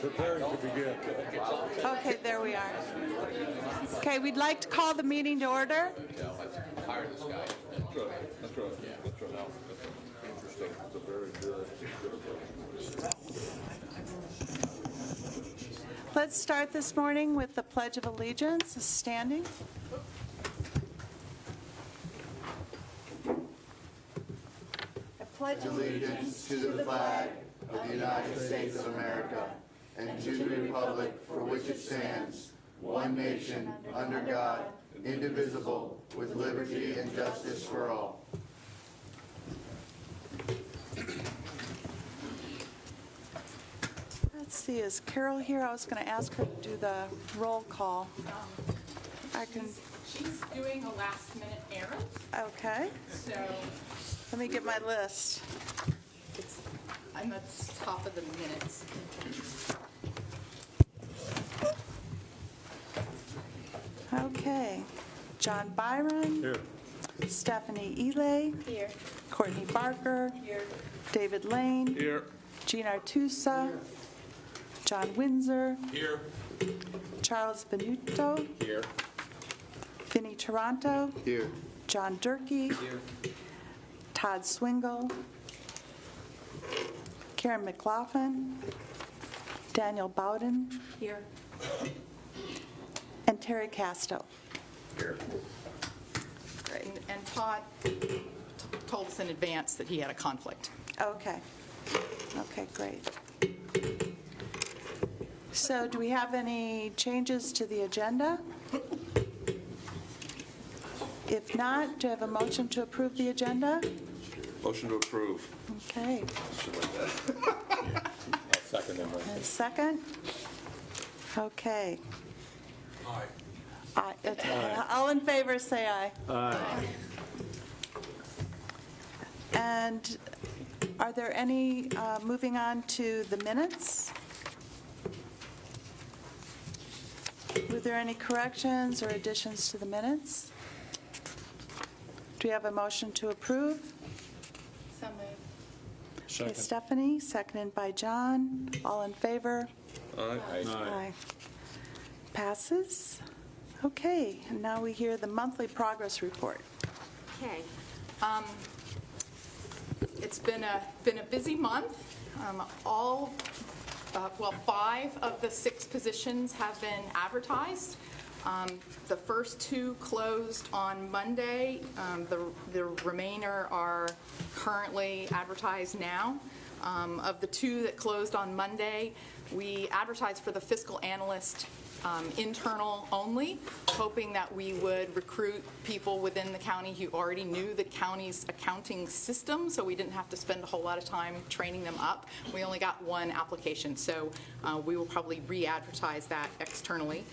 Preparing to begin. Okay, there we are. Okay, we'd like to call the meeting to order. Hire this guy. That's right. Yeah. That's right. Interesting. It's a very good approach. Let's start this morning with the Pledge of Allegiance, standing. I pledge allegiance to the flag of the United States of America and to the republic for which it stands, one nation, under God, indivisible, with liberty and justice for all. Let's see, is Carol here? I was going to ask her to do the roll call. I can. She's doing a last-minute errand, Okay, so let me get my list. I'm at the top of the minutes. Okay, John Byron. Here. Stephanie Ely. Here. Courtney Barker. Here. David Lane. Here. Jean Artusa. John Windsor. Here. Charles Venuto. Here. Vinnie Taranto. Here. John Durkee. Here. Todd Swingle. Karen McLaughlin. Daniel Bowden. Here. And Terry Casto. Here. And Todd told us in advance that he had a conflict. Okay. Okay, great. So do we have any changes to the agenda? If not, do I have a motion to approve the agenda? Motion to approve. Okay. I'll second that motion. And a second? Okay. Aye. All in favor, say aye. Aye. And are there any, moving on to the minutes? Were there any corrections or additions to the minutes? Do we have a motion to approve? So moved. Okay, Stephanie, seconded by John. All in favor? Aye. Aye. Passes. Okay, and now we hear the monthly progress report. Okay. It's been a busy month. Well, 5 of the 6 positions have been advertised. The first 2 closed on Monday. The remainder are currently advertised now. Of the 2 that closed on Monday, we advertised for the fiscal analyst internal only, hoping that we would recruit people within the county who already knew the county's accounting system, so we didn't have to spend a whole lot of time training them up. We only got 1 application, so we will probably re-advertise that externally.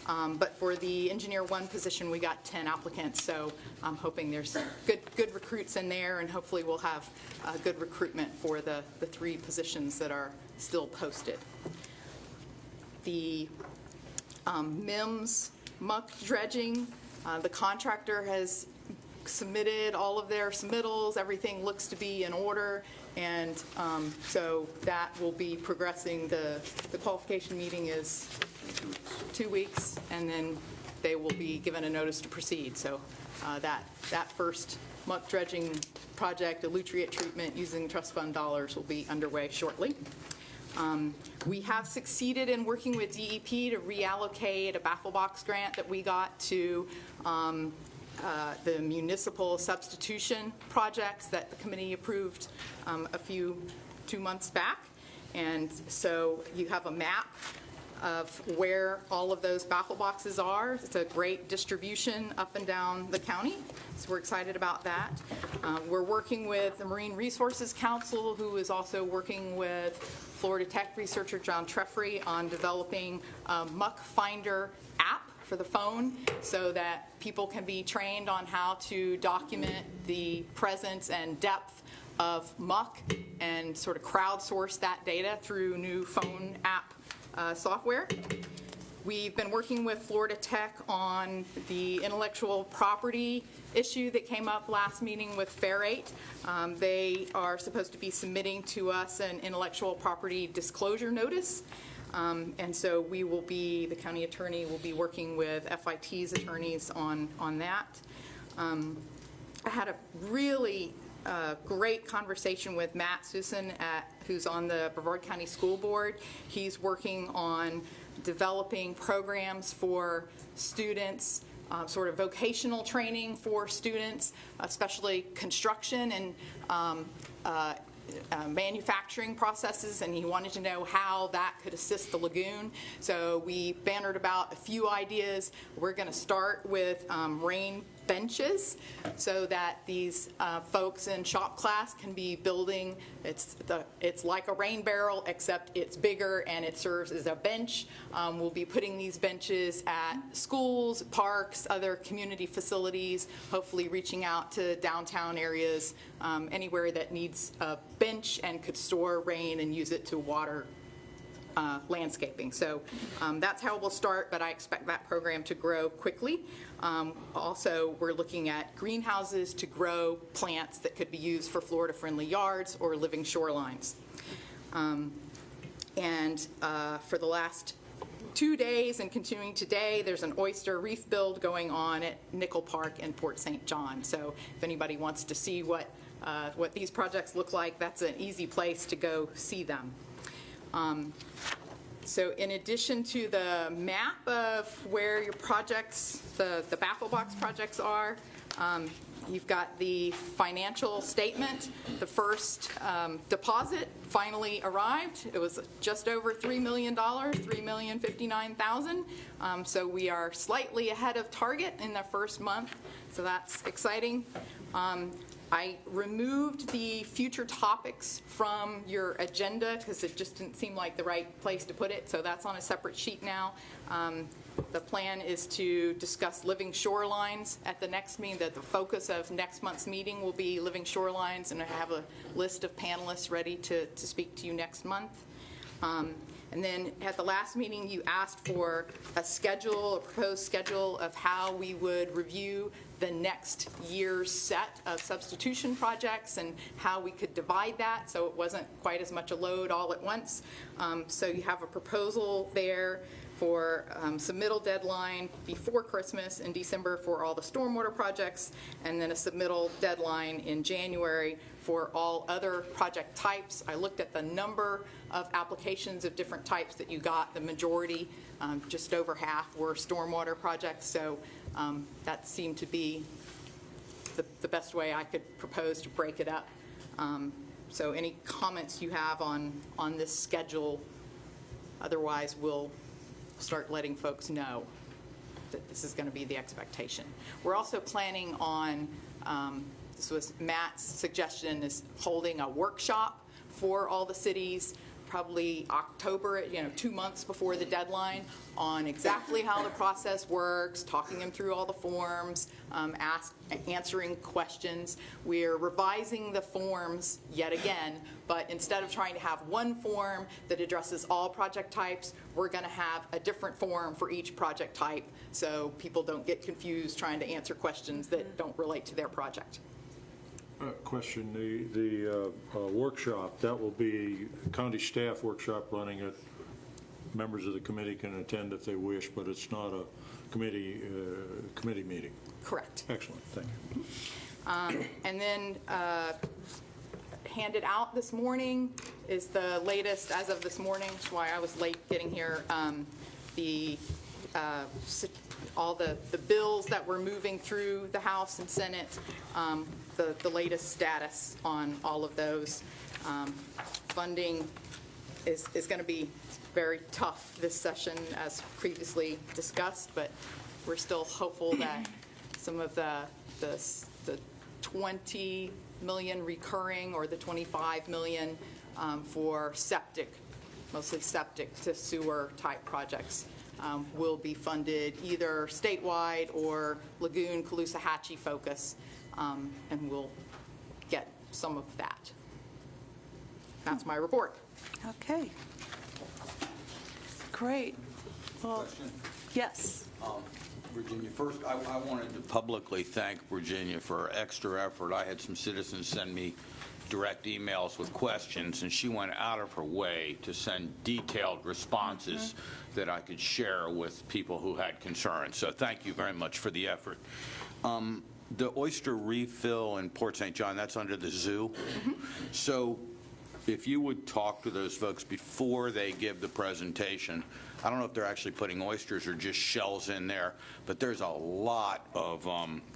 But for the Engineer 1 position, we got 10 applicants, so I'm hoping there's good recruits in there, and hopefully we'll have good recruitment for the 3 positions that are still posted. The MIMS muck dredging, the contractor has submitted all of their submittals. Everything looks to be in order, and so that will be progressing. The qualification meeting is 2 weeks, and then they will be given a notice to proceed. So that first muck dredging project, elutriate treatment using trust fund dollars, will be underway shortly. We have succeeded in working with DEP to reallocate a baffle box grant that we got to the municipal substitution projects that the committee approved 2 months back. And so you have a map of where all of those baffle boxes are. It's a great distribution up and down the county, so we're excited about that. We're working with the Marine Resources Council, who is also working with Florida Tech researcher John Treffry on developing a muck finder app for the phone so that people can be trained on how to document the presence and depth of muck and sort of crowdsource that data through new phone app software. We've been working with Florida Tech on the intellectual property issue that came up last meeting with Fair 8. They are supposed to be submitting to us an intellectual property disclosure notice. And so the county attorney will be working with FIT's attorneys on that. I had a really great conversation with Matt Susan, who's on the Brevard County School Board. He's working on developing programs for students, sort of vocational training for students, especially construction and manufacturing processes, and he wanted to know how that could assist the lagoon. So we bannered about a few ideas. We're going to start with rain benches so that these folks in shop class can be building. It's like a rain barrel, except it's bigger and it serves as a bench. We'll be putting these benches at schools, parks, other community facilities, hopefully reaching out to downtown areas, anywhere that needs a bench and could store rain and use it to water landscaping. So that's how we'll start, but I expect that program to grow quickly. Also, we're looking at greenhouses to grow plants that could be used for Florida-friendly yards or living shorelines. For the last 2 days and continuing today, there's an oyster reef build going on at Nickel Park in Port St. John. So if anybody wants to see what these projects look like, that's an easy place to go see them. So in addition to the map of where your projects, the baffle box projects are, you've got the financial statement. The first deposit finally arrived. It was just over $3 million, $3,059,000. So we are slightly ahead of target in the first month, so that's exciting. I removed the future topics from your agenda because it just didn't seem like the right place to put it, so that's on a separate sheet now. The plan is to discuss living shorelines at the next meeting. That the focus of next month's meeting will be living shorelines, and I have a list of panelists ready to speak to you next month. And then at the last meeting, you asked for a proposed schedule of how we would review the next year's set of substitution projects and how we could divide that so it wasn't quite as much a load all at once. So you have a proposal there for submittal deadline before Christmas in December for all the stormwater projects, and then a submittal deadline in January for all other project types. I looked at the number of applications of different types that you got. The majority, just over half, were stormwater projects, so that seemed to be the best way I could propose to break it up. So any comments you have on this schedule? Otherwise, we'll start letting folks know that this is going to be the expectation. We're also planning on, this was Matt's suggestion, is holding a workshop for all the cities, probably October, 2 months before the deadline, on exactly how the process works, talking them through all the forms, answering questions. We're revising the forms yet again, but instead of trying to have one form that addresses all project types, we're going to have a different form for each project type so people don't get confused trying to answer questions that don't relate to their project. Question, the workshop, that will be a county staff workshop running it. Members of the committee can attend if they wish, but it's not a committee meeting. Correct. Excellent, thank you. And then handed out this morning is the latest, as of this morning, which is why I was late getting here, all the bills that were moving through the House and Senate, the latest status on all of those. Funding is going to be very tough this session, as previously discussed, but we're still hopeful that some of the 20 million recurring or the 25 million for septic, mostly septic to sewer type projects, will be funded either statewide or Lagoon, Caloosahatchee focus, and we'll get some of that. That's my report. Okay. Great. Well, Question? yes. Virginia, first, I wanted to publicly thank Virginia for her extra effort. I had some citizens send me direct emails with questions, and she went out of her way to send detailed responses that I could share with people who had concerns. So thank you very much for the effort. The oyster refill in Port St. John, that's under the zoo. So if you would talk to those folks before they give the presentation, I don't know if they're actually putting oysters or just shells in there, but there's a lot of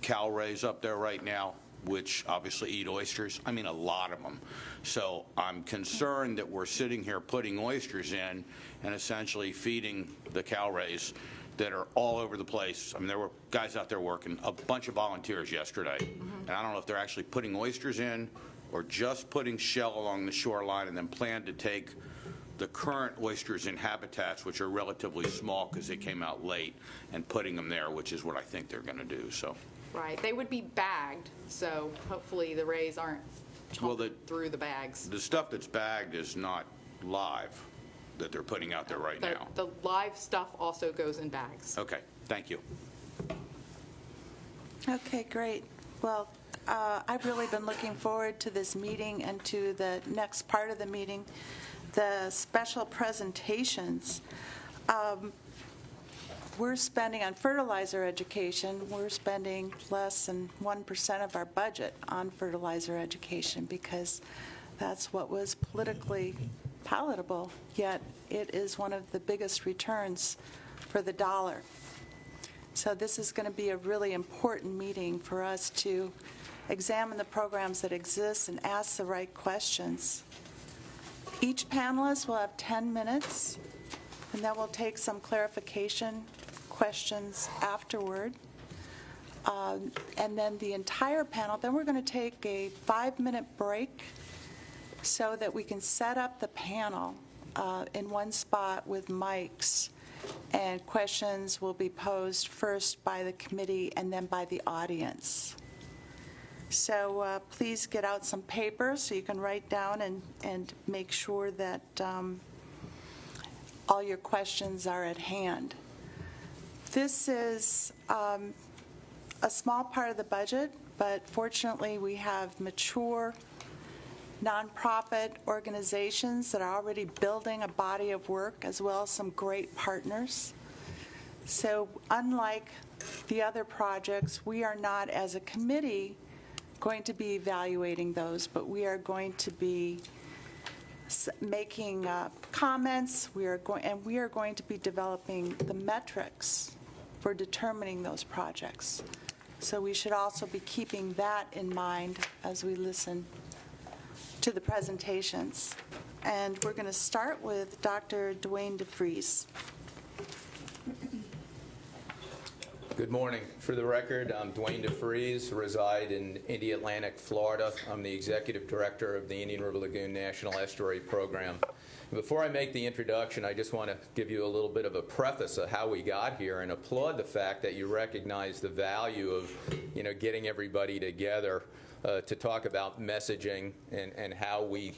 cow rays up there right now, which obviously eat oysters. I mean, a lot of them. So I'm concerned that we're sitting here putting oysters in and essentially feeding the cow rays that are all over the place. I mean, there were guys out there working, a bunch of volunteers yesterday. And I don't know if they're actually putting oysters in or just putting shell along the shoreline and then plan to take the current oysters in habitats, which are relatively small because they came out late, and putting them there, which is what I think they're going to do. So. Right, they would be bagged, so hopefully the rays aren't chomping through the bags. The stuff that's bagged is not live that they're putting out there right now. The live stuff also goes in bags. Okay, thank you. Okay, great. Well, I've really been looking forward to this meeting and to the next part of the meeting, the special presentations. We're spending on fertilizer education, we're spending less than 1% of our budget on fertilizer education because that's what was politically palatable, yet it is one of the biggest returns for the dollar. So this is going to be a really important meeting for us to examine the programs that exist and ask the right questions. Each panelist will have 10 minutes, and then we'll take some clarification questions afterward. And then the entire panel, then we're going to take a 5-minute break so that we can set up the panel in one spot with mics, and questions will be posed first by the committee and then by the audience. So please get out some paper so you can write down and make sure that all your questions are at hand. This is a small part of the budget, but fortunately we have mature nonprofit organizations that are already building a body of work, as well as some great partners. So unlike the other projects, we are not, as a committee, going to be evaluating those, but we are going to be making comments. We are going to be developing the metrics for determining those projects. So we should also be keeping that in mind as we listen to the presentations. And we're going to start with Dr. Duane DeFreese. Good morning. For the record, I'm Duane DeFreese, reside in Indian-Atlantic, Florida. I'm the Executive Director of the Indian River Lagoon National Estuary Program. Before I make the introduction, I just want to give you a little bit of a preface of how we got here and applaud the fact that you recognize the value of, getting everybody together to talk about messaging and how we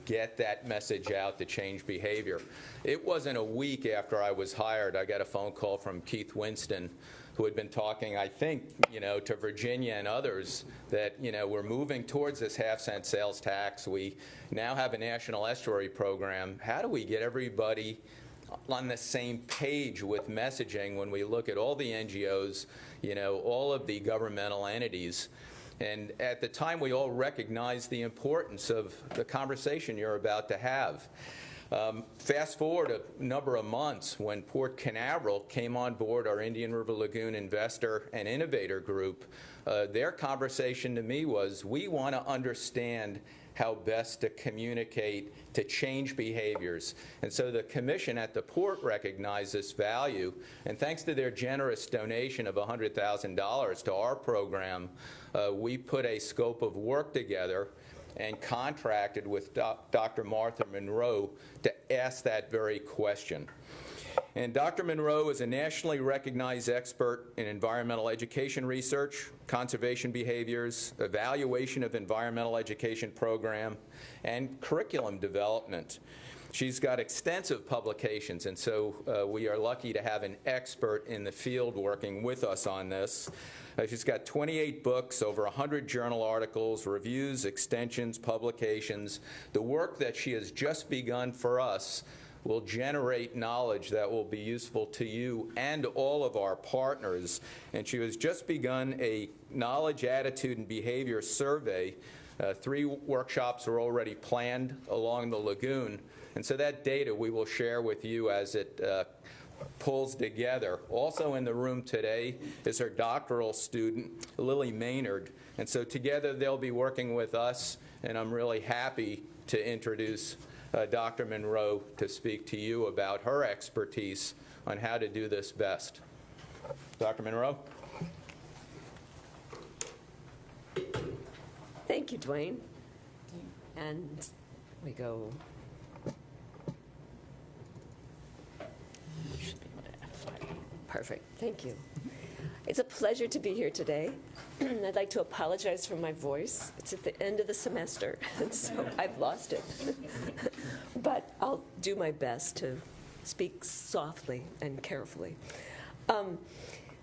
get that message out to change behavior. It wasn't a week after I was hired, I got a phone call from Keith Winston, who had been talking, I think, to Virginia and others that, we're moving towards this half-cent sales tax. We now have a national estuary program. How do we get everybody on the same page with messaging when we look at all the NGOs, all of the governmental entities? And at the time, we all recognized the importance of the conversation you're about to have. Fast forward a number of months when Port Canaveral came on board our Indian River Lagoon Investor and Innovator Group, their conversation to me was, we want to understand how best to communicate to change behaviors. And so the commission at the port recognized this value, and thanks to their generous donation of $100,000 to our program, we put a scope of work together and contracted with Dr. Martha Monroe to ask that very question. And Dr. Monroe is a nationally recognized expert in environmental education research, conservation behaviors, evaluation of environmental education program, and curriculum development. She's got extensive publications, and so we are lucky to have an expert in the field working with us on this. She's got 28 books, over 100 journal articles, reviews, extensions, publications. The work that she has just begun for us will generate knowledge that will be useful to you and all of our partners. And she has just begun a knowledge, attitude, and behavior survey. 3 workshops are already planned along the lagoon. And so that data we will share with you as it pulls together. Also in the room today is her doctoral student, Lily Maynard. And so together they'll be working with us, and I'm really happy to introduce Dr. Monroe to speak to you about her expertise on how to do this best. Dr. Monroe? Thank you, Duane. And we go. Perfect. Thank you. It's a pleasure to be here today. I'd like to apologize for my voice. It's at the end of the semester, and so I've lost it. But I'll do my best to speak softly and carefully.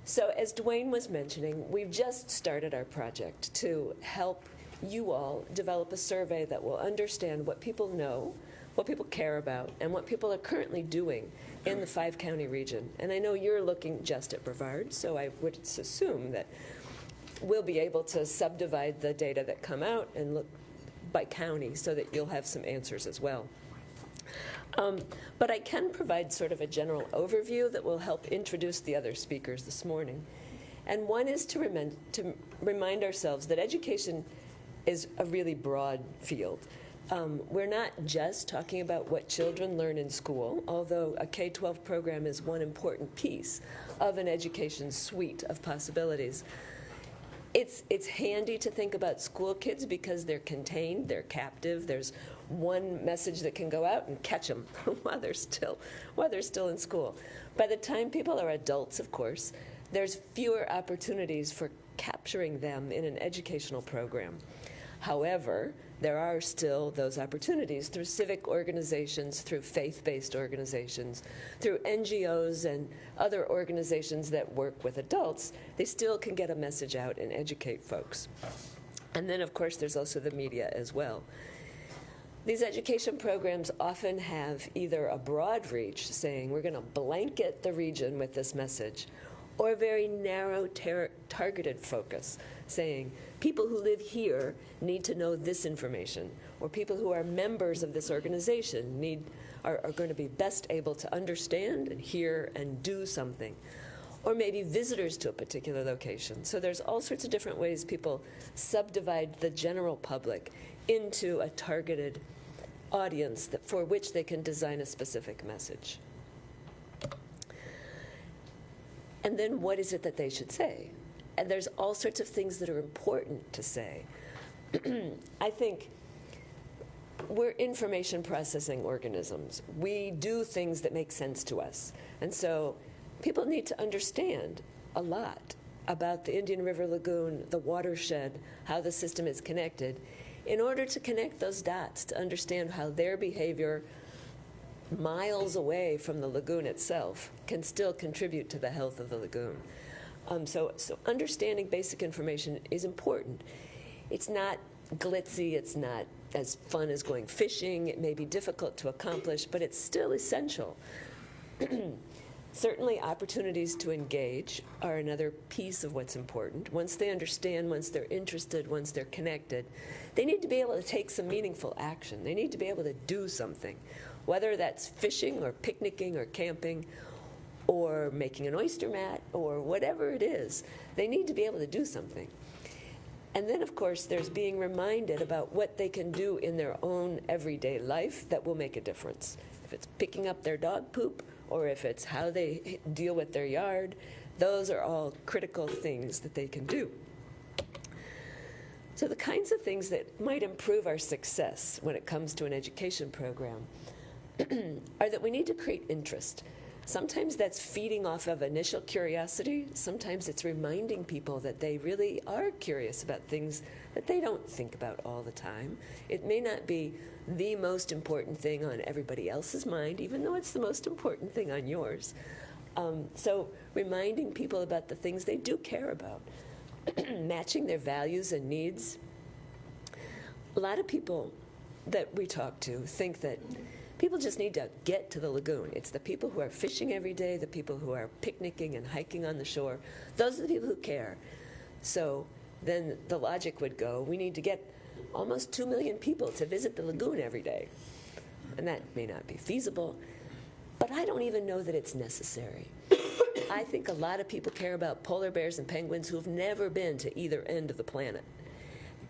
So as Duane was mentioning, we've just started our project to help you all develop a survey that will understand what people know, what people care about, and what people are currently doing in the 5-county region. And I know you're looking just at Brevard, so I would assume that we'll be able to subdivide the data that come out and look by county so that you'll have some answers as well. But I can provide sort of a general overview that will help introduce the other speakers this morning. And one is to remind ourselves that education is a really broad field. We're not just talking about what children learn in school, although a K-12 program is one important piece of an education suite of possibilities. It's handy to think about school kids because they're contained, they're captive. There's one message that can go out and catch them while they're still in school. By the time people are adults, of course, there's fewer opportunities for capturing them in an educational program. However, there are still those opportunities through civic organizations, through faith-based organizations, through NGOs and other organizations that work with adults. They still can get a message out and educate folks. And then, of course, there's also the media as well. These education programs often have either a broad reach, saying we're going to blanket the region with this message, or a very narrow targeted focus, saying people who live here need to know this information, or people who are members of this organization are going to be best able to understand and hear and do something, or maybe visitors to a particular location. So there's all sorts of different ways people subdivide the general public into a targeted audience for which they can design a specific message. And then what is it that they should say? And there's all sorts of things that are important to say. I think we're information processing organisms. We do things that make sense to us. And so people need to understand a lot about the Indian River Lagoon, the watershed, how the system is connected, in order to connect those dots, to understand how their behavior miles away from the lagoon itself can still contribute to the health of the lagoon. So understanding basic information is important. It's not glitzy, it's not as fun as going fishing, it may be difficult to accomplish, but it's still essential. Certainly opportunities to engage are another piece of what's important. Once they understand, once they're interested, once they're connected, they need to be able to take some meaningful action. They need to be able to do something, whether that's fishing or picnicking or camping or making an oyster mat or whatever it is. They need to be able to do something. And then, of course, there's being reminded about what they can do in their own everyday life that will make a difference. If it's picking up their dog poop, or if it's how they deal with their yard, those are all critical things that they can do. So the kinds of things that might improve our success when it comes to an education program are that we need to create interest. Sometimes that's feeding off of initial curiosity. Sometimes it's reminding people that they really are curious about things that they don't think about all the time. It may not be the most important thing on everybody else's mind, even though it's the most important thing on yours. So reminding people about the things they do care about, matching their values and needs. A lot of people that we talk to think that people just need to get to the lagoon. It's the people who are fishing every day, the people who are picnicking and hiking on the shore. Those are the people who care. So then the logic would go, we need to get almost 2 million people to visit the lagoon every day. And that may not be feasible, but I don't even know that it's necessary. I think a lot of people care about polar bears and penguins who've never been to either end of the planet.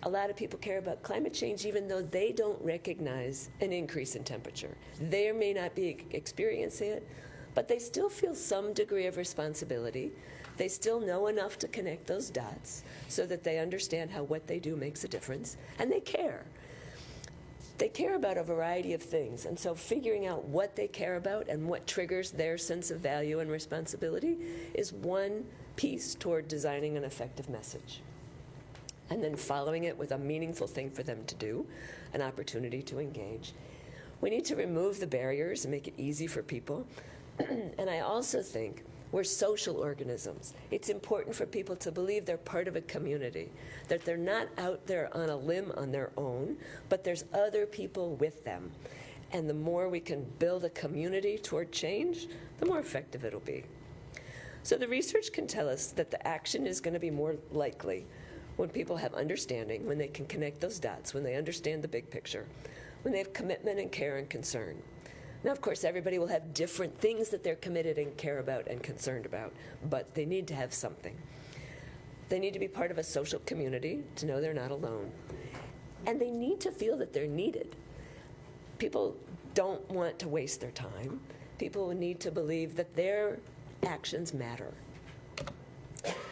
A lot of people care about climate change even though they don't recognize an increase in temperature. They may not be experiencing it, but they still feel some degree of responsibility. They still know enough to connect those dots so that they understand how what they do makes a difference, and they care. They care about a variety of things, and so figuring out what they care about and what triggers their sense of value and responsibility is one piece toward designing an effective message. And then following it with a meaningful thing for them to do, an opportunity to engage. We need to remove the barriers and make it easy for people. And I also think we're social organisms. It's important for people to believe they're part of a community, that they're not out there on a limb on their own, but there's other people with them. And the more we can build a community toward change, the more effective it'll be. So the research can tell us that the action is going to be more likely when people have understanding, when they can connect those dots, when they understand the big picture, when they have commitment and care and concern. Now, of course, everybody will have different things that they're committed and care about and concerned about, but they need to have something. They need to be part of a social community to know they're not alone. And they need to feel that they're needed. People don't want to waste their time. People need to believe that their actions matter.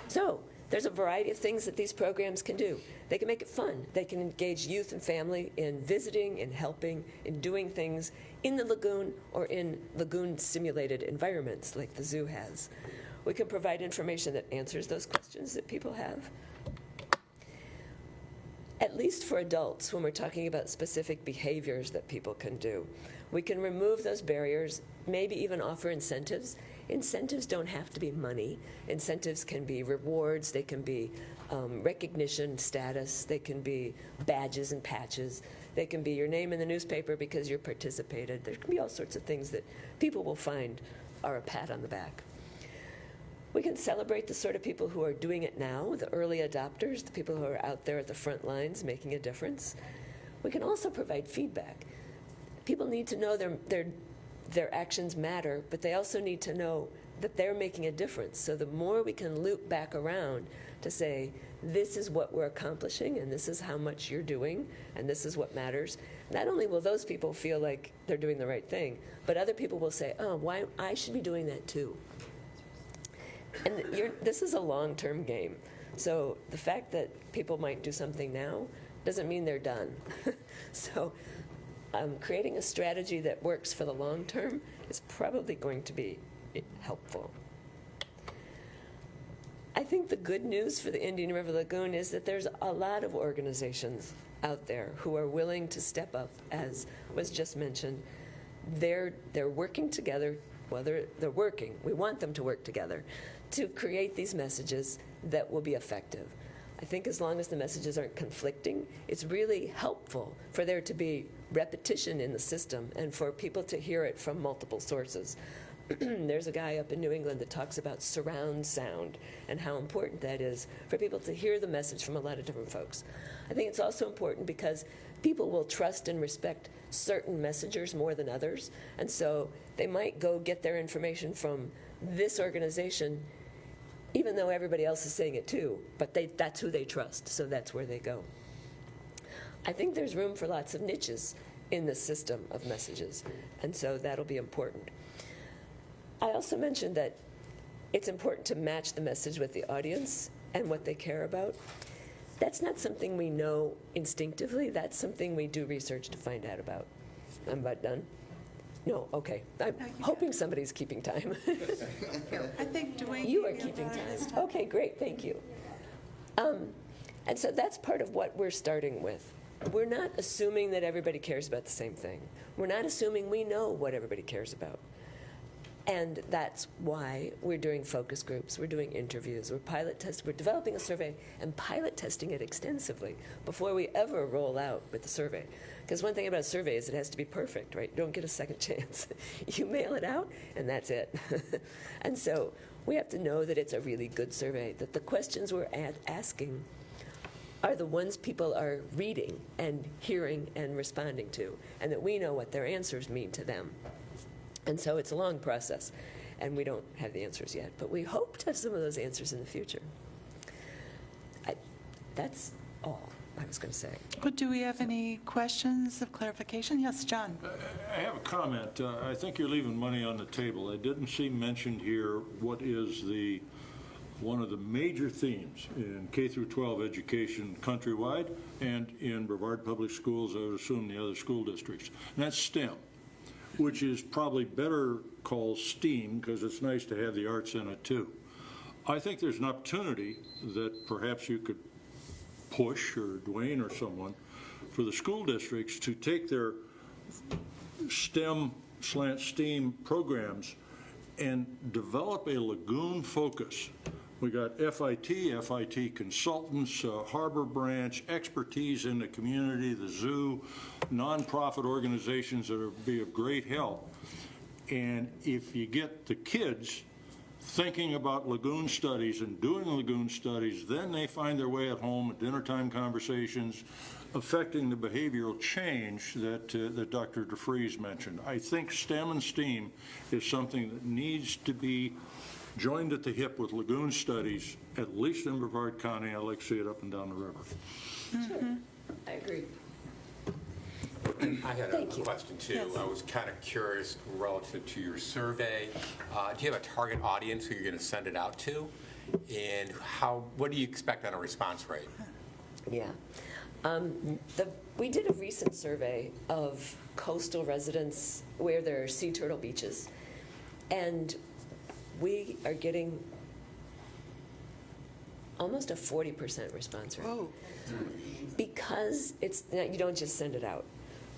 So, there's a variety of things that these programs can do. They can make it fun. They can engage youth and family in visiting, in helping, in doing things in the lagoon or in lagoon-simulated environments like the zoo has. We can provide information that answers those questions that people have. At least for adults, when we're talking about specific behaviors that people can do, we can remove those barriers, maybe even offer incentives. Incentives don't have to be money. Incentives can be rewards, they can be recognition, status, they can be badges and patches, they can be your name in the newspaper because you participated. There can be all sorts of things that people will find are a pat on the back. We can celebrate the sort of people who are doing it now, the early adopters, the people who are out there at the front lines making a difference. We can also provide feedback. People need to know their actions matter, but they also need to know that they're making a difference. So the more we can loop back around to say, this is what we're accomplishing, and this is how much you're doing, and this is what matters, not only will those people feel like they're doing the right thing, but other people will say, oh, why I should be doing that too. And this is a long-term game. So the fact that people might do something now doesn't mean they're done. So creating a strategy that works for the long term is probably going to be helpful. I think the good news for the Indian River Lagoon is that there's a lot of organizations out there who are willing to step up, as was just mentioned. They're working together. Well, they're working. We want them to work together to create these messages that will be effective. I think as long as the messages aren't conflicting, it's really helpful for there to be repetition in the system and for people to hear it from multiple sources. There's a guy up in New England that talks about surround sound and how important that is for people to hear the message from a lot of different folks. I think it's also important because people will trust and respect certain messengers more than others, and so they might go get their information from this organization even though everybody else is saying it too, but that's who they trust, so that's where they go. I think there's room for lots of niches in the system of messages, and so that'll be important. I also mentioned that it's important to match the message with the audience and what they care about. That's not something we know instinctively. That's something we do research to find out about. I'm about done. No, okay. I'm No, you hoping somebody's keeping time. I think Duane. You are gave keeping that time. this Okay, great, thank you. And so that's part of what we're starting with. We're not assuming that everybody cares about the same thing. We're not assuming we know what everybody cares about. And that's why we're doing focus groups, we're doing interviews, we're developing a survey and pilot testing it extensively before we ever roll out with the survey. Because one thing about a survey is it has to be perfect, right? You don't get a second chance. You mail it out, and that's it. And so we have to know that it's a really good survey, that the questions we're asking are the ones people are reading and hearing and responding to, and that we know what their answers mean to them. And so it's a long process, and we don't have the answers yet, but we hope to have some of those answers in the future. That's all I was going to say. But do we have any questions of clarification? Yes, John. I have a comment. I think you're leaving money on the table. I didn't see mentioned here what is one of the major themes in K through 12 education countrywide and in Brevard Public Schools, I would assume the other school districts, and that's STEM, which is probably better called STEAM because it's nice to have the arts in it too. I think there's an opportunity that perhaps you could push, or Duane or someone, for the school districts to take their STEM/STEAM programs and develop a Lagoon focus. We got FIT consultants, Harbor Branch, expertise in the community, the zoo, nonprofit organizations that would be of great help. And if you get the kids thinking about Lagoon studies and doing Lagoon studies, then they find their way at home at dinner time conversations, affecting the behavioral change that Dr. DeFreeze mentioned. I think STEM and STEAM is something that needs to be joined at the hip with Lagoon studies, at least in Brevard County. I like to see it up and down the river. Sure. I agree. I had a Thank you. question too. Yes. I was kind of curious relative to your survey. Do you have a target audience who you're going to send it out to? And what do you expect on a response rate? Yeah. We did a recent survey of coastal residents where there are sea turtle beaches, and we are getting almost a 40% response rate. Whoa. Because you don't just send it out.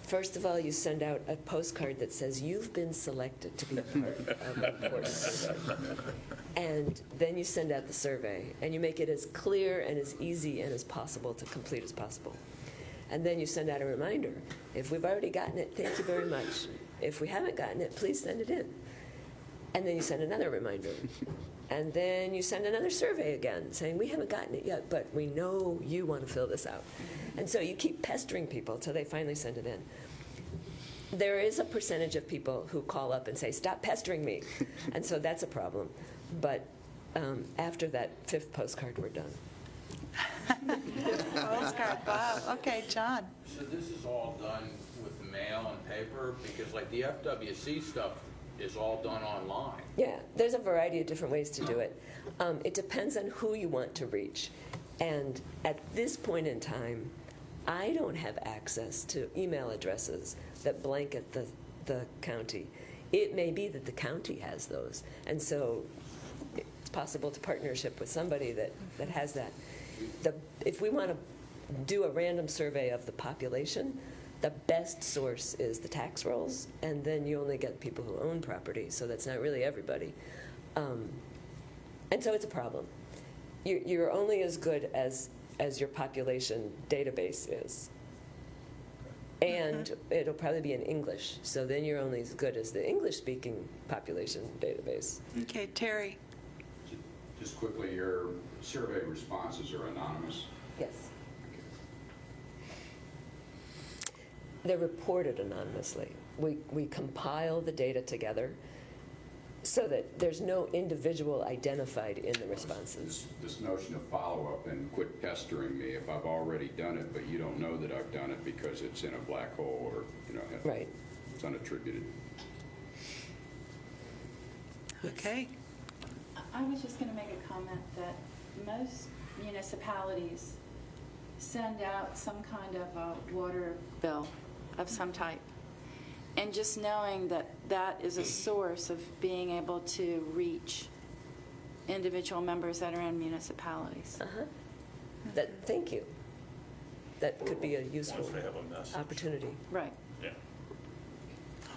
First of all, you send out a postcard that says you've been selected to be part of a important survey. And then you send out the survey, and you make it as clear and as easy and as possible to complete as possible. And then you send out a reminder. If we've already gotten it, thank you very much. If we haven't gotten it, please send it in. And then you send another reminder. And then you send another survey again saying, we haven't gotten it yet, but we know you want to fill this out. And so you keep pestering people until they finally send it in. There is a percentage of people who call up and say, stop pestering me. And so that's a problem. But after that fifth postcard, we're done. Postcard, wow. Okay, John. So this is all done with mail and paper? Because like the FWC stuff is all done online. Yeah, there's a variety of different ways to do it. It depends on who you want to reach. And at this point in time, I don't have access to email addresses that blanket the county. It may be that the county has those. And so it's possible to partnership with somebody that has that. If we want to do a random survey of the population, the best source is the tax rolls, and then you only get people who own property, so that's not really everybody. And so it's a problem. You're only as good as your population database is. And it'll probably be in English, so then you're only as good as the English-speaking population database. Okay, Terry. Just quickly, your survey responses are anonymous. Yes. They're reported anonymously. We compile the data together so that there's no individual identified in the responses. This notion of follow-up and quit pestering me if I've already done it, but you don't know that I've done it because it's in a black hole or, Right. it's unattributed. Okay. I was just going to make a comment that most municipalities send out some kind of a water bill of some type. And just knowing that that is a source of being able to reach individual members that are in municipalities. Thank you. That could be a useful opportunity. Right.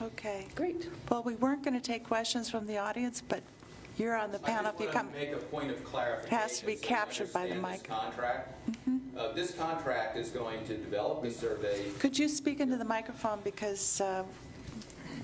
Okay. Great. Well, we weren't going to take questions from the audience, but you're on the panel. If you come, make a point of clarification. Has to be so you captured by the understand mic. This contract. This contract is going to develop the survey. could you speak into the microphone because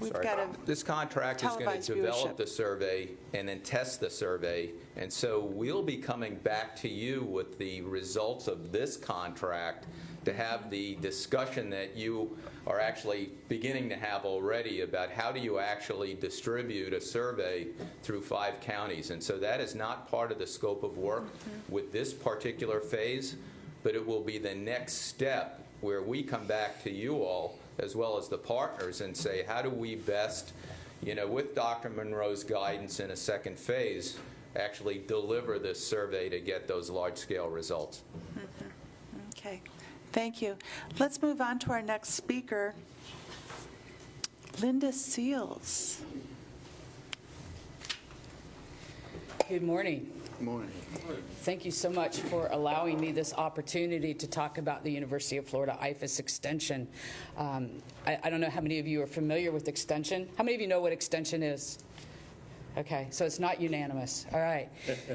we've got a This contract is going televised to develop viewership. the survey and then test the survey. And so we'll be coming back to you with the results of this contract to have the discussion that you are actually beginning to have already about how do you actually distribute a survey through 5 counties. And so that is not part of the scope of work with this particular phase, but it will be the next step where we come back to you all as well as the partners and say, how do we best, with Dr. Monroe's guidance in a second phase, actually deliver this survey to get those large-scale results. Okay, thank you. Let's move on to our next speaker, Linda Seals. Good morning. Morning. Thank you so much for allowing me this opportunity to talk about the University of Florida IFAS extension. I don't know how many of you are familiar with extension. How many of you know what extension is? Okay, so it's not unanimous. All right.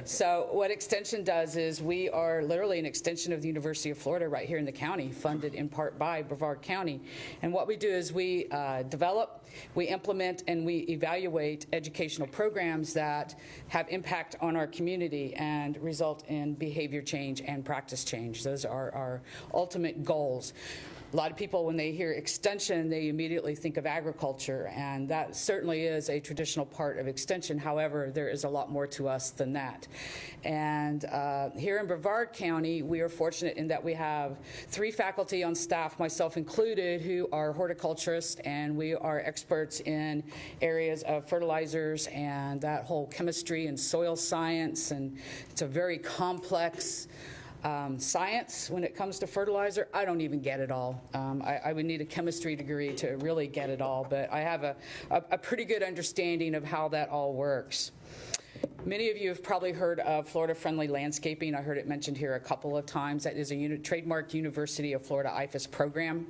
So what extension does is we are literally an extension of the University of Florida right here in the county, funded in part by Brevard County. And what we do is we develop, we implement, and we evaluate educational programs that have impact on our community and result in behavior change and practice change. Those are our ultimate goals. A lot of people, when they hear extension, they immediately think of agriculture, and that certainly is a traditional part of extension. However, there is a lot more to us than that. And here in Brevard County, we are fortunate in that we have 3 faculty on staff, myself included, who are horticulturists, and we are experts in areas of fertilizers and that whole chemistry and soil science, and it's a very complex science when it comes to fertilizer. I don't even get it all. I would need a chemistry degree to really get it all, but I have a pretty good understanding of how that all works. Many of you have probably heard of Florida Friendly Landscaping. I heard it mentioned here a couple of times. That is a trademarked University of Florida IFAS program.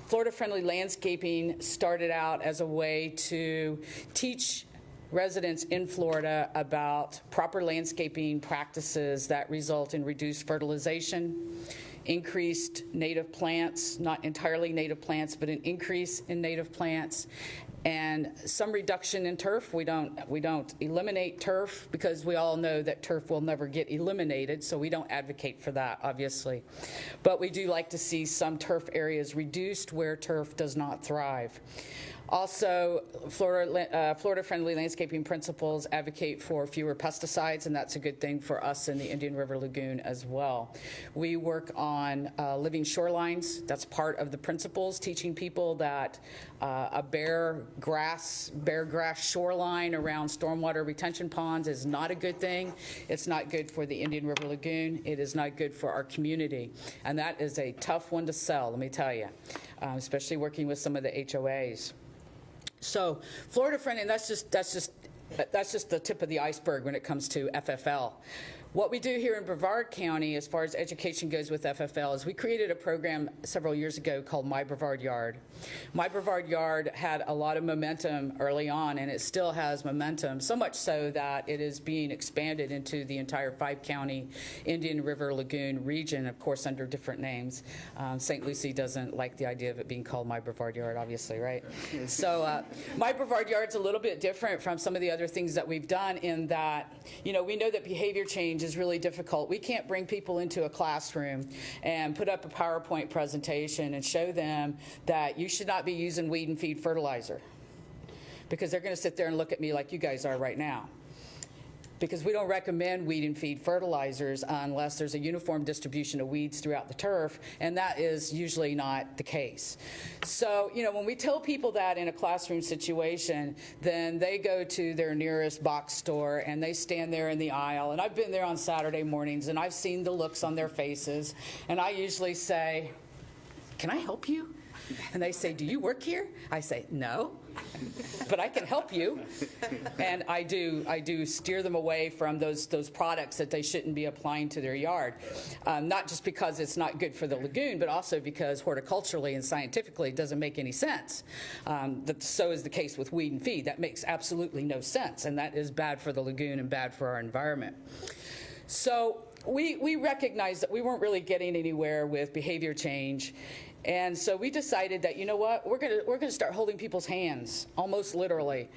Florida Friendly Landscaping started out as a way to teach residents in Florida about proper landscaping practices that result in reduced fertilization, increased native plants, not entirely native plants, but an increase in native plants, and some reduction in turf. We don't eliminate turf because we all know that turf will never get eliminated, so we don't advocate for that, obviously. But we do like to see some turf areas reduced where turf does not thrive. Also, Florida Friendly Landscaping principles advocate for fewer pesticides, and that's a good thing for us in the Indian River Lagoon as well. We work on living shorelines. That's part of the principles, teaching people that a bare grass shoreline around stormwater retention ponds is not a good thing. It's not good for the Indian River Lagoon. It is not good for our community. And that is a tough one to sell, let me tell you, especially working with some of the HOAs. So Florida Friendly, and that's just the tip of the iceberg when it comes to FFL. What we do here in Brevard County as far as education goes with FFL is we created a program several years ago called My Brevard Yard. My Brevard Yard had a lot of momentum early on, and it still has momentum, so much so that it is being expanded into the entire 5-county Indian River Lagoon region, of course under different names. St. Lucie doesn't like the idea of it being called My Brevard Yard, obviously, right? So My Brevard Yard's a little bit different from some of the other things that we've done in that, we know that behavior change is really difficult. We can't bring people into a classroom and put up a PowerPoint presentation and show them that you should not be using weed and feed fertilizer, because they're going to sit there and look at me like you guys are right now. Because we don't recommend weed and feed fertilizers unless there's a uniform distribution of weeds throughout the turf, and that is usually not the case. So, when we tell people that in a classroom situation, then they go to their nearest box store and they stand there in the aisle, and I've been there on Saturday mornings and I've seen the looks on their faces, and I usually say, "Can I help you?" And they say, do you work here? I say, no, but I can help you. And I do steer them away from those products that they shouldn't be applying to their yard. Not just because it's not good for the lagoon, but also because horticulturally and scientifically it doesn't make any sense. So is the case with weed and feed. That makes absolutely no sense, and that is bad for the lagoon and bad for our environment. So we recognized that we weren't really getting anywhere with behavior change. And so we decided that, you know what, we're gonna start holding people's hands, almost literally.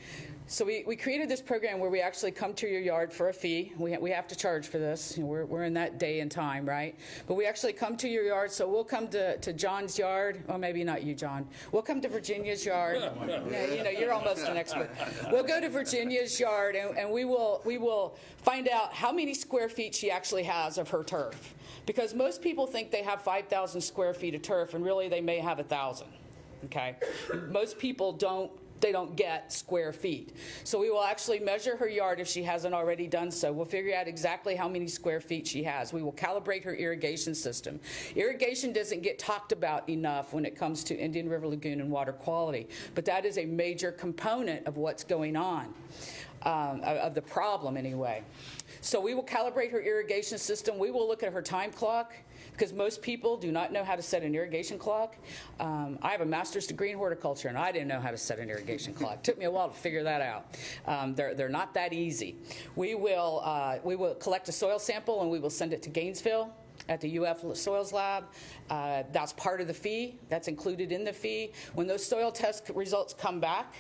So we created this program where we actually come to your yard for a fee. We have to charge for this. You know, we're in that day and time, right? But we actually come to your yard. So we'll come to John's yard. Well, maybe not you, John. We'll come to Virginia's yard. Yeah, you know, you're almost an expert. We'll go to Virginia's yard, and we will find out how many square feet she actually has of her turf. Because most people think they have 5,000 square feet of turf, and really they may have 1,000, okay? Most people don't get square feet. So we will actually measure her yard if she hasn't already done so. We'll figure out exactly how many square feet she has. We will calibrate her irrigation system. Irrigation doesn't get talked about enough when it comes to Indian River Lagoon and water quality, but that is a major component of what's going on, of the problem anyway. So we will calibrate her irrigation system. We will look at her time clock, because most people do not know how to set an irrigation clock. I have a master's degree in horticulture, and I didn't know how to set an irrigation clock. It took me a while to figure that out. They're not that easy. We will collect a soil sample, and we will send it to Gainesville at the UF Soils Lab. That's part of the fee. That's included in the fee. When those soil test results come back,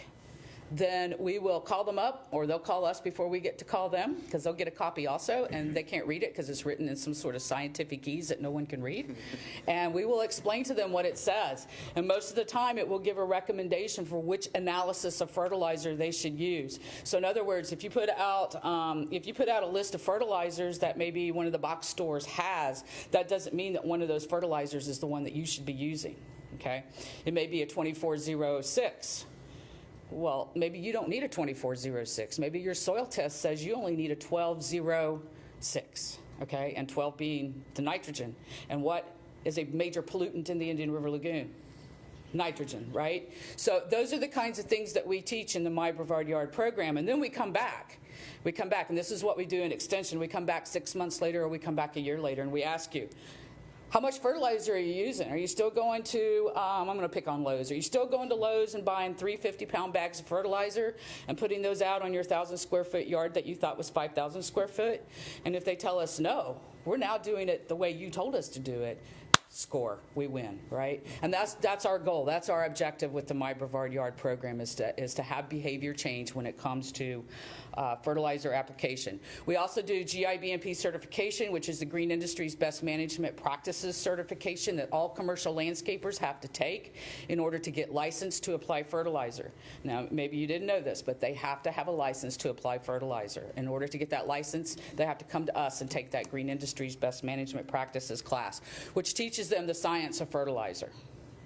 then we will call them up, or they'll call us before we get to call them, because they'll get a copy also, and they can't read it because it's written in some sort of scientific ease that no one can read. And we will explain to them what it says. And most of the time it will give a recommendation for which analysis of fertilizer they should use. So in other words, if you put out a list of fertilizers that maybe one of the box stores has, that doesn't mean that one of those fertilizers is the one that you should be using. Okay? It may be a 2406. Well, maybe you don't need a 2406. Maybe your soil test says you only need a 1206, okay? And 12 being the nitrogen. And what is a major pollutant in the Indian River Lagoon? Nitrogen, right? So those are the kinds of things that we teach in the My Brevard Yard program. And then we come back. We come back, and this is what we do in extension. We come back 6 months later, or we come back a year later, and we ask you, how much fertilizer are you using? Are you still going to, I'm going to pick on Lowe's. Are you still going to Lowe's and buying 3 50-pound bags of fertilizer and putting those out on your 1,000-square-foot yard that you thought was 5,000 square foot? And if they tell us no, we're now doing it the way you told us to do it. Score, we win, right? And that's our goal. That's our objective with the My Brevard Yard program, is to have behavior change when it comes to fertilizer application. We also do GIBMP certification, which is the Green Industry's Best Management Practices certification that all commercial landscapers have to take in order to get licensed to apply fertilizer. Now, maybe you didn't know this, but they have to have a license to apply fertilizer. In order to get that license, they have to come to us and take that Green Industry's Best Management Practices class, which teaches them the science of fertilizer.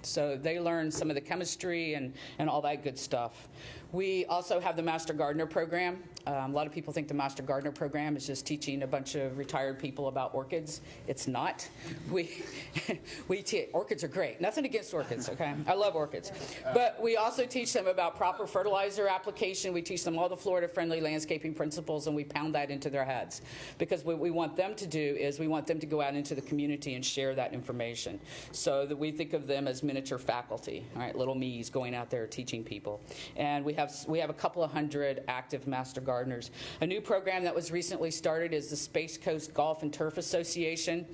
So they learn some of the chemistry and all that good stuff. We also have the Master Gardener program. A lot of people think the Master Gardener program is just teaching a bunch of retired people about orchids. It's not. Orchids are great. Nothing against orchids, okay? I love orchids. But we also teach them about proper fertilizer application. We teach them all the Florida-friendly landscaping principles, and we pound that into their heads. Because what we want them to do is we want them to go out into the community and share that information. So that we think of them as miniature faculty, all right, little me's going out there teaching people. And we have a couple of hundred active Master Gardeners. A new program that was recently started is the Space Coast Golf and Turf Association.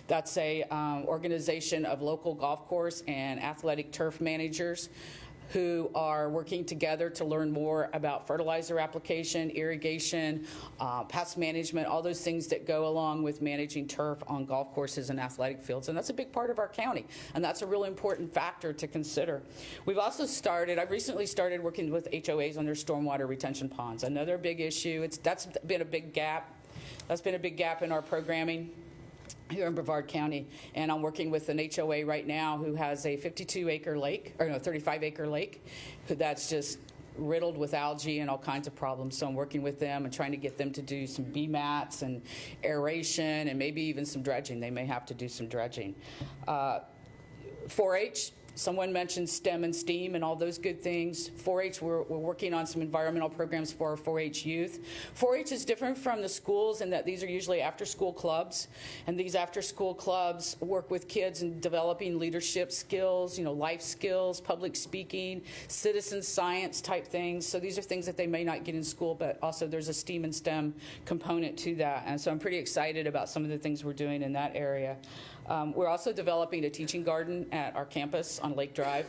That's a organization of local golf course and athletic turf managers who are working together to learn more about fertilizer application, irrigation, pest management, all those things that go along with managing turf on golf courses and athletic fields. And that's a big part of our county, and that's a really important factor to consider. We've also I've recently started working with HOAs on their stormwater retention ponds. Another big issue. That's been a big gap. That's been a big gap in our programming here in Brevard County, and I'm working with an HOA right now who has a 35-acre lake that's just riddled with algae and all kinds of problems. So I'm working with them and trying to get them to do some bee mats and aeration and maybe even some dredging. They may have to do some dredging. 4-H Someone mentioned STEM and STEAM and all those good things. 4-H, we're working on some environmental programs for our 4-H youth. 4-H is different from the schools in that these are usually after-school clubs, and these after-school clubs work with kids in developing leadership skills, life skills, public speaking, citizen science type things. So these are things that they may not get in school, but also there's a STEAM and STEM component to that. And so I'm pretty excited about some of the things we're doing in that area. We're also developing a teaching garden at our campus on Lake Drive.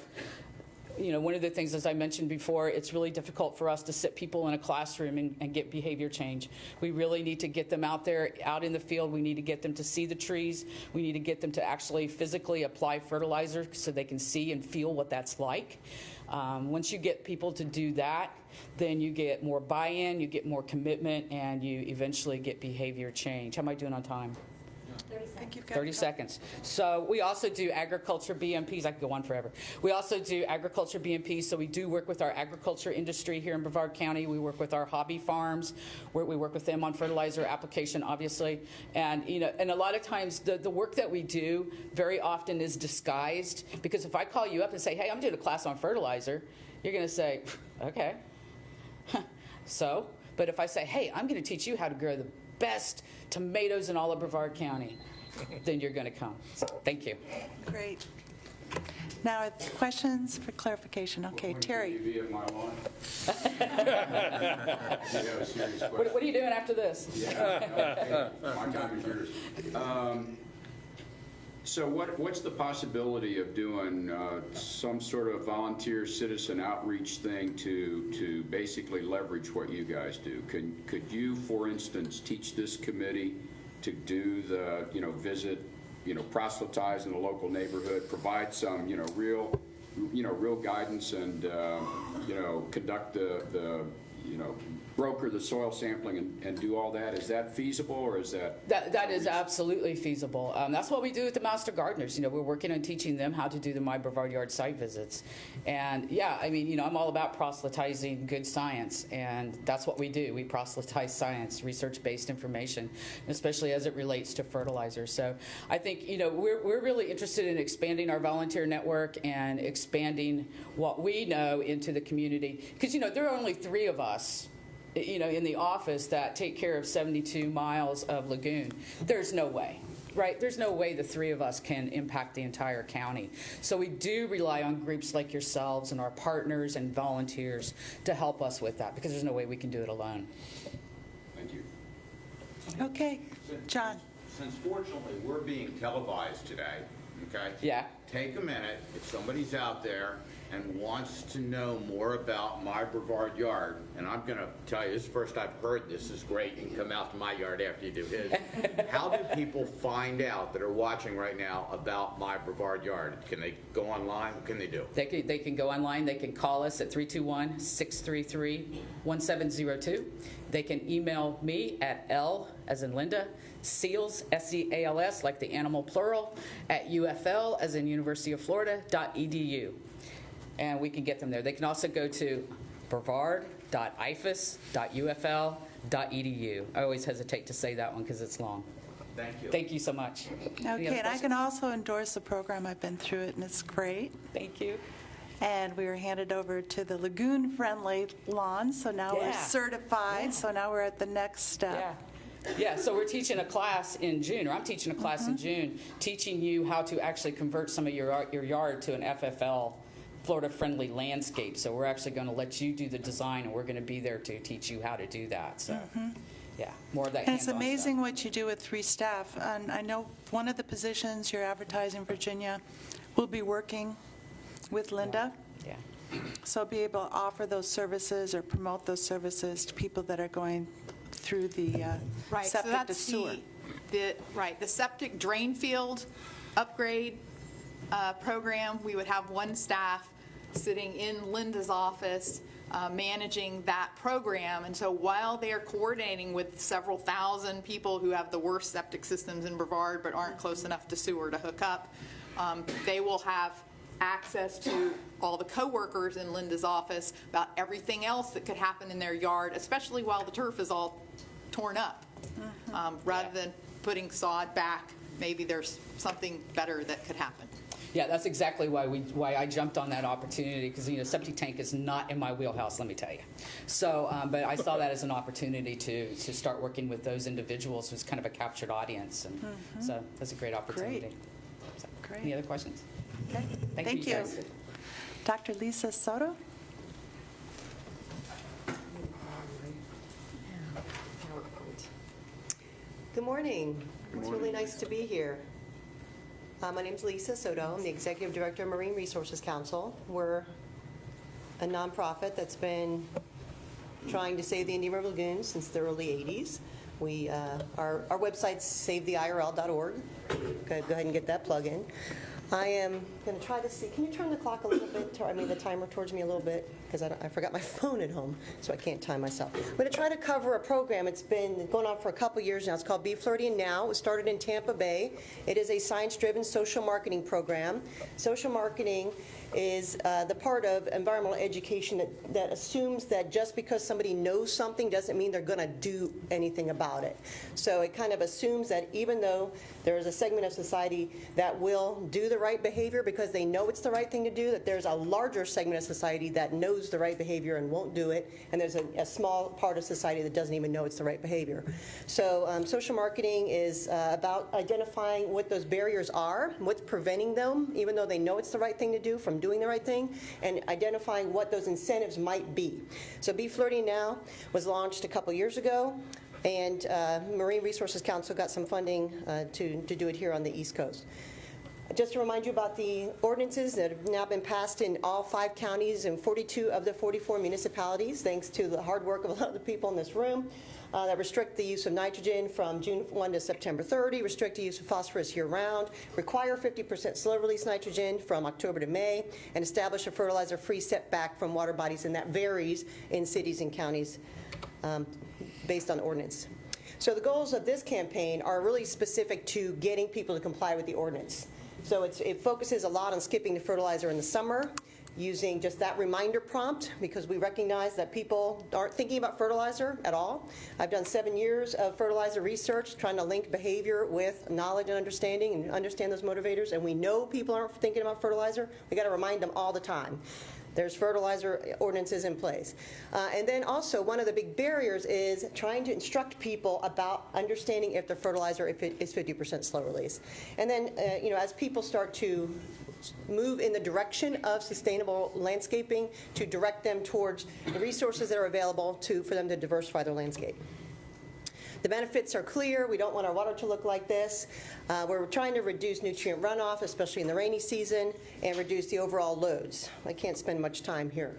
One of the things, as I mentioned before, it's really difficult for us to sit people in a classroom and get behavior change. We really need to get them out there, out in the field. We need to get them to see the trees. We need to get them to actually physically apply fertilizer so they can see and feel what that's like. Once you get people to do that, then you get more buy-in, you get more commitment, and you eventually get behavior change. How am I doing on time? 30 seconds. So we also do agriculture BMPs. I could go on forever. We also do agriculture BMPs, so we do work with our agriculture industry here in Brevard County. We work with our hobby farms. We work with them on fertilizer application, obviously. And, and a lot of times the work that we do very often is disguised, because if I call you up and say, hey, I'm doing a class on fertilizer, you're going to say, okay. So, but if I say, hey, I'm going to teach you how to grow the best tomatoes in all of Brevard County, then you're going to come. So, thank you. Great. Now, questions for clarification? Okay, Terry. Will you be at my lawn? You have a serious question. What are you doing after this? Yeah, my time is yours. So what's the possibility of doing some sort of volunteer citizen outreach thing to basically leverage what you guys do? Could you, for instance, teach this committee to do the, visit, proselytize in the local neighborhood, provide some, real guidance and, conduct the broker the soil sampling and do all that? Is that feasible, or is that? That is absolutely feasible. That's what we do with the Master Gardeners. We're working on teaching them how to do the My Brevard Yard site visits. And yeah, I'm all about proselytizing good science, and that's what we do. We proselytize science, research-based information, especially as it relates to fertilizer. So I think, we're really interested in expanding our volunteer network and expanding what we know into the community. Because, there are only 3 of us in the office that take care of 72 miles of Lagoon. There's no way, right? There's no way the 3 of us can impact the entire county. So we do rely on groups like yourselves and our partners and volunteers to help us with that, because there's no way we can do it alone. Thank you. Okay, John. Since fortunately we're being televised today, okay? Yeah. Take a minute, if somebody's out there and wants to know more about My Brevard Yard, and I'm going to tell you, this is the first I've heard this is great, you can come out to my yard after you do his. How do people find out that are watching right now about My Brevard Yard? Can they go online? What can they do? They can go online. They can call us at 321-633-1702. They can email me at L, as in Linda, Seals, S-E-A-L-S, like the animal plural, at UFL, as in University of Florida, .edu. And we can get them there. They can also go to brevard.ifas.ufl.edu. I always hesitate to say that one because it's long. Thank you. Thank you so much. Okay, and I can also endorse the program. I've been through it, and it's great. Thank you. And we were handed over to the lagoon-friendly lawn, so now we're certified, so now we're at the next step. Yeah, so we're teaching a class in June, or I'm teaching a class in June, teaching you how to actually convert some of your yard to an FFL, Florida-friendly landscape. So we're actually going to let you do the design, and we're going to be there to teach you how to do that. So, yeah, more of that And it's hands-on amazing stuff. what you do with 3 staff. And I know one of the positions you're advertising, Virginia, will be working with Linda. Yeah. So be able to offer those services or promote those services to people that are going through the Right, so septic to that's sewer. the septic drain field upgrade program. We would have 1 staff sitting in Linda's office managing that program. And so while they're coordinating with several thousand people who have the worst septic systems in Brevard but aren't close enough to sewer to hook up, they will have access to all the coworkers in Linda's office about everything else that could happen in their yard, especially while the turf is all torn up. Rather than putting sod back, maybe there's something better that could happen. Yeah, that's exactly why I jumped on that opportunity, because, septic tank is not in my wheelhouse, let me tell you. So, but I saw that as an opportunity to start working with those individuals who's kind of a captured audience, and so that's a great opportunity. Great. So, Great. Any other questions? Okay. Thank you. guys. Dr. Leesa Souto? Good morning. It's really nice to be here. My name's Leesa Souto. I'm the Executive Director of Marine Resources Council. We're a nonprofit that's been trying to save the Indian River Lagoon since the early 80s. Our website's savetheirl.org. Go ahead and get that plug in. I am going to try to see, can you turn the clock a little bit, the timer towards me a little bit? Because I forgot my phone at home, so I can't time myself. I'm going to try to cover a program. It's been going on for a couple years now. It's called Be Floridian Now. It was started in Tampa Bay. It is a science-driven social marketing program. Social marketing is the part of environmental education that assumes that just because somebody knows something doesn't mean they're going to do anything about it. So it kind of assumes that even though there is a segment of society that will do the right behavior because they know it's the right thing to do, that there's a larger segment of society that knows the right behavior and won't do it, and there's a small part of society that doesn't even know it's the right behavior. So social marketing is about identifying what those barriers are, what's preventing them, even though they know it's the right thing to do, from doing the right thing, and identifying what those incentives might be. So Be Floridian Now was launched a couple years ago, and Marine Resources Council got some funding to do it here on the East Coast. Just to remind you about the ordinances that have now been passed in all 5 counties and 42 of the 44 municipalities, thanks to the hard work of a lot of the people in this room, that restrict the use of nitrogen from June 1 to September 30, restrict the use of phosphorus year-round, require 50% slow-release nitrogen from October to May, and establish a fertilizer-free setback from water bodies, and that varies in cities and counties based on ordinance. So the goals of this campaign are really specific to getting people to comply with the ordinance. So it focuses a lot on skipping the fertilizer in the summer, using just that reminder prompt, because we recognize that people aren't thinking about fertilizer at all. I've done 7 years of fertilizer research trying to link behavior with knowledge and understand those motivators, and we know people aren't thinking about fertilizer. We got to remind them all the time. There's fertilizer ordinances in place. And then also, one of the big barriers is trying to instruct people about understanding if the fertilizer if it is 50% slow release. And then, as people start to move in the direction of sustainable landscaping, to direct them towards the resources that are available for them to diversify their landscape. The benefits are clear. We don't want our water to look like this. We're trying to reduce nutrient runoff, especially in the rainy season, and reduce the overall loads. I can't spend much time here.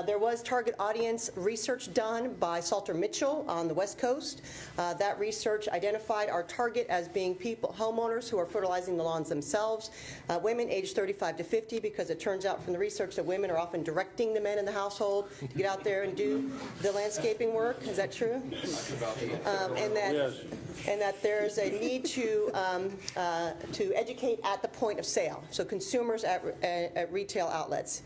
There was target audience research done by Salter Mitchell on the West Coast. That research identified our target as being homeowners who are fertilizing the lawns themselves, women aged 35 to 50, because it turns out from the research that women are often directing the men in the household to get out there and do the landscaping work. Is that true? And that there's a need to educate at the point of sale, so consumers at retail outlets.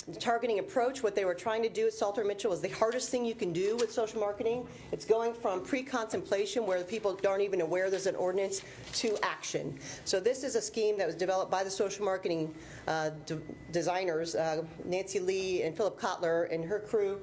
The targeting approach, what they were trying to do at Salter Mitchell, is the hardest thing you can do with social marketing. It's going from pre-contemplation, where the people aren't even aware there's an ordinance, to action. So this is a scheme that was developed by the social marketing designers, Nancy Lee and Philip Kotler and her crew.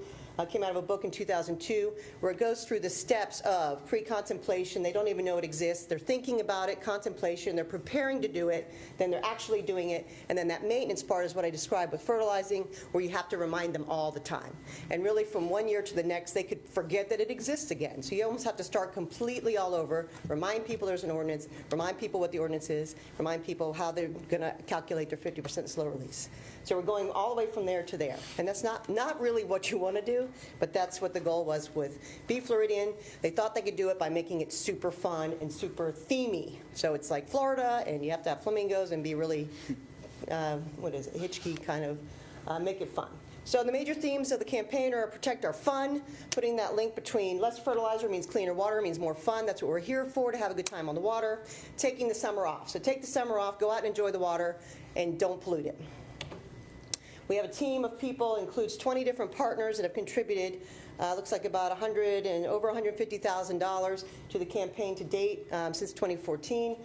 Came out of a book in 2002 where it goes through the steps of pre-contemplation. They don't even know it exists. They're thinking about it, contemplation, they're preparing to do it, then they're actually doing it, and then that maintenance part is what I described with fertilizing, where you have to remind them all the time. And really from one year to the next, they could forget that it exists again. So you almost have to start completely all over, remind people there's an ordinance, remind people what the ordinance is, remind people how they're going to calculate their 50% slow release. So we're going all the way from there to there. And that's not really what you want to do, but that's what the goal was with Be Floridian. They thought they could do it by making it super fun and super themey. So it's like Florida, and you have to have flamingos and be really, hitchkey kind of, make it fun. So the major themes of the campaign are protect our fun, putting that link between less fertilizer means cleaner water, means more fun. That's what we're here for, to have a good time on the water. Taking the summer off. So take the summer off, go out and enjoy the water, and don't pollute it. We have a team of people, includes 20 different partners that have contributed, looks like about over $150,000 to the campaign to date since 2014.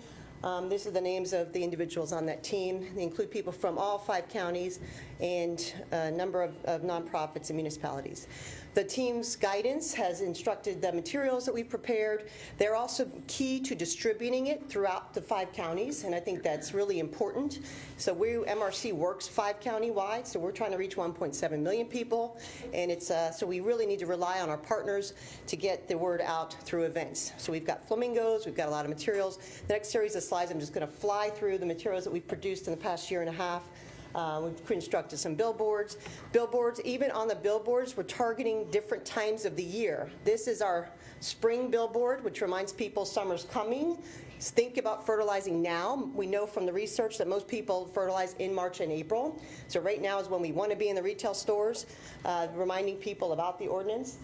These are the names of the individuals on that team. They include people from all 5 counties and a number of nonprofits and municipalities. The team's guidance has instructed the materials that we've prepared. They're also key to distributing it throughout the 5 counties, and I think that's really important. So MRC works 5 county-wide, so we're trying to reach 1.7 million people, and so we really need to rely on our partners to get the word out through events. So we've got flamingos, we've got a lot of materials. The next series of slides, I'm just going to fly through the materials that we've produced in the past year and a half. We've constructed some billboards. Even on the billboards, we're targeting different times of the year. This is our spring billboard, which reminds people summer's coming. Think about fertilizing now. We know from the research that most people fertilize in March and April. So right now is when we want to be in the retail stores, reminding people about the ordinance.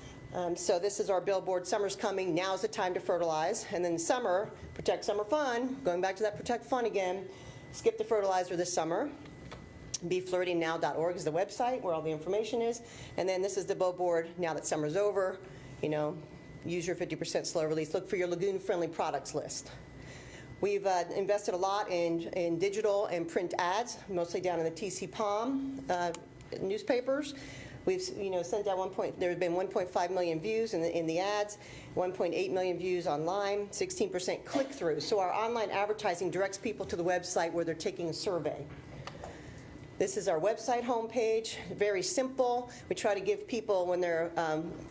So this is our billboard, summer's coming, now's the time to fertilize. And then summer, protect summer fun, going back to that protect fun again, skip the fertilizer this summer. BeFlirtingNow.org is the website where all the information is. And then this is the billboard, now that summer's over, use your 50% slow release. Look for your Lagoon-friendly products list. We've invested a lot in digital and print ads, mostly down in the TC Palm newspapers. We've sent out there have been 1.5 million views in the ads, 1.8 million views online, 16% click-through. So our online advertising directs people to the website where they're taking a survey. This is our website homepage, very simple. We try to give people, when they're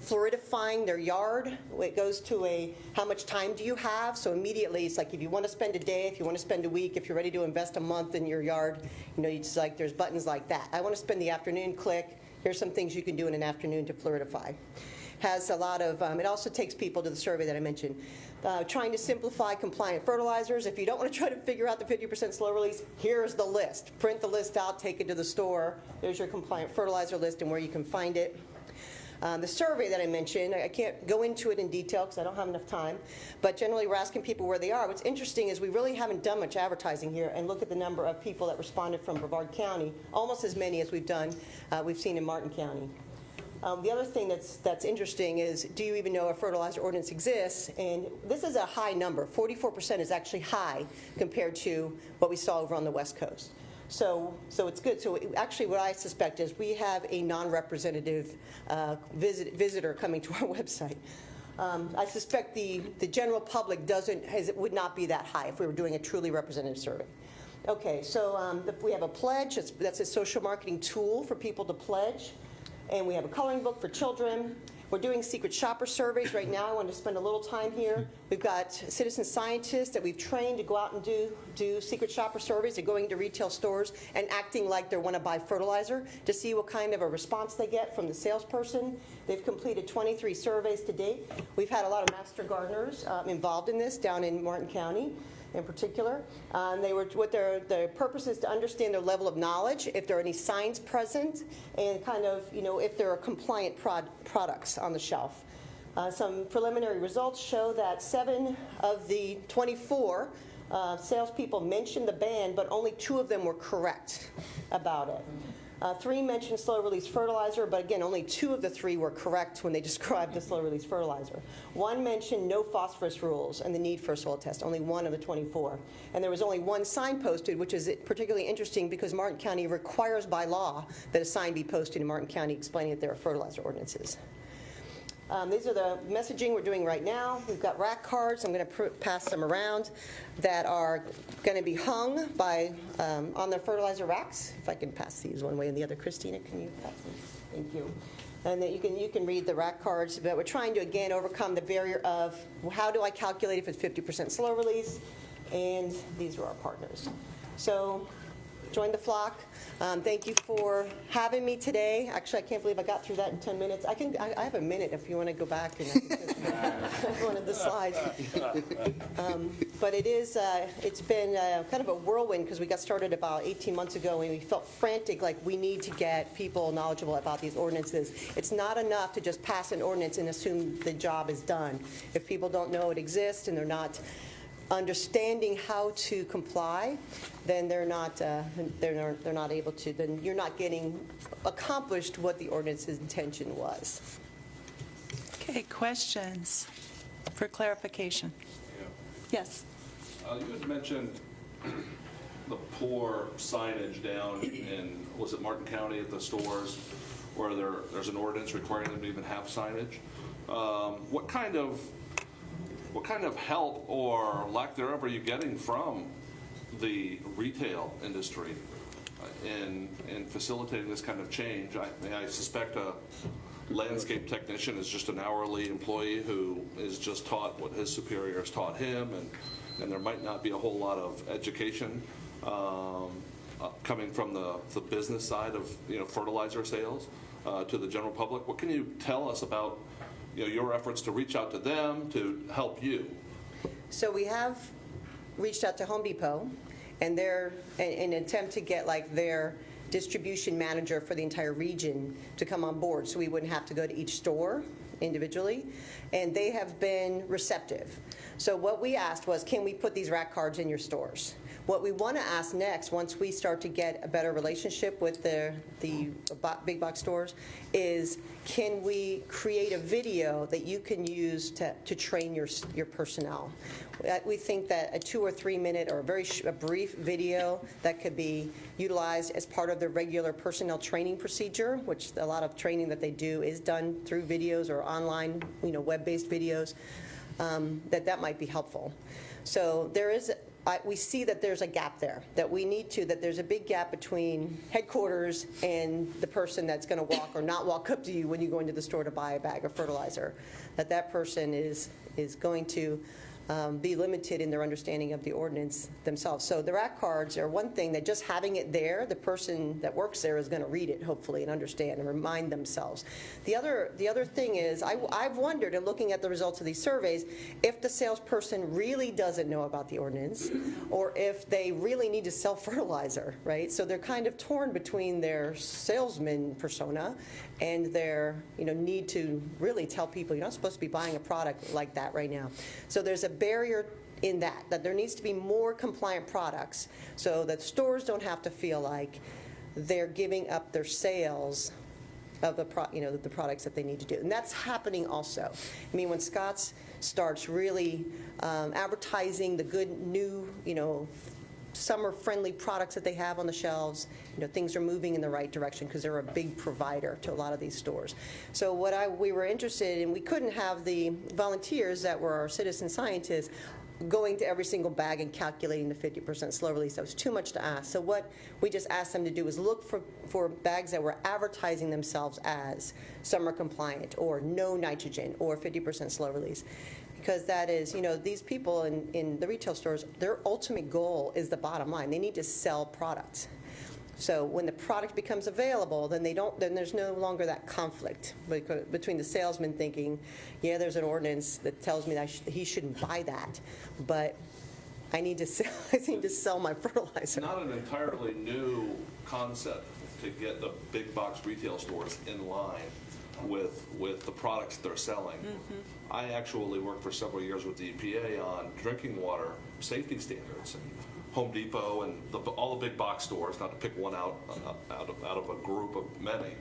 fluoridifying their yard, it goes to how much time do you have? So immediately it's like if you want to spend a day, if you want to spend a week, if you're ready to invest a month in your yard, you just there's buttons like that. I want to spend the afternoon, click. Here's some things you can do in an afternoon to fluoridify. Has a lot of, it also takes people to the survey that I mentioned. Trying to simplify compliant fertilizers. If you don't want to try to figure out the 50% slow release, here's the list. Print the list out, take it to the store. There's your compliant fertilizer list and where you can find it. The survey that I mentioned, I can't go into it in detail because I don't have enough time, but generally we're asking people where they are. What's interesting is we really haven't done much advertising here, and look at the number of people that responded from Brevard County, almost as many as we've seen in Martin County. The other thing that's interesting is, do you even know a fertilizer ordinance exists? And this is a high number. 44% is actually high compared to what we saw over on the West Coast. So it's good. So actually what I suspect is we have a non-representative visitor coming to our website. I suspect the general public would not be that high if we were doing a truly representative survey. Okay, so we have a pledge. That's a social marketing tool for people to pledge. And we have a coloring book for children. We're doing secret shopper surveys right now. I want to spend a little time here. We've got citizen scientists that we've trained to go out and do secret shopper surveys. They're going to retail stores and acting like they want to buy fertilizer to see what kind of a response they get from the salesperson. They've completed 23 surveys to date. We've had a lot of master gardeners involved in this down in Martin County in particular. Their purpose is to understand their level of knowledge, if there are any signs present, and if there are compliant products on the shelf. Some preliminary results show that 7 of the 24 salespeople mentioned the ban, but only 2 of them were correct about it. 3 mentioned slow-release fertilizer, but again, only 2 of the 3 were correct when they described the slow-release fertilizer. 1 mentioned no phosphorus rules and the need for a soil test, only 1 of the 24. And there was only 1 sign posted, which is particularly interesting because Martin County requires by law that a sign be posted in Martin County explaining that there are fertilizer ordinances. These are the messaging we're doing right now. We've got rack cards. I'm going to pass them around that are going to be hung on the fertilizer racks. If I can pass these one way and the other. Christina, can you pass them? Thank you. And then you can read the rack cards. But we're trying to, again, overcome the barrier of how do I calculate if it's 50% slow release? And these are our partners. So join the flock. Thank you for having me today. Actually, I can't believe I got through that in 10 minutes. I have a minute if you want to go back and I can one of the slides. But it's been kind of a whirlwind because we got started about 18 months ago and we felt frantic, like we need to get people knowledgeable about these ordinances. It's not enough to just pass an ordinance and assume the job is done. If people don't know it exists and they're not understanding how to comply, then they're not able to. Then you're not getting accomplished what the ordinance's intention was. Okay, questions for clarification? Yeah. Yes. You had mentioned the poor signage down in, was it Martin County at the stores, where there's an ordinance requiring them to even have signage. What kind of help or lack thereof are you getting from the retail industry in facilitating this kind of change? I suspect a landscape technician is just an hourly employee who is just taught what his superiors taught him, and there might not be a whole lot of education coming from the business side of fertilizer sales to the general public. What can you tell us about your efforts to reach out to them to help you? So we have reached out to Home Depot, and they're in an attempt to get like their distribution manager for the entire region to come on board, so we wouldn't have to go to each store individually, and they have been receptive. So what we asked was, can we put these rack cards in your stores? What we want to ask next, once we start to get a better relationship with the big box stores, is can we create a video that you can use to train your personnel? We think that a 2 or 3 minute or a brief video that could be utilized as part of the regular personnel training procedure, which a lot of training that they do is done through videos or online, web-based videos, that might be helpful. So there is. We see that there's a gap there, that there's a big gap between headquarters and the person that's going to walk or not walk up to you when you go into the store to buy a bag of fertilizer, that person is going to be limited in their understanding of the ordinance themselves. So the rack cards are one thing that just having it there, the person that works there is going to read it, hopefully, and understand and remind themselves. The other thing is, I've wondered, in looking at the results of these surveys, if the salesperson really doesn't know about the ordinance, or if they really need to sell fertilizer, right? So they're kind of torn between their salesman persona and their need to really tell people you're not supposed to be buying a product like that right now. So there's a barrier in that there needs to be more compliant products so that stores don't have to feel like they're giving up their sales of the products that they need to do. And that's happening also. I mean, when Scotts starts really advertising the good new, summer-friendly products that they have on the shelves, things are moving in the right direction because they're a big provider to a lot of these stores. So we were interested in, we couldn't have the volunteers that were our citizen scientists going to every single bag and calculating the 50% slow release. That was too much to ask. So what we just asked them to do was look for bags that were advertising themselves as summer compliant or no nitrogen or 50% slow release. Because that is, these people in the retail stores, their ultimate goal is the bottom line. They need to sell products. So when the product becomes available, then there's no longer that conflict between the salesman thinking, yeah, there's an ordinance that tells me that he shouldn't buy that, but I need to sell my fertilizer. It's not an entirely new concept to get the big box retail stores in line with the products they're selling. Mm-hmm. I actually worked for several years with the EPA on drinking water safety standards, and Home Depot and all the big box stores, not to pick one out of a group of many,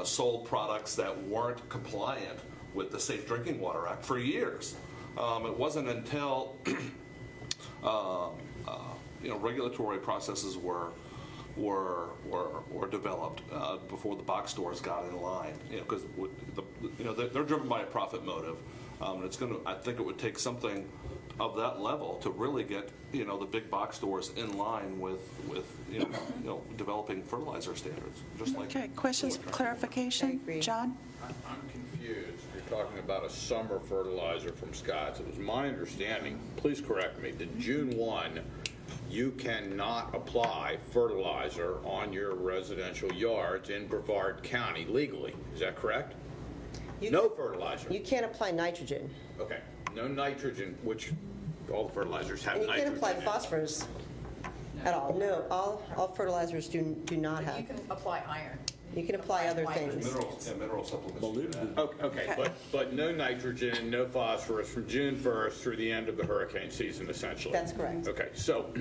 sold products that weren't compliant with the Safe Drinking Water Act for years. It wasn't until regulatory processes were developed before the box stores got in line, because they're driven by a profit motive. I think it would take something of that level to really get the big box stores in line with developing fertilizer standards. Just like okay, questions for clarification, John? I'm confused. You're talking about a summer fertilizer from Scotts. It was my understanding, please correct me, that June 1, you cannot apply fertilizer on your residential yards in Brevard County legally. Is that correct? No fertilizer. You can't apply nitrogen. Okay. No nitrogen, which all the fertilizers have nitrogen. And you can't apply phosphorus at all. No, all fertilizers do not have. You can apply iron. You can apply other things. Mineral supplements. Okay. But no nitrogen and no phosphorus from June 1st through the end of the hurricane season, essentially. That's correct. Okay, so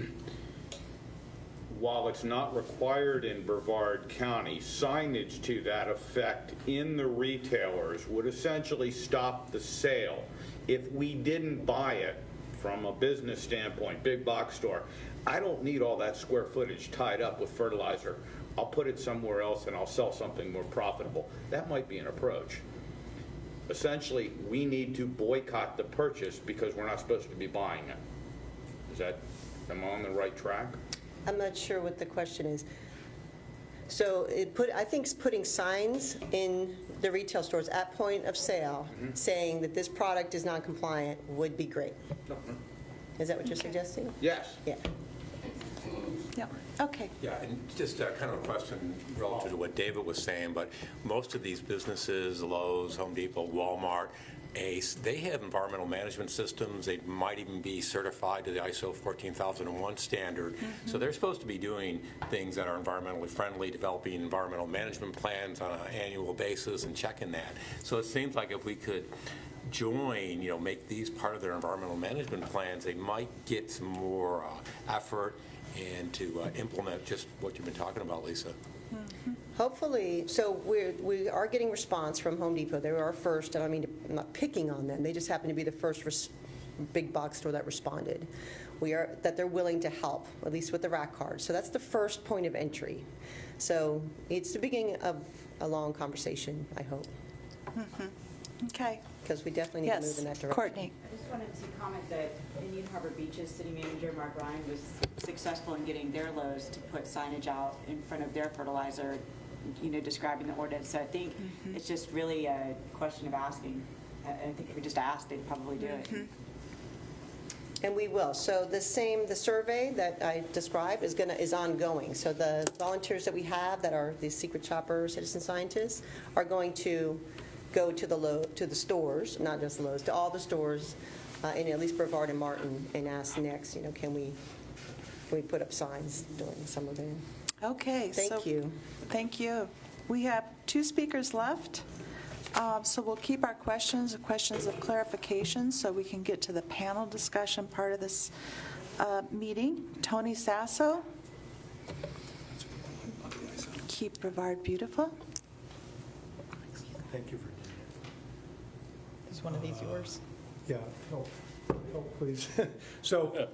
while it's not required in Brevard County, signage to that effect in the retailers would essentially stop the sale if we didn't buy it from a business standpoint, big box store, I don't need all that square footage tied up with fertilizer. I'll put it somewhere else and I'll sell something more profitable. That might be an approach. Essentially, we need to boycott the purchase because we're not supposed to be buying it. Am I on the right track? I'm not sure what the question is. So I think putting signs in the retail stores at point of sale saying that this product is non-compliant would be great. Is that what you're suggesting? Yes. Yeah. Yeah, okay. Yeah, and just kind of a question relative to what David was saying, but most of these businesses, Lowe's, Home Depot, Walmart, Ace, they have environmental management systems. They might even be certified to the ISO 14001 standard. So they're supposed to be doing things that are environmentally friendly, developing environmental management plans on an annual basis and checking that. So it seems like if we could join, make these part of their environmental management plans, they might get some more effort and to implement just what you've been talking about, Leesa. Hopefully, so we are getting response from Home Depot. They were our first, and I'm not picking on them. They just happen to be the first big box store that responded. That they're willing to help, at least with the rack cards. So that's the first point of entry. So it's the beginning of a long conversation, I hope. Okay. Because we definitely need to move in that direction. Courtney. I just wanted to comment that Indian Harbor Beach's city manager, Mark Ryan, was successful in getting their Lowe's to put signage out in front of their fertilizer, describing the ordinance. So I think it's just really a question of asking. I think if we just asked, they'd probably do it. And we will. So the survey that I described is ongoing. So the volunteers that we have that are the secret shopper citizen scientists are going to go to the stores, not just the Lowe's, to all the stores in at least Brevard and Martin, and ask next, can we put up signs during the summer ban? Okay. Thank you. Thank you. We have 2 speakers left, so we'll keep our questions of clarification so we can get to the panel discussion part of this meeting. Tony Sasso. Keep Brevard beautiful. Thank you for doing Is one of these yours? it. Yeah, help please. So,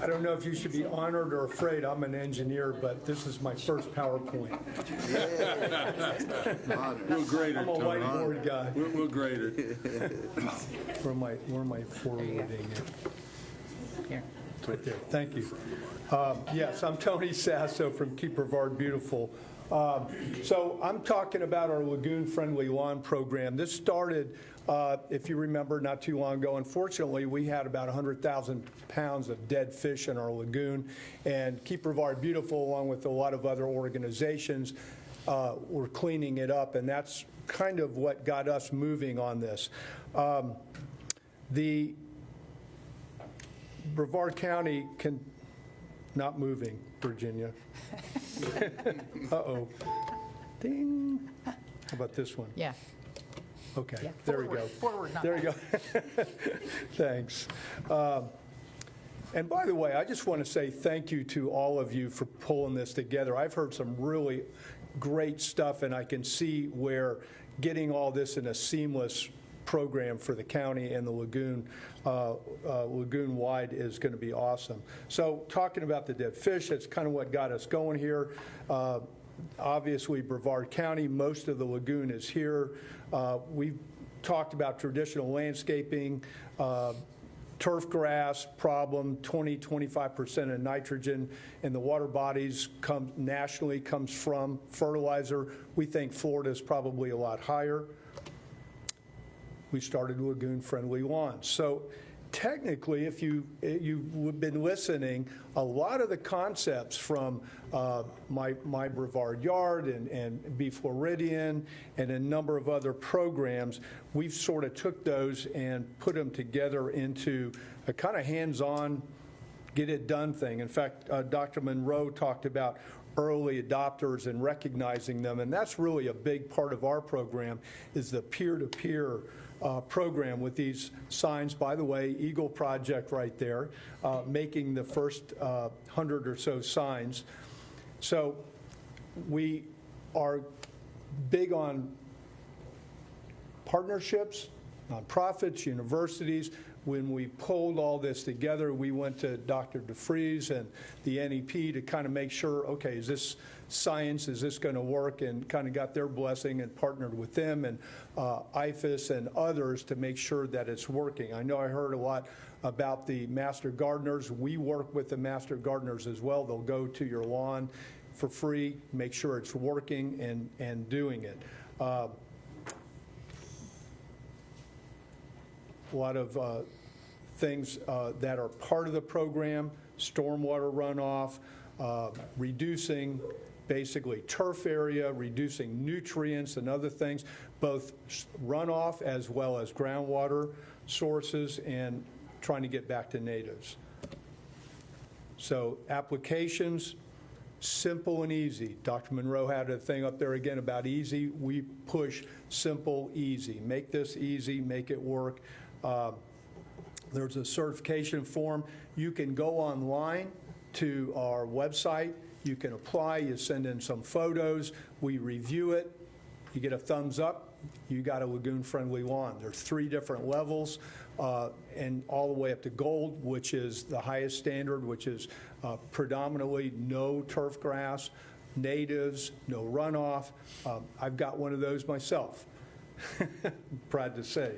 I don't know if you should be honored or afraid. I'm an engineer, but this is my first PowerPoint. We'll grade it, I'm a Tony. whiteboard guy. We'll grade it. Where am I forwarding it? Here. Right there. Thank you. Yes, I'm Tony Sasso from Keep Brevard Beautiful. So I'm talking about our Lagoon Friendly Lawn program. This started, if you remember, not too long ago. Unfortunately, we had about 100,000 pounds of dead fish in our lagoon, and Keep Brevard Beautiful, along with a lot of other organizations, were cleaning it up, and that's kind of what got us moving on this. The Brevard County not moving, Virginia. Uh-oh. Ding. How about this one? Yeah. Okay, Yeah. there we go. Forward, not There we go. Thanks. And by the way, I just want to say thank you to all of you for pulling this together. I've heard some really great stuff, and I can see where getting all this in a seamless program for the county and the lagoon, lagoon-wide, is going to be awesome. So talking about the dead fish, that's kind of what got us going here. Obviously, Brevard County, most of the lagoon is here. We've talked about traditional landscaping, turf grass problem, 20-25% of nitrogen in the water bodies nationally comes from fertilizer. We think Florida is probably a lot higher. We started lagoon-friendly lawns. So technically, if you've been listening, a lot of the concepts from my Brevard Yard and Be Floridian and a number of other programs, we've sort of took those and put them together into a kind of hands-on, get-it-done thing. In fact, Dr. Monroe talked about early adopters and recognizing them, and that's really a big part of our program, is the peer-to-peer program with these signs. By the way, Eagle Project right there, making the first 100 or so signs. So we are big on partnerships, nonprofits, universities. when we pulled all this together, we went to Dr. DeFreeze and the NEP to kind of make sure, okay, is this science, is this going to work, and kind of got their blessing and partnered with them and IFAS and others to make sure that it's working. I know I heard a lot about the master gardeners. We work with the master gardeners as well. They'll go to your lawn for free, make sure it's working and doing it. A lot of things that are part of the program, stormwater runoff, reducing basically turf area, reducing nutrients and other things, both runoff as well as groundwater sources, and trying to get back to natives. So applications, simple and easy. Dr. Monroe had a thing up there again about easy. We push simple, easy. Make this easy, make it work. There's a certification form. You can go online to our website. You can apply. You send in some photos. We review it. You get a thumbs up. You got a lagoon-friendly lawn. There's 3 different levels, and all the way up to gold, which is the highest standard, which is predominantly no turf grass, natives, no runoff. I've got one of those myself, proud to say.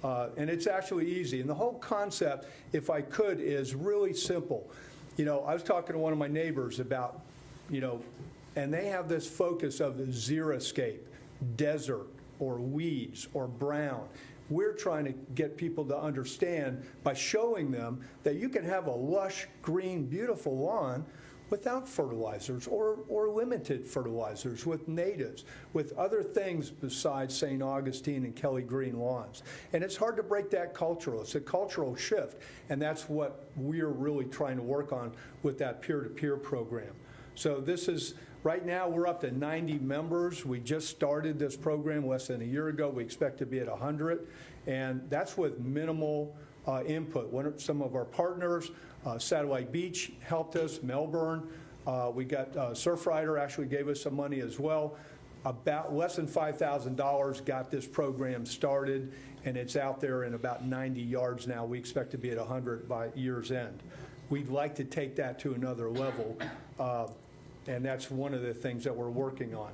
And it's actually easy. And the whole concept, if I could, is really simple. You know, I was talking to one of my neighbors about, you know, and they have this focus of the xeriscape, desert or weeds or brown. We're trying to get people to understand by showing them that you can have a lush, green, beautiful lawn without fertilizers or limited fertilizers, with natives, with other things besides St. Augustine and Kelly Green lawns. And it's hard to break that cultural. It's a cultural shift, and that's what we're really trying to work on with that peer-to-peer program. So this is, right now we're up to 90 members. We just started this program less than a year ago. We expect to be at 100, and that's with minimal input. Some of our partners, Satellite Beach helped us, Melbourne. We got Surfrider actually gave us some money as well. About less than $5,000 got this program started, and it's out there in about 90 yards now. We expect to be at 100 by year's end. We'd like to take that to another level, and that's one of the things that we're working on.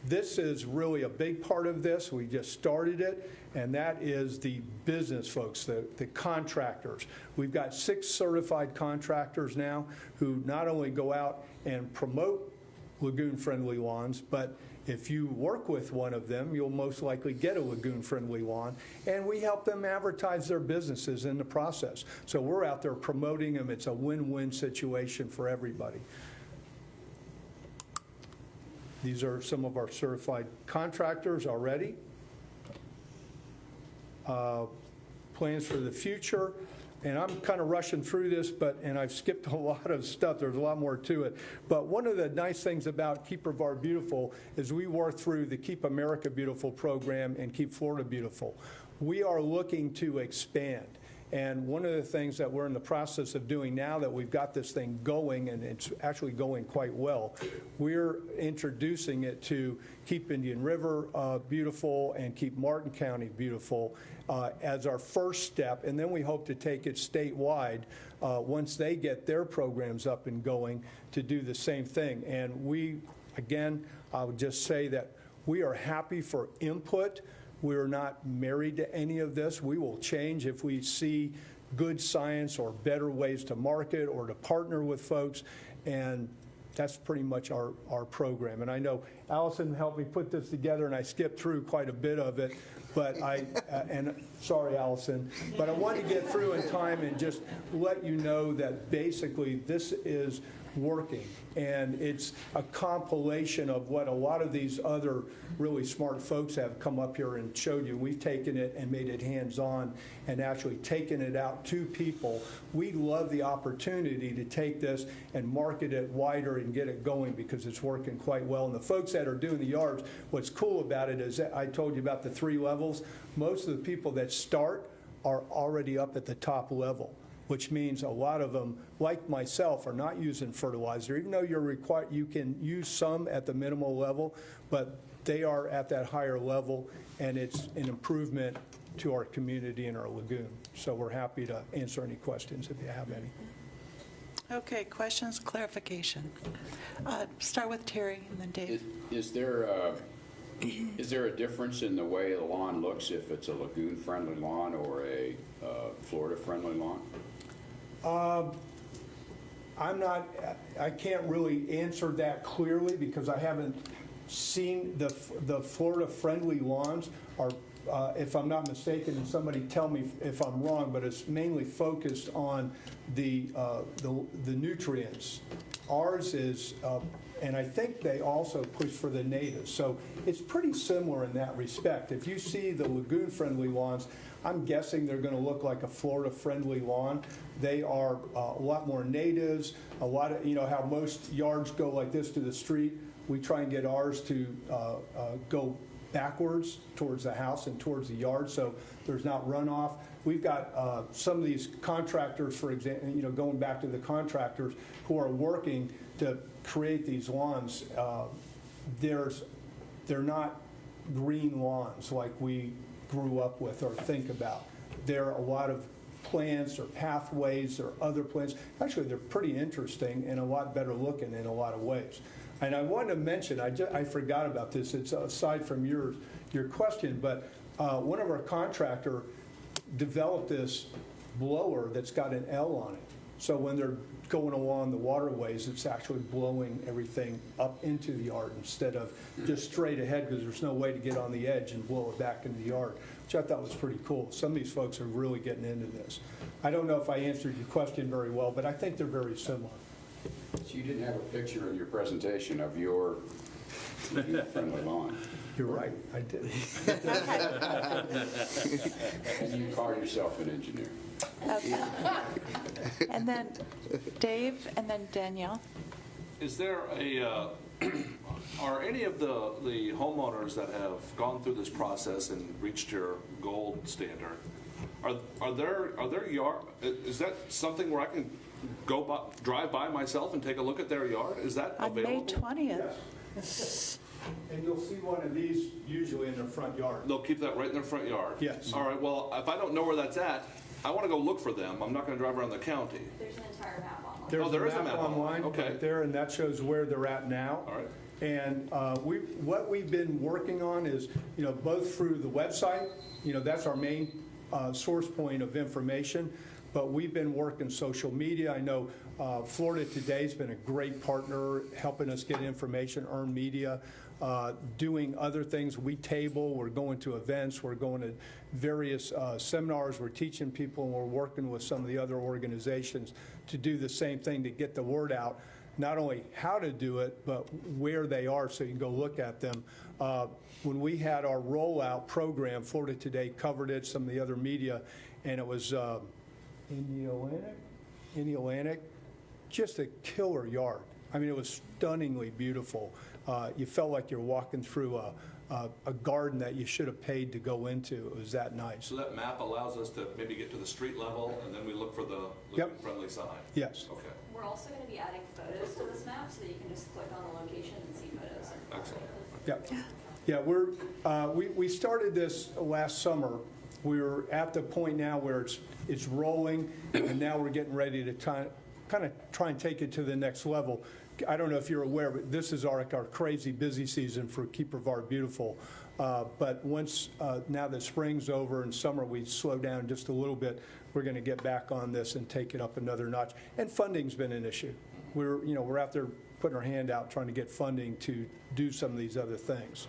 This is really a big part of this. We just started it, and that is the business folks, the contractors. We've got 6 certified contractors now who not only go out and promote lagoon-friendly lawns, but if you work with one of them, you'll most likely get a lagoon-friendly lawn, and we help them advertise their businesses in the process. So we're out there promoting them. It's a win-win situation for everybody. These are some of our certified contractors already. Plans for the future. And I'm kind of rushing through this, and I've skipped a lot of stuff. There's a lot more to it. But one of the nice things about Keep Brevard Beautiful is we work through the Keep America Beautiful program and Keep Florida Beautiful. We are looking to expand. And one of the things that we're in the process of doing now that we've got this thing going, and it's actually going quite well, we're introducing it to Keep Indian River Beautiful and Keep Martin County Beautiful as our first step. And then we hope to take it statewide once they get their programs up and going to do the same thing. And we, again, I would just say that we are happy for input. We're not married to any of this. We will change if we see good science or better ways to market or to partner with folks, and that's pretty much our program. And I know Allison helped me put this together, and I skipped through quite a bit of it, but and sorry, Allison, but I wanted to get through in time and just let you know that basically this is working, and it's a compilation of what a lot of these other really smart folks have come up here and showed you. We've taken it and made it hands-on and actually taken it out to people. We love the opportunity to take this and market it wider and get it going because it's working quite well. And the folks that are doing the yards, what's cool about it is that I told you about the 3 levels. Most of the people that start are already up at the top level, which means a lot of them, like myself, are not using fertilizer. Even though you're required, you can use some at the minimal level, but they are at that higher level, and it's an improvement to our community and our lagoon. So we're happy to answer any questions if you have any. Okay, questions, clarification. Start with Terry and then Dave. Is there a difference in the way the lawn looks if it's a lagoon-friendly lawn or a Florida-friendly lawn? I can't really answer that clearly because I haven't seen the Florida-friendly lawns are, if I'm not mistaken, and somebody tell me if I'm wrong, but it's mainly focused on the nutrients. Ours is, and I think they also push for the natives. So it's pretty similar in that respect. If you see the lagoon-friendly lawns, I'm guessing they're going to look like a Florida-friendly lawn. They are a lot more natives, a lot of, how most yards go like this to the street. We try and get ours to go backwards towards the house and towards the yard, so there's not runoff. We've got some of these contractors, for example, going back to the contractors who are working to create these lawns. They're not green lawns like we grew up with or think about. There are a lot of plants or pathways or other plants. Actually, they're pretty interesting and a lot better looking in a lot of ways. And I wanted to mention, I forgot about this, it's aside from your question, but one of our contractor developed this blower that's got an L on it. So when they're going along the waterways, it's actually blowing everything up into the yard instead of just straight ahead because there's no way to get on the edge and blow it back into the yard, which I thought was pretty cool. Some of these folks are really getting into this. I don't know if I answered your question very well, but I think they're very similar. So you didn't have a picture in your presentation of your friendly lawn. You're right, I did. And you call yourself an engineer. Okay. And then Dave and then Danielle. Is there are any of the homeowners that have gone through this process and reached your gold standard, are there yard, is that something where I can drive by myself and take a look at their yard? Is that available? On May 20th. Yes. And you'll see one of these usually in their front yard. They'll keep that right in their front yard? Yes. All right, well, if I don't know where that's at, I want to go look for them. I'm not going to drive around the county. There's an entire map online. There's a map online right there, and that shows where they're at now. All right. And what we've been working on is, both through the website, that's our main source point of information, but we've been working social media. I know Florida Today's been a great partner helping us get information, earn media, doing other things. We table, we're going to events, we're going to various seminars, we're teaching people, and we're working with some of the other organizations to do the same thing to get the word out, not only how to do it, but where they are so you can go look at them. When we had our rollout program, Florida Today covered it, some of the other media, and it was Indiana-Atlantic, just a killer yard. I mean, it was stunningly beautiful. You felt like you're walking through a garden that you should have paid to go into. It was that nice. So that map allows us to maybe get to the street level, and then we look for the lagoon-friendly sign? Yes. Okay. We're also going to be adding photos to this map so that you can just click on the location and see photos. Excellent. Yeah, we started this last summer. We're at the point now where it's rolling, and now we're getting ready to kind of try and take it to the next level. I don't know if you're aware, but this is our crazy busy season for Keep Brevard Beautiful. But once now that spring's over and summer, we slow down just a little bit. We're going to get back on this and take it up another notch. And funding's been an issue. We're out there putting our hand out trying to get funding to do some of these other things.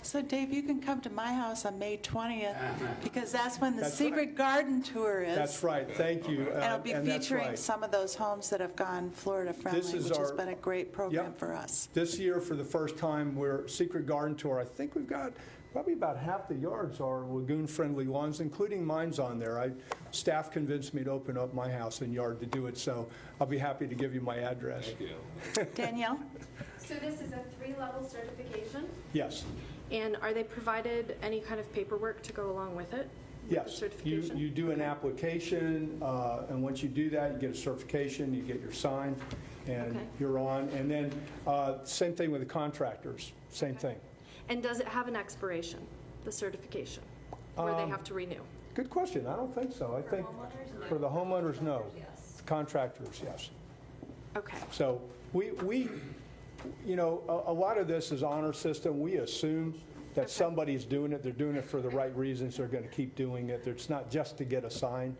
So Dave, you can come to my house on May 20th because that's when the Secret Garden Tour is. That's right. Thank you. And it'll be featuring some of those homes that have gone Florida friendly, which has been a great program for us. This year, for the first time, we're Secret Garden Tour. I think we've got probably about half the yards are lagoon-friendly lawns, including mine's on there. Staff convinced me to open up my house and yard to do it, so I'll be happy to give you my address. Thank you. Danielle? So this is a 3-level certification? Yes. And are they provided any kind of paperwork to go along with it? Yes. You do an application, and once you do that, you get a certification, you get your sign. and Okay. you're on. And then same thing with the contractors, same thing. And does it have an expiration, the certification, where they have to renew? Good question. I don't think so. I think for the homeowners, no. Contractors, yes. Okay. So we you know, a lot of this is honor system. We assume that somebody's doing it. They're doing it for the right reasons. They're going to keep doing it. It's not just to get a sign.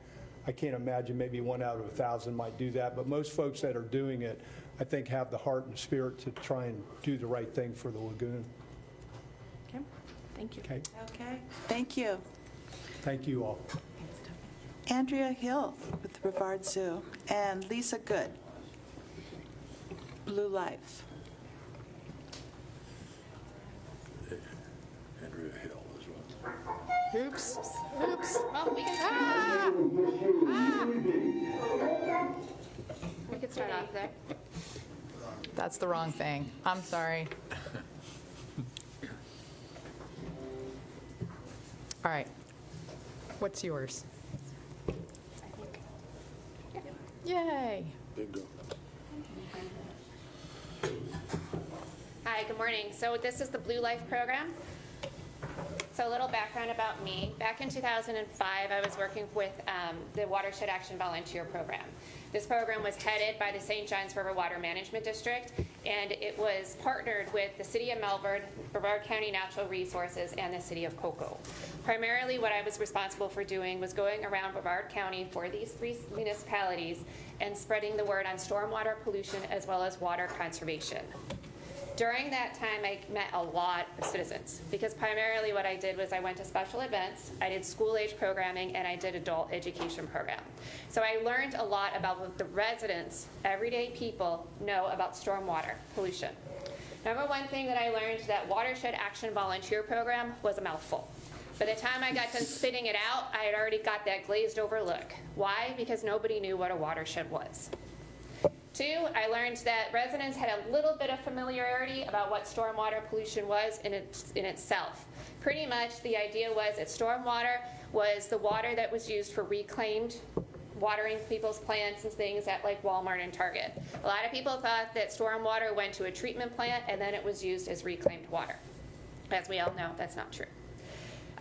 I can't imagine maybe 1 out of 1,000 might do that. But most folks that are doing it, I think, have the heart and spirit to try and do the right thing for the lagoon. Okay. Thank you. Okay. Okay, thank you. Thank you all. Andrea Hill with the Brevard Zoo, and Lisa Good, Blue Life. Andrea Hill as well. Oops, oops. Well, we can We could start off there. That's the wrong thing. I'm sorry. All right. What's yours? Yay. Bingo. Hi, good morning. So this is the Blue Life program. So a little background about me. Back in 2005, I was working with the Watershed Action Volunteer Program. This program was headed by the St. Johns River Water Management District, and it was partnered with the City of Melbourne, Brevard County Natural Resources, and the City of Cocoa. Primarily what I was responsible for doing was going around Brevard County for these 3 municipalities and spreading the word on stormwater pollution as well as water conservation. During that time, I met a lot of citizens because primarily what I did was I went to special events, I did school-age programming, and I did adult education program. So I learned a lot about what the residents, everyday people, know about stormwater pollution. Number one thing that I learned, that Watershed Action Volunteer Program was a mouthful. By the time I got done spitting it out, I had already got that glazed over look. Why? Because nobody knew what a watershed was. 2, I learned that residents had a little bit of familiarity about what stormwater pollution was in itself. Pretty much the idea was that stormwater was the water that was used for reclaimed watering people's plants and things at like Walmart and Target. A lot of people thought that stormwater went to a treatment plant and then it was used as reclaimed water. As we all know, that's not true.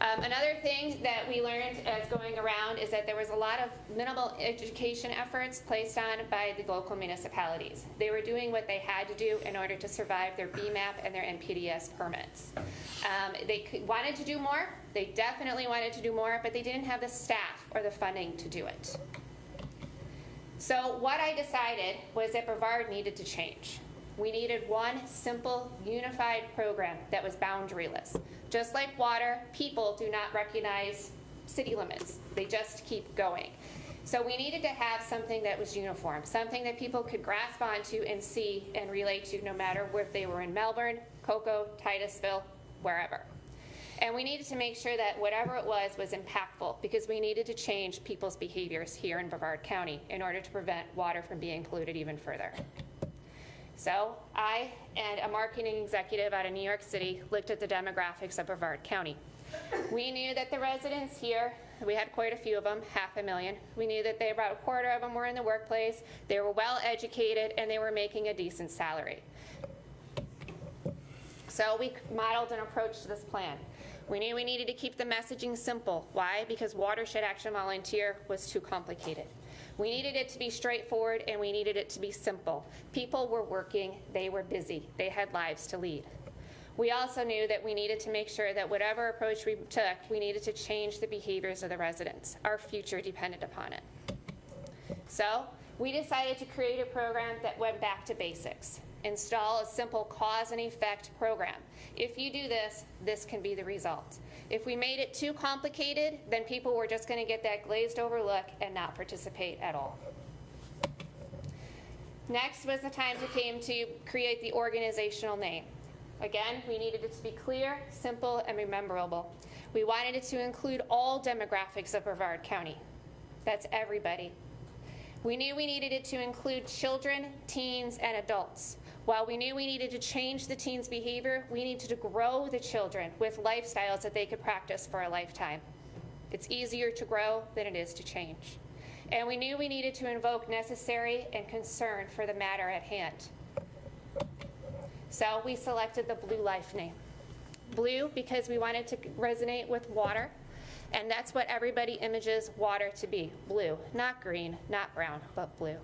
Another thing that we learned as going around is that there was a lot of minimal education efforts placed on by the local municipalities. They were doing what they had to do in order to survive their BMAP and their NPDES permits. They wanted to do more. They definitely wanted to do more, but they didn't have the staff or the funding to do it. So what I decided was that Brevard needed to change. We needed one simple, unified program that was boundaryless. Just like water, people do not recognize city limits. They just keep going. So we needed to have something that was uniform, something that people could grasp onto and see and relate to no matter if they were in Melbourne, Cocoa, Titusville, wherever. And we needed to make sure that whatever it was impactful because we needed to change people's behaviors here in Brevard County in order to prevent water from being polluted even further. So I and a marketing executive out of New York City looked at the demographics of Brevard County. We knew that the residents here, we had quite a few of them, 500,000. We knew that about a quarter of them were in the workplace, they were well educated, and they were making a decent salary. So we modeled an approach to this plan. We knew we needed to keep the messaging simple. Why? Because Watershed Action Volunteer was too complicated. We needed it to be straightforward and we needed it to be simple. People were working, they were busy, they had lives to lead. We also knew that we needed to make sure that whatever approach we took, we needed to change the behaviors of the residents. Our future depended upon it. So we decided to create a program that went back to basics. Install a simple cause and effect program. If you do this, this can be the result. If we made it too complicated, then people were just going to get that glazed over look and not participate at all. Next was the time it came to create the organizational name. Again, we needed it to be clear, simple, and memorable. We wanted it to include all demographics of Brevard County. That's everybody. We knew we needed it to include children, teens, and adults. While we knew we needed to change the teens' behavior, we needed to grow the children with lifestyles that they could practice for a lifetime. It's easier to grow than it is to change. And we knew we needed to invoke necessary and concern for the matter at hand. So we selected the Blue Life name. Blue because we wanted to resonate with water, and that's what everybody images water to be, blue, not green, not brown, but blue.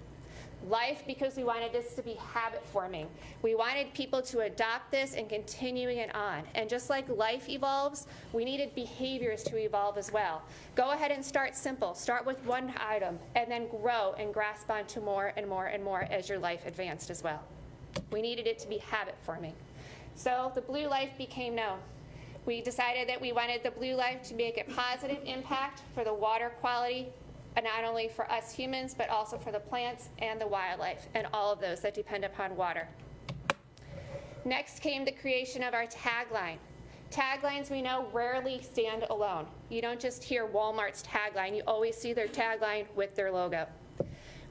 Life because we wanted this to be habit forming. We wanted people to adopt this and continuing it on. And just like life evolves, we needed behaviors to evolve as well. Go ahead and start simple. Start with one item and then grow and grasp onto more and more and more as your life advanced as well. We needed it to be habit forming. So the Blue Life became known. We decided that we wanted the Blue Life to make a positive impact for the water quality, not only for us humans, but also for the plants and the wildlife and all of those that depend upon water. Next came the creation of our tagline. Taglines, we know, rarely stand alone. You don't just hear Walmart's tagline. You always see their tagline with their logo.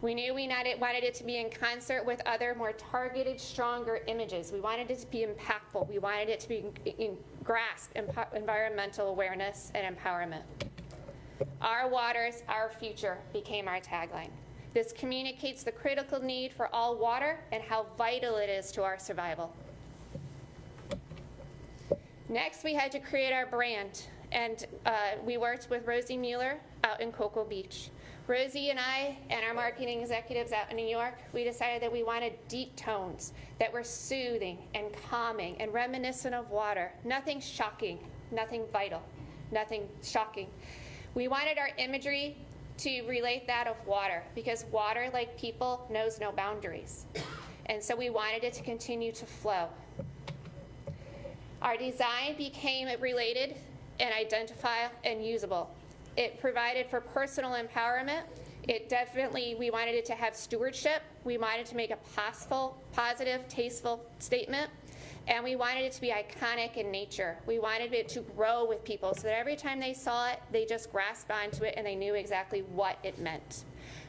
We knew we wanted it to be in concert with other more targeted, stronger images. We wanted it to be impactful. We wanted it to be grasp environmental awareness and empowerment. Our waters, our future became our tagline. This communicates the critical need for all water and how vital it is to our survival. Next, we had to create our brand, and we worked with Rosie Mueller out in Cocoa Beach. Rosie and I and our marketing executives out in New York, we decided that we wanted deep tones that were soothing and calming and reminiscent of water. Nothing shocking, nothing vital, nothing shocking. We wanted our imagery to relate that of water because water, like people, knows no boundaries. And so we wanted it to continue to flow. Our design became related and identifiable and usable. It provided for personal empowerment. We wanted it to have stewardship. We wanted to make a positive, tasteful statement. And we wanted it to be iconic in nature. We wanted it to grow with people so that every time they saw it, they just grasped onto it and they knew exactly what it meant.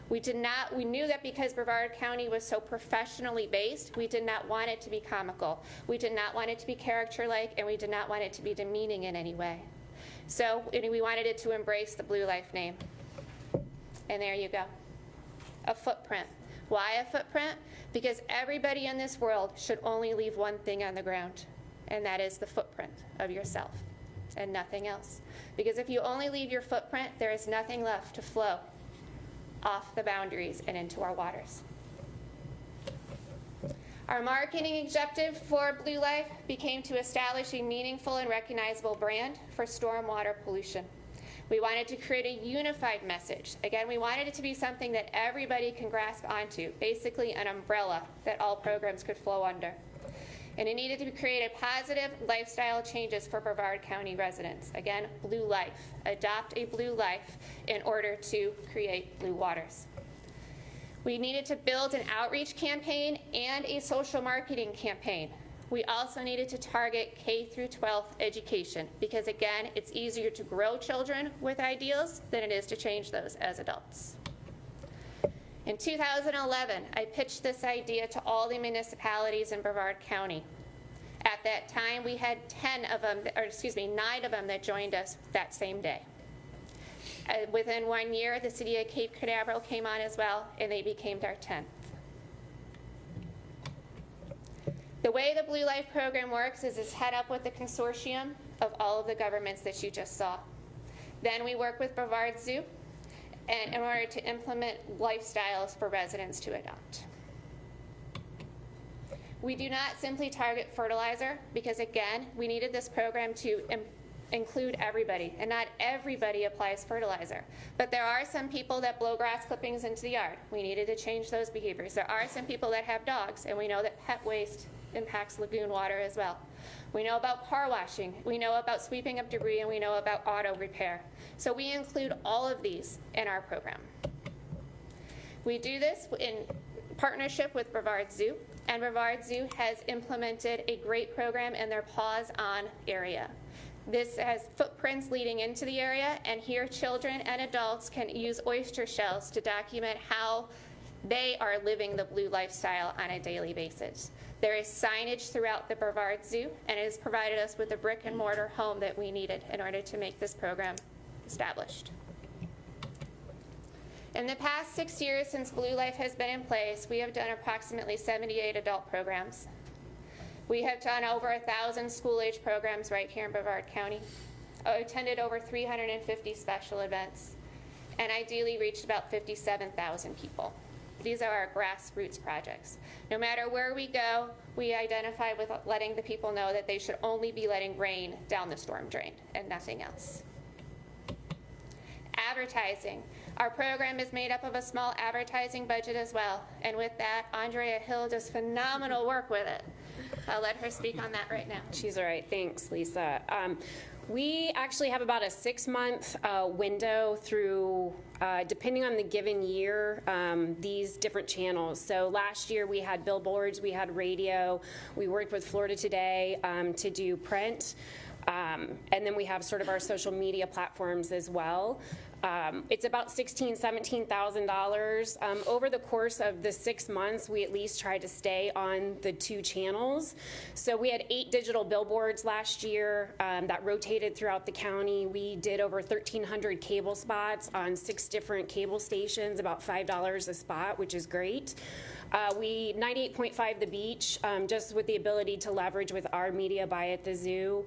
We knew that because Brevard County was so professionally based, we did not want it to be comical. We did not want it to be character-like, and we did not want it to be demeaning in any way. So we wanted it to embrace the Blue Life name. And there you go. A footprint. Why a footprint? Because everybody in this world should only leave one thing on the ground, and that is the footprint of yourself and nothing else. Because if you only leave your footprint, there is nothing left to flow off the boundaries and into our waters. Our marketing objective for Blue Life became to establish a meaningful and recognizable brand for stormwater pollution. We wanted to create a unified message. Again, we wanted it to be something that everybody can grasp onto, basically an umbrella that all programs could flow under. And it needed to create a positive lifestyle changes for Brevard County residents. Again, Blue Life. Adopt a Blue Life in order to create blue waters. We needed to build an outreach campaign and a social marketing campaign. We also needed to target K through 12 education because, again, it's easier to grow children with ideals than it is to change those as adults. In 2011, I pitched this idea to all the municipalities in Brevard County. At that time, we had 9 of them that joined us that same day. Within 1 year, the city of Cape Canaveral came on as well, and they became our 10th. The way the Blue Life program works is it's head up with the consortium of all of the governments that you just saw. Then we work with Brevard Zoo and in order to implement lifestyles for residents to adopt. We do not simply target fertilizer because, again, we needed this program to include everybody, and not everybody applies fertilizer. But there are some people that blow grass clippings into the yard. We needed to change those behaviors. There are some people that have dogs, and we know that pet waste impacts lagoon water as well. We know about car washing, we know about sweeping up debris, and we know about auto repair. So we include all of these in our program. We do this in partnership with Brevard Zoo, and Brevard Zoo has implemented a great program in their Paws On area. This has footprints leading into the area, and here children and adults can use oyster shells to document how they are living the blue lifestyle on a daily basis. There is signage throughout the Brevard Zoo, and it has provided us with the brick and mortar home that we needed in order to make this program established. In the past 6 years since Blue Life has been in place, we have done approximately 78 adult programs. We have done over 1,000 school-age programs right here in Brevard County, attended over 350 special events, and ideally reached about 57,000 people. These are our grassroots projects. No matter where we go, we identify with letting the people know that they should only be letting rain down the storm drain and nothing else. Advertising. Our program is made up of a small advertising budget as well. And with that, Andrea Hill does phenomenal work with it. I'll let her speak on that right now. She's all right. Thanks, Leesa. We actually have about a 6-month window through, depending on the given year, these different channels. So last year we had billboards, we had radio, we worked with Florida Today to do print, and then we have sort of our social media platforms as well. It's about $16,000, $17,000. Over the course of the 6 months, we at least tried to stay on the 2 channels. So we had 8 digital billboards last year that rotated throughout the county. We did over 1,300 cable spots on 6 different cable stations, about $5 a spot, which is great. We 98.5 The Beach, just with the ability to leverage with our media buy at the zoo,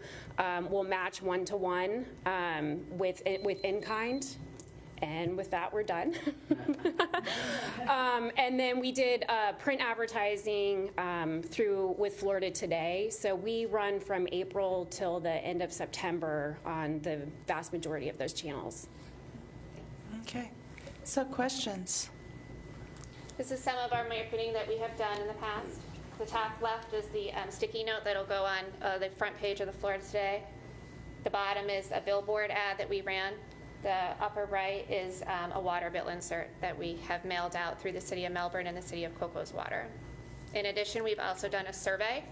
will match 1-to-1 with in-kind. And with that, we're done. And then we did print advertising with Florida Today. So we run from April till the end of September on the vast majority of those channels. Okay. So questions? This is some of our marketing that we have done in the past. The top left is the sticky note that'll go on the front page of the Florida Today. The bottom is a billboard ad that we ran. The upper right is a water bill insert that we have mailed out through the City of Melbourne and the City of Cocos Water. In addition, we've also done a survey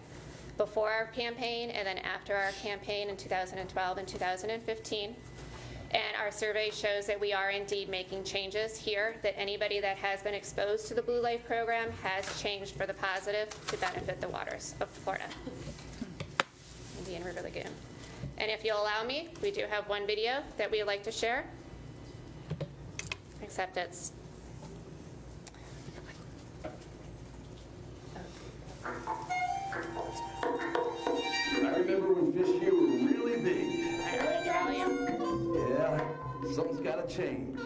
before our campaign and then after our campaign in 2012 and 2015. And our survey shows that we are indeed making changes here, that anybody that has been exposed to the Blue Life program has changed for the positive to benefit the waters of Florida, Indian River Lagoon. And if you'll allow me, we do have one video that we'd like to share, except it's... I remember when fish here were really big. Yeah, something's got to change.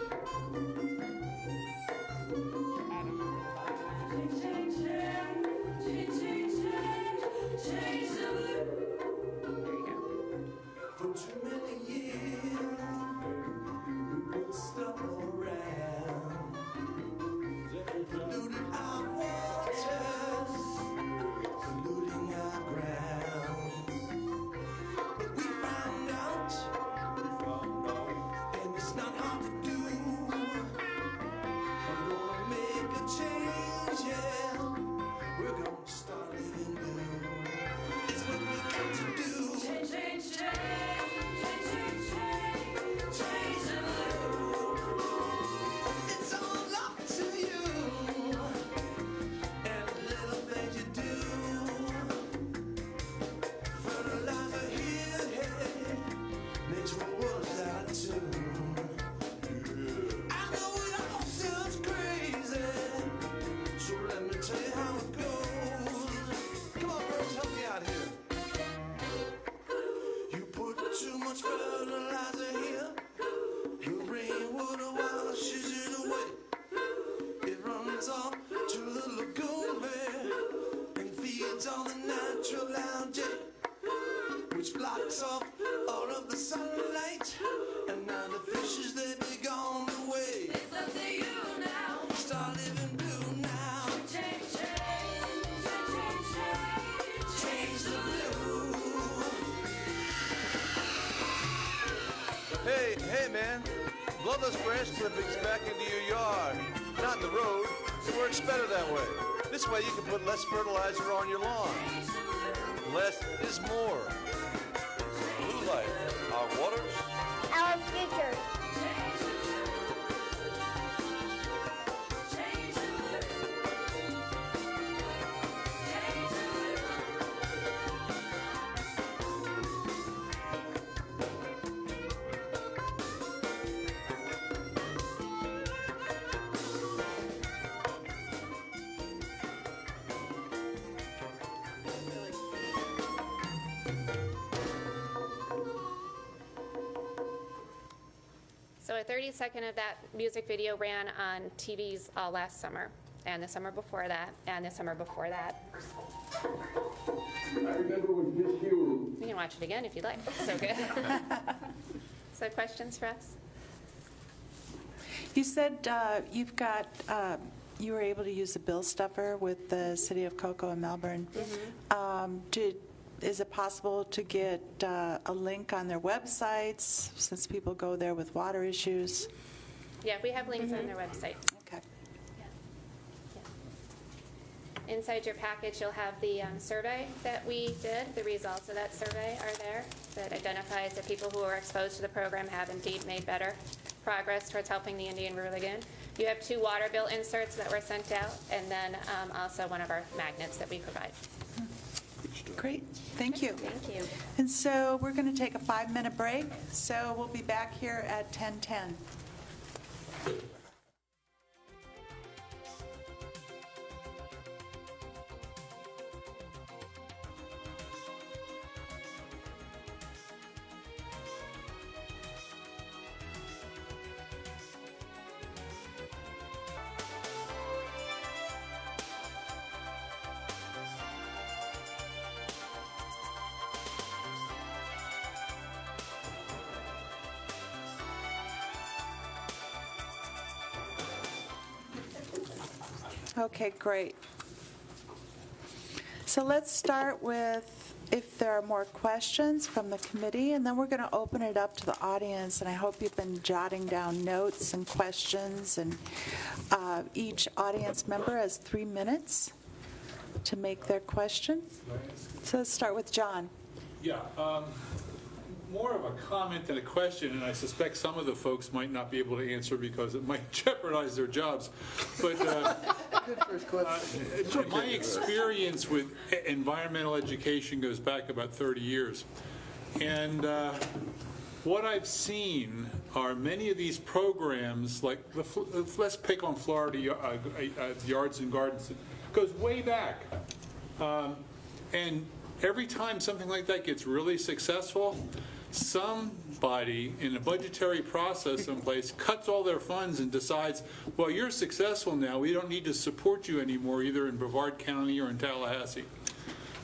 For too many years, we put stuff around, polluted our waters, polluting our ground. But we found out, and it's not hard to do. We're gonna make a change, yeah. We're gonna start living new. It's what we got to do. Change, change, change. It's all up to you, and the little things you do. Fertilizer here, hey, makes the world out of tune. I know it all sounds crazy, so let me tell you how it goes. Come on, girls, help me out here. You put too much fertilizer here, the rainwater washes it away. It runs off to the lagoon bed and feeds all the natural algae, which blocks off all of the sunlight. And now the fishes, they be gone away. It's up to you now. Start living blue now. Change, change, change, change, change the blue. Hey, man, blow those grass clippings back into your yard, not the road. It works better that way. This way you can put less fertilizer on your lawn. Less is more. Blue Life, our waters, our future. So a 30-second of that music video ran on TVs last summer, and the summer before that, and the summer before that. I remember when just you. You can watch it again if you'd like. It's so good. So questions for us? You said you've got, you were able to use a bill stuffer with the City of Cocoa and Melbourne. Is it possible to get a link on their websites, since people go there with water issues? Yeah, we have links on their website. Okay. Yeah. Inside your package, you'll have the survey that we did. The results of that survey are there. That identifies that people who are exposed to the program have indeed made better progress towards helping the Indian River Lagoon. You have 2 water bill inserts that were sent out, and then also one of our magnets that we provide. Great, thank you. Thank you. And so we're going to take a 5-minute break, so we'll be back here at 10:10. Okay, great. So let's start with if there are more questions from the committee, and then we're going to open it up to the audience, and I hope you've been jotting down notes and questions, and each audience member has 3 minutes to make their question. So let's start with John. Yeah, more of a comment than a question, and I suspect some of the folks might not be able to answer because it might jeopardize their jobs. But my experience with environmental education goes back about 30 years. And what I've seen are many of these programs, like let's pick on Florida Yards and Gardens. It goes way back. And every time something like that gets really successful, somebody in a budgetary process someplace cuts all their funds and decides, well, you're successful now, we don't need to support you anymore, either in Brevard County or in Tallahassee.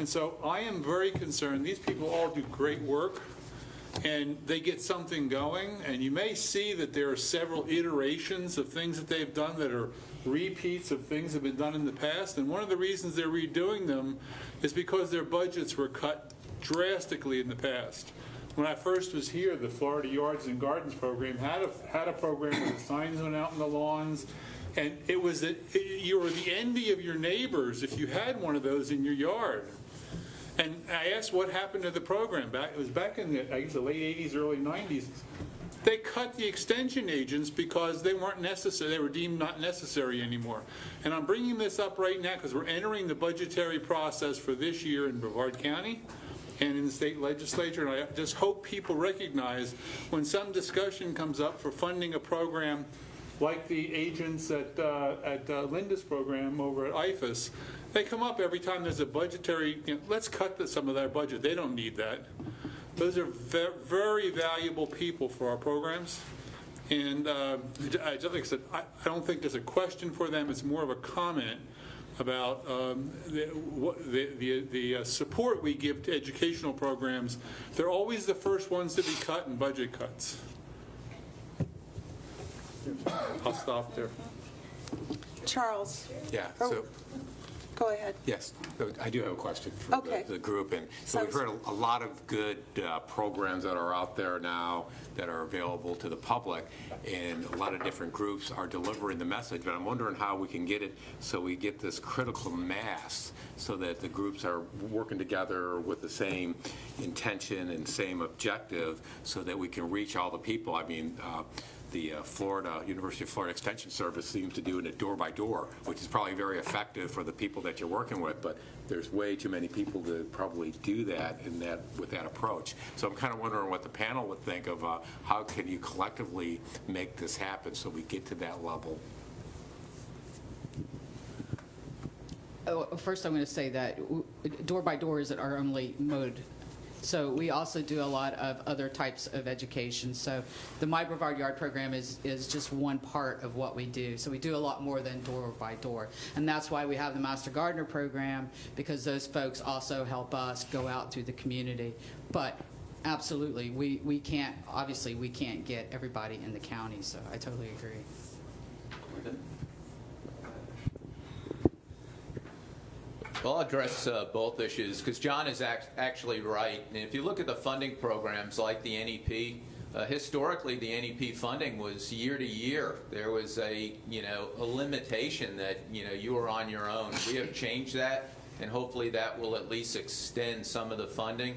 And so I am very concerned. These people all do great work, and they get something going, and you may see that there are several iterations of things that they've done that are repeats of things that have been done in the past, and one of the reasons they're redoing them is because their budgets were cut drastically in the past. When I first was here, the Florida Yards and Gardens program had a program where the signs went out on the lawns, and it was that you were the envy of your neighbors if you had one of those in your yard. And I asked what happened to the program. It was back in the, I guess, the late 80s, early 90s. They cut the extension agents because they weren't necessary. They were deemed not necessary anymore. And I'm bringing this up right now because we're entering the budgetary process for this year in Brevard County and in the state legislature, and I just hope people recognize when some discussion comes up for funding a program like the agents at Linda's program over at IFAS, they come up every time there's a budgetary, let's cut some of their budget. They don't need that. Those are very valuable people for our programs. And just like I said, I don't think there's a question for them. It's more of a comment about the support we give to educational programs. They're always the first ones to be cut in budget cuts. I'll stop there. Charles. Yeah. So, go ahead. Yes, I do have a question for the group. And so we've heard a lot of good programs that are out there now that are available to the public, and a lot of different groups are delivering the message, but I'm wondering how we can get it so we get this critical mass so that the groups are working together with the same intention and same objective so that we can reach all the people. I mean, the University of Florida Extension Service seems to do it door by door, which is probably very effective for the people that you're working with, but there's way too many people to probably do that with that approach. So I'm kind of wondering what the panel would think of how can you collectively make this happen so we get to that level. First, I'm going to say that door by door isn't our only mode So we also do a lot of other types of education. So the My Brevard Yard program is just one part of what we do. So we do a lot more than door by door. And that's why we have the Master Gardener program, because those folks also help us go out to the community. But absolutely, we can't, obviously, we can't get everybody in the county, so I totally agree. Well, I'll address both issues, because John is actually right. And if you look at the funding programs like the NEP, historically the NEP funding was year to year. There was a limitation that, you were on your own. We have changed that, and hopefully that will at least extend some of the funding.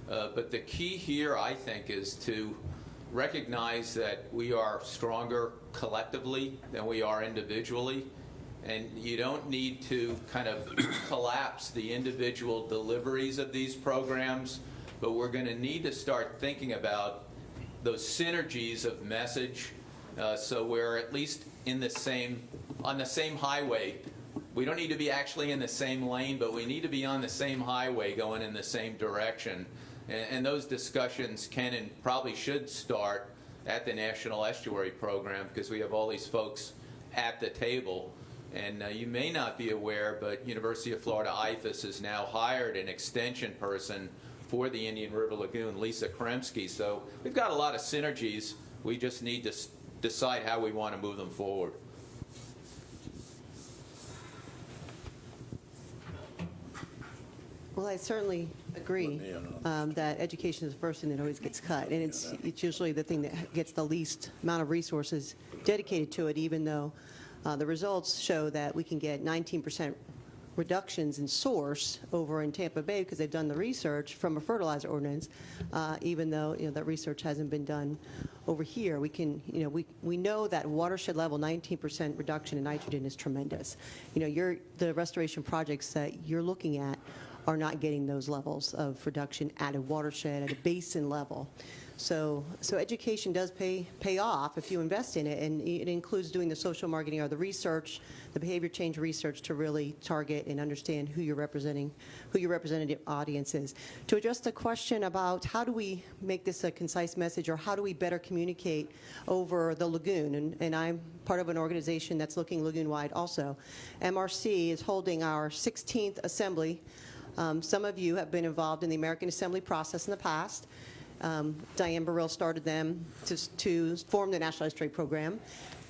But the key here, I think, is to recognize that we are stronger collectively than we are individually. And you don't need to kind of collapse the individual deliveries of these programs, but we're going to need to start thinking about those synergies of message, so we're at least on the same highway. We don't need to be actually in the same lane, but we need to be on the same highway going in the same direction. And those discussions can and probably should start at the National Estuary Program, because we have all these folks at the table. And you may not be aware, but University of Florida IFAS has now hired an extension person for the Indian River Lagoon, Leesa Kremski. So we've got a lot of synergies. We just need to decide how we want to move them forward. Well, I certainly agree that education is the first thing that always gets cut, and it's usually the thing that gets the least amount of resources dedicated to it, even though the results show that we can get 19% reductions in source over in Tampa Bay, because they've done the research from a fertilizer ordinance, even though that research hasn't been done over here. We can, we know that watershed level 19% reduction in nitrogen is tremendous. The restoration projects that you're looking at are not getting those levels of reduction at a watershed, at a basin level. So education does pay off if you invest in it, and it includes doing the social marketing or the research, the behavior change research, to really target and understand who your representative audience is. To address the question about how do we make this a concise message, or how do we better communicate over the lagoon, and I'm part of an organization that's looking lagoon-wide also. MRC is holding our 16th assembly. Some of you have been involved in the American Assembly process in the past. Diane Burrell started them to form the National Estuary Program.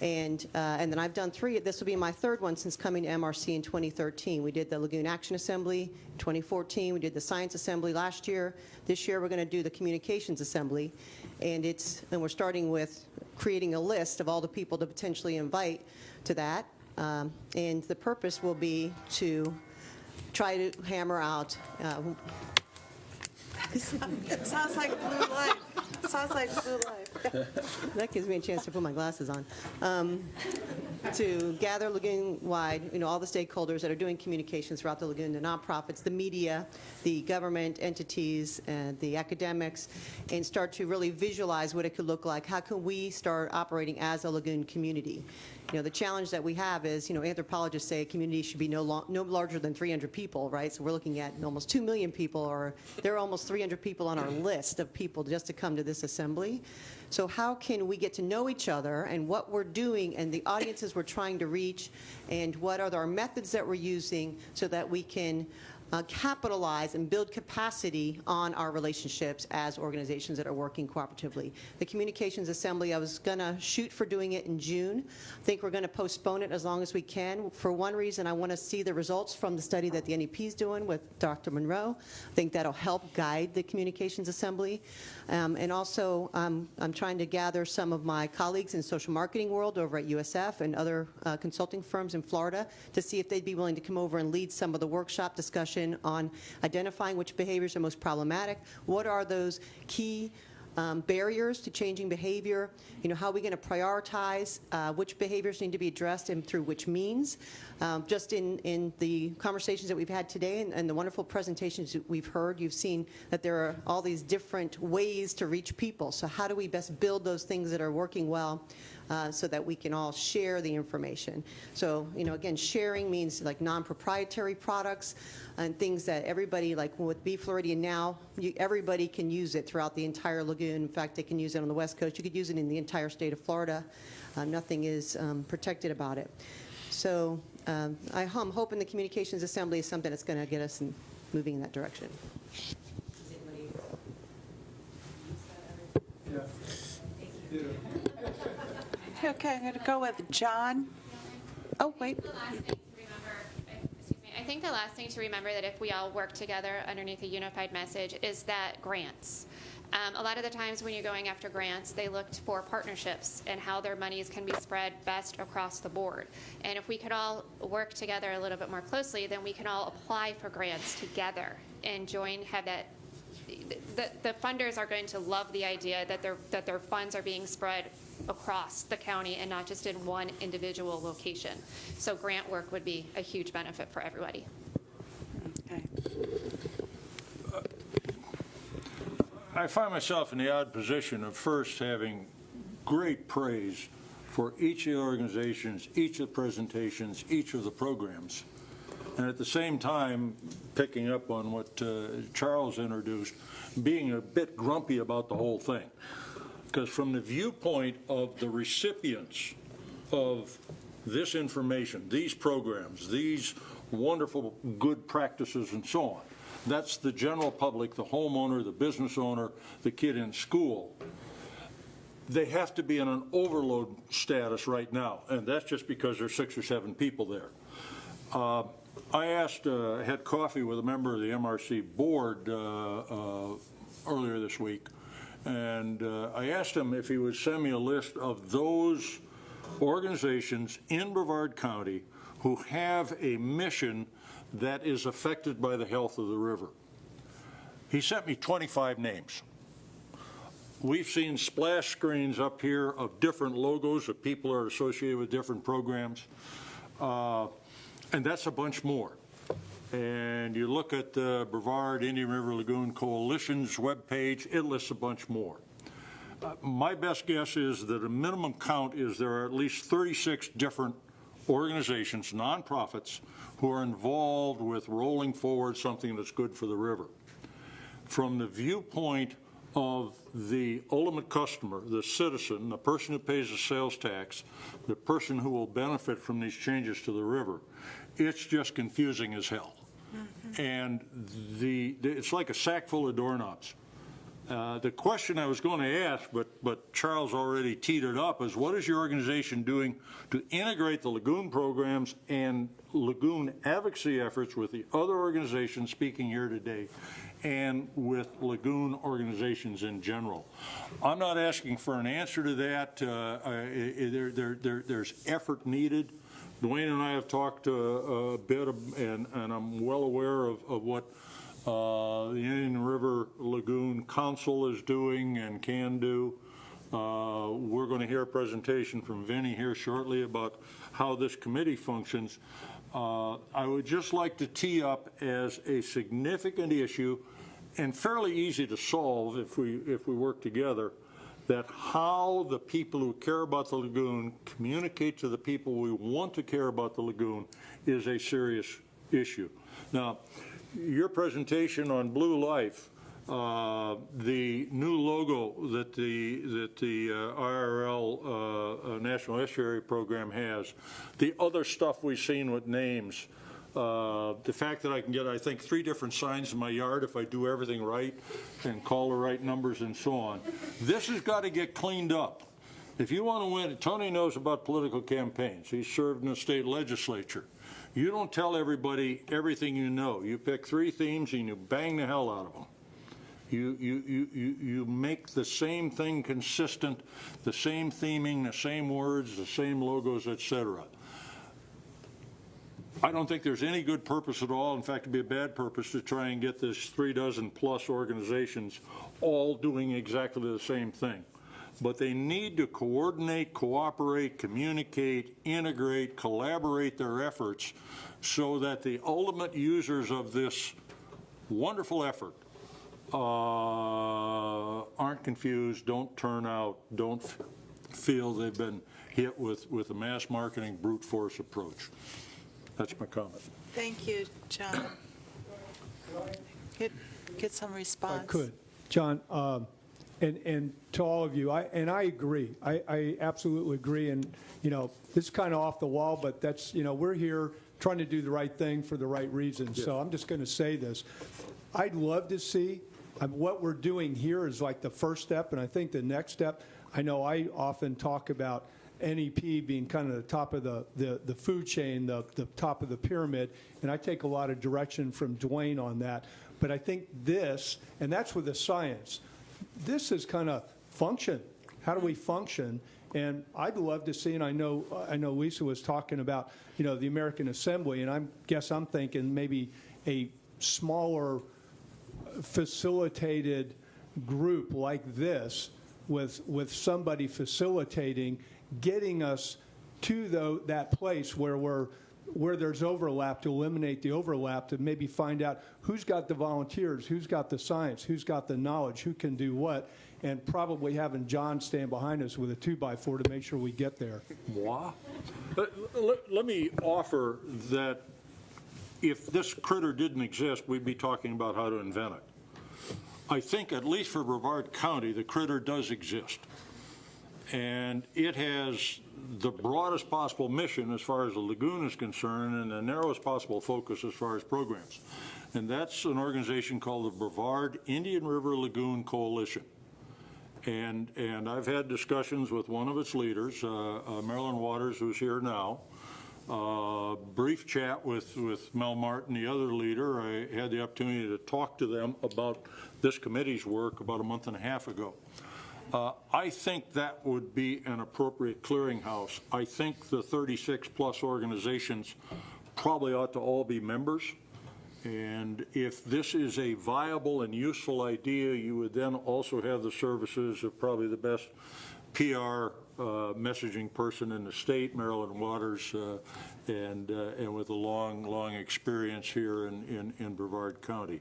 And then I've done 3. This will be my 3rd one since coming to MRC in 2013. We did the Lagoon Action Assembly in 2014. We did the Science Assembly last year. This year we're going to do the Communications Assembly. And we're starting with creating a list of all the people to potentially invite to that. And the purpose will be to try to hammer out Sounds like blue light. Sounds like blue light. That gives me a chance to put my glasses on. To gather lagoon-wide, all the stakeholders that are doing communications throughout the lagoon, the nonprofits, the media, the government entities, and the academics, and start to really visualize what it could look like. How can we start operating as a lagoon community? The challenge that we have is, anthropologists say a community should be no larger than 300 people, right? So we're looking at almost 2 million people, or there are almost 300 people on our list of people just to come to this assembly. So how can we get to know each other and what we're doing and the audiences we're trying to reach, and what are our methods that we're using so that we can capitalize and build capacity on our relationships as organizations that are working cooperatively. The Communications Assembly, I was going to shoot for doing it in June. I think we're going to postpone it as long as we can. For one reason, I want to see the results from the study that the NEP is doing with Dr. Monroe. I think that'll help guide the Communications Assembly. And also, I'm trying to gather some of my colleagues in social marketing world over at USF and other consulting firms in Florida to see if they'd be willing to come over and lead some of the workshop discussion on identifying which behaviors are most problematic, what are those key barriers to changing behavior. How are we going to prioritize which behaviors need to be addressed and through which means? Just in the conversations that we've had today and the wonderful presentations that we've heard, you've seen that there are all these different ways to reach people. So how do we best build those things that are working well so that we can all share the information? So, again, sharing means like non-proprietary products and things that everybody, like with Bee Floridian now, everybody can use it throughout the entire lagoon. In fact, they can use it on the West Coast. You could use it in the entire state of Florida. Nothing is protected about it. So I'm hoping the Communications Assembly is something that's going to get us moving in that direction. Okay, I'm going to go with John. Oh, wait. I think the last thing to remember that if we all work together underneath a unified message is that grants. A lot of the times when you're going after grants, they looked for partnerships and how their monies can be spread best across the board. And if we could all work together a little bit more closely, then we can all apply for grants together and have that. The funders are going to love the idea that their funds are being spread across the county and not just in one individual location. So grant work would be a huge benefit for everybody. Okay. I find myself in the odd position of first having great praise for each of the organizations, each of the presentations, each of the programs, and at the same time picking up on what Charles introduced, being a bit grumpy about the whole thing. Because from the viewpoint of the recipients of this information, these programs, these wonderful good practices and so on, that's the general public, the homeowner, the business owner, the kid in school. They have to be in an overload status right now, and that's just because there's 6 or 7 people there. I had coffee with a member of the MRC board earlier this week, and I asked him if he would send me a list of those organizations in Brevard County who have a mission that is affected by the health of the river. He sent me 25 names. We've seen splash screens up here of different logos of people who are associated with different programs, and that's a bunch more. And you look at the Brevard Indian River Lagoon Coalition's webpage, it lists a bunch more. My best guess is that a minimum count is there are at least 36 different organizations, nonprofits, who are involved with rolling forward something that's good for the river. From the viewpoint of the ultimate customer, the citizen, the person who pays the sales tax, the person who will benefit from these changes to the river, it's just confusing as hell. Mm-hmm. And it's like a sack full of doorknobs. The question I was going to ask, but Charles already teed it up, is what is your organization doing to integrate the Lagoon programs and Lagoon advocacy efforts with the other organizations speaking here today and with Lagoon organizations in general? I'm not asking for an answer to that. There's effort needed. Duane and I have talked a bit, and I'm well aware of what the Indian River Lagoon Council is doing and can do. We're going to hear a presentation from Vinny here shortly about how this committee functions. I would just like to tee up as a significant issue and fairly easy to solve if we work together, that how the people who care about the lagoon communicate to the people we want to care about the lagoon is a serious issue. Now, your presentation on Blue Life, the new logo that the IRL National Estuary Program has, the other stuff we've seen with names, the fact that I can get, I think, 3 different signs in my yard if I do everything right and call the right numbers and so on. This has got to get cleaned up. If you want to win, Tony knows about political campaigns. He's served in the state legislature. You don't tell everybody everything you know. You pick 3 themes and you bang the hell out of them. You make the same thing consistent, the same theming, the same words, the same logos, etc. I don't think there's any good purpose at all. In fact, it'd be a bad purpose to try and get this 3 dozen plus organizations all doing exactly the same thing. But they need to coordinate, cooperate, communicate, integrate, collaborate their efforts so that the ultimate users of this wonderful effort aren't confused, don't turn out, don't feel they've been hit with a mass marketing brute force approach. That's my comment. Thank you, John. Get some response. I could. John, and to all of you, I agree. I absolutely agree. And, this is kind of off the wall, but that's, we're here trying to do the right thing for the right reasons. Yeah. So I'm just going to say this. I'd love to see what we're doing here is like the first step, and I think the next step, I know I often talk about NEP being kind of the top of the food chain, the top of the pyramid, and I take a lot of direction from Duane on that. But I think this, and that's with the science, this is kind of function. How do we function? And I'd love to see, and I know Leesa was talking about, the American Assembly, and I guess I'm thinking maybe a smaller facilitated group like this with somebody facilitating, getting us to that place where there's overlap, to eliminate the overlap, to maybe find out who's got the volunteers, who's got the science, who's got the knowledge, who can do what, and probably having John stand behind us with a 2x4 to make sure we get there. Moi? Let me offer that if this critter didn't exist, we'd be talking about how to invent it. I think, at least for Brevard County, the critter does exist. And it has the broadest possible mission as far as the Lagoon is concerned and the narrowest possible focus as far as programs. And that's an organization called the Brevard Indian River Lagoon Coalition. And I've had discussions with one of its leaders, Marilyn Waters, who's here now. Brief chat with Mel Martin, the other leader. I had the opportunity to talk to them about this committee's work about a month and a half ago. I think that would be an appropriate clearinghouse. I think the 36-plus organizations probably ought to all be members. And if this is a viable and useful idea, you would then also have the services of probably the best PR messaging person in the state, Marilyn Waters, and with a long experience here in Brevard County.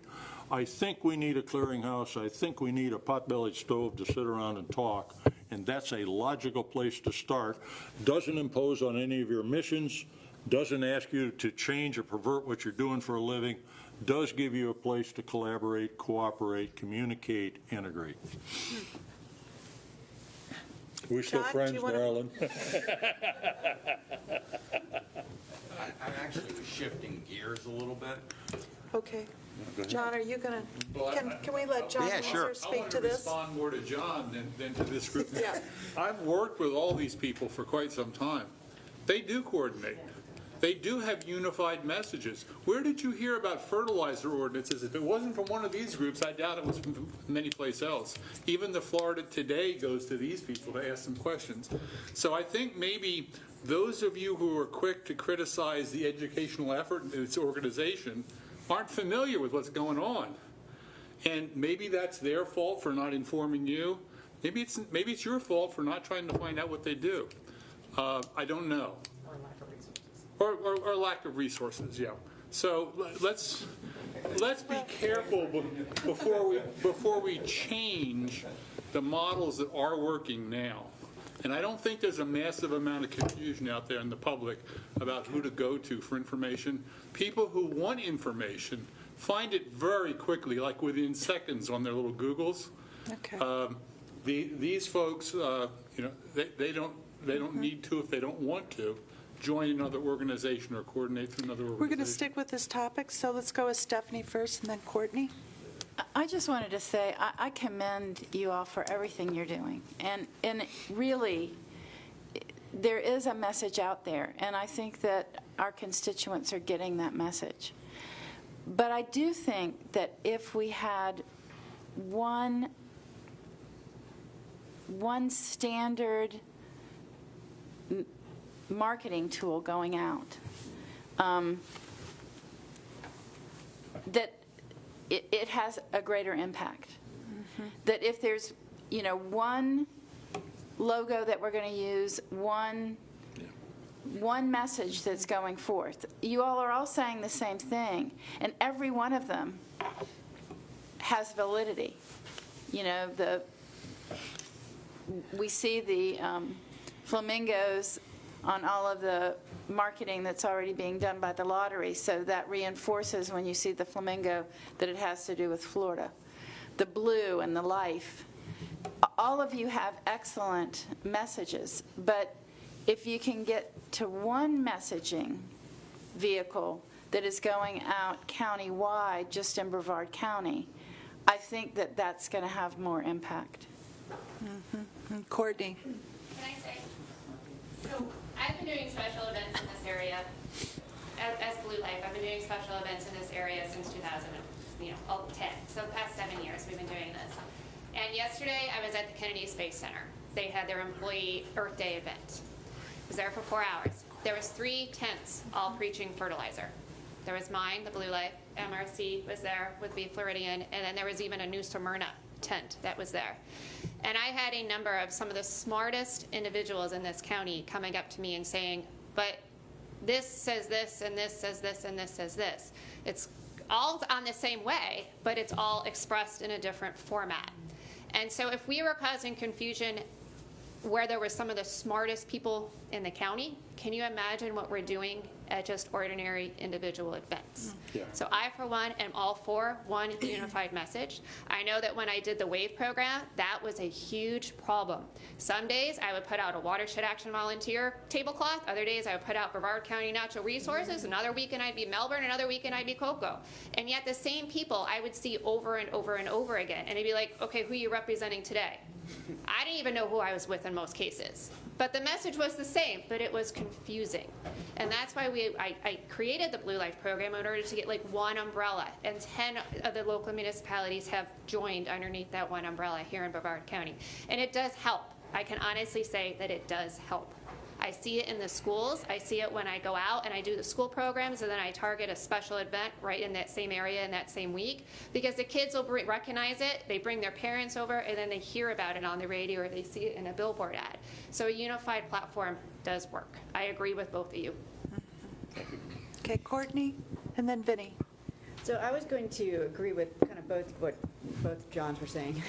I think we need a clearinghouse. I think we need a pot-bellied stove to sit around and talk, and that's a logical place to start. Doesn't impose on any of your missions, doesn't ask you to change or pervert what you're doing for a living, does give you a place to collaborate, cooperate, communicate, integrate. We're still friends, Marilyn. I'm actually shifting gears a little bit. Okay. John, are you going to, can we let John Leesa speak to this? I want to respond more to John than to this group. Yeah. I've worked with all these people for quite some time. They do coordinate. They do have unified messages. Where did you hear about fertilizer ordinances? If it wasn't from one of these groups, I doubt it was from many place else. Even the Florida Today goes to these people to ask some questions. So I think maybe those of you who are quick to criticize the educational effort in its organization aren't familiar with what's going on. And maybe that's their fault for not informing you. Maybe it's your fault for not trying to find out what they do. I don't know. Or lack of resources, yeah. So let's be careful before we change the models that are working now. And I don't think there's a massive amount of confusion out there in the public about who to go to for information. People who want information find it very quickly, like within seconds on their little Googles. Okay. These folks, they don't need to if they don't want to join another organization or coordinate through another organization. We're going to stick with this topic, so let's go with Stephanie first and then Courtney. I just wanted to say I commend you all for everything you're doing. And really, there is a message out there, and I think that our constituents are getting that message. But I do think that if we had one standard marketing tool going out, that it has a greater impact. That if there's, one logo that we're going to use, one message that's going forth, you all are all saying the same thing, and every one of them has validity. We see the flamingos on all of the marketing that's already being done by the lottery, so that reinforces when you see the flamingo that it has to do with Florida. The blue and the life. All of you have excellent messages, but if you can get to one messaging vehicle that is going out county-wide, just in Brevard County, I think that that's going to have more impact. And Courtney. Can I say? So I've been doing special events in this area as Blue Life. I've been doing special events in this area since 2010. So the past 7 years we've been doing this. And yesterday I was at the Kennedy Space Center. They had their employee Earth Day event. I was there for 4 hours. There was 3 tents all preaching fertilizer. There was mine, the Blue Life, MRC was there with the Floridian, and then there was even a New Smyrna tent that was there. And I had a number of some of the smartest individuals in this county coming up to me and saying, but this says this, and this says this, and this says this. It's all on the same way, but it's all expressed in a different format. And so if we were causing confusion where there were some of the smartest people in the county, can you imagine what we're doing at just ordinary individual events? Yeah. So I, for one, am all for one unified message. I know that when I did the WAVE program, that was a huge problem. Some days I would put out a Watershed Action Volunteer tablecloth. Other days I would put out Brevard County Natural Resources. Another weekend I'd be Melbourne. Another weekend I'd be Cocoa. And yet the same people I would see over and over and over again. And they'd be like, okay, who are you representing today? I didn't even know who I was with in most cases. But the message was the same, but it was confusing. And that's why I created the Blue Life program in order to get like one umbrella. And 10 of the local municipalities have joined underneath that one umbrella here in Brevard County. And it does help. I can honestly say that it does help. I see it in the schools. I see it when I go out and I do the school programs, and then I target a special event right in that same area in that same week, because the kids will recognize it, they bring their parents over, and then they hear about it on the radio or they see it in a billboard ad. So a unified platform does work. I agree with both of you. Okay, Courtney, and then Vinny. So I was going to agree with kind of both Johns were saying.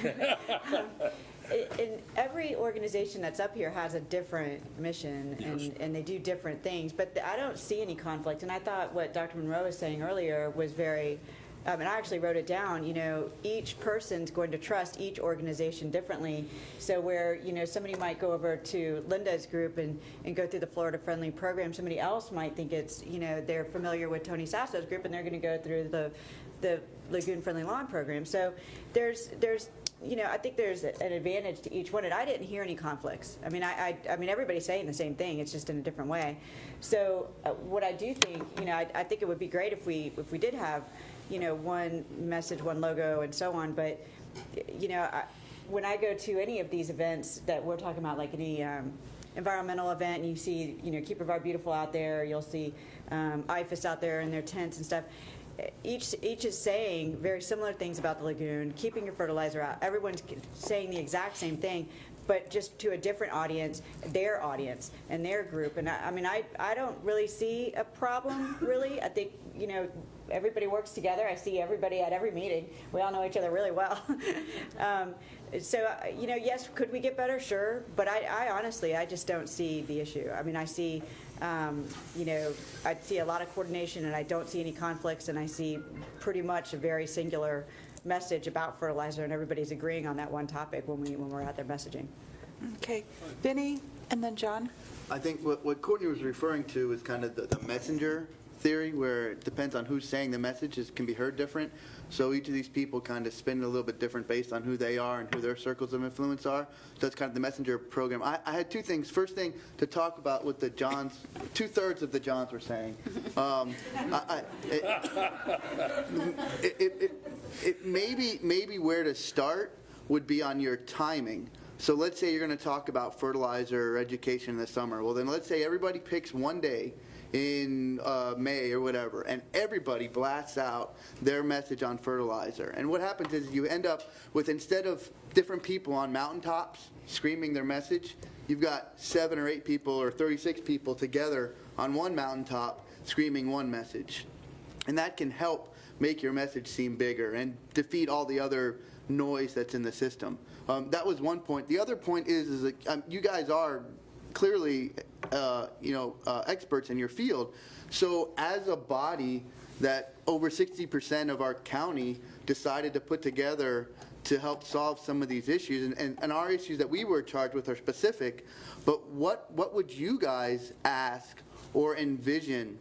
And every organization that's up here has a different mission, and they do different things, but I don't see any conflict. And I thought what Dr. Monroe was saying earlier was very, and I actually wrote it down, each person's going to trust each organization differently. So where, somebody might go over to Linda's group and go through the Florida Friendly program, somebody else might think it's, they're familiar with Tony Sasso's group and they're going to go through the Lagoon Friendly Lawn program. So there's I think there's an advantage to each one, and I didn't hear any conflicts. I mean, I mean, everybody's saying the same thing. It's just in a different way. So what I do think, I think it would be great if we did have, one message, one logo, and so on. But, when I go to any of these events that we're talking about, like any environmental event, and you see, Keep Brevard Beautiful out there, you'll see IFAS out there in their tents and stuff. Each is saying very similar things about the lagoon, keeping your fertilizer out. Everyone's saying the exact same thing, but just to a different audience, their audience and their group. And I don't really see a problem, really. I think, everybody works together. I see everybody at every meeting. We all know each other really well. So, yes, could we get better? Sure. But I honestly, I just don't see the issue. I mean, I see, I see a lot of coordination, and I don't see any conflicts, and I see pretty much a very singular message about fertilizer, and everybody's agreeing on that one topic when we're out there messaging. Okay, Vinny, and then John. I think what Courtney was referring to is kind of the messenger theory, where it depends on who's saying the message, it can be heard different. So each of these people kind of spin it a little bit different based on who they are and who their circles of influence are. So that's kind of the messenger program. I had two things. First thing to talk about what the Johns, 2/3 of the Johns were saying. Maybe where to start would be on your timing. So let's say you're going to talk about fertilizer or education in the summer. Well, then let's say everybody picks one day in May or whatever, and everybody blasts out their message on fertilizer. And what happens is you end up with, instead of different people on mountaintops screaming their message, you've got 7 or 8 people or 36 people together on one mountaintop screaming one message. And that can help make your message seem bigger and defeat all the other noise that's in the system. That was one point. The other point is that you guys are clearly experts in your field. So as a body that over 60% of our county decided to put together to help solve some of these issues, and our issues that we were charged with are specific, but what would you guys ask or envision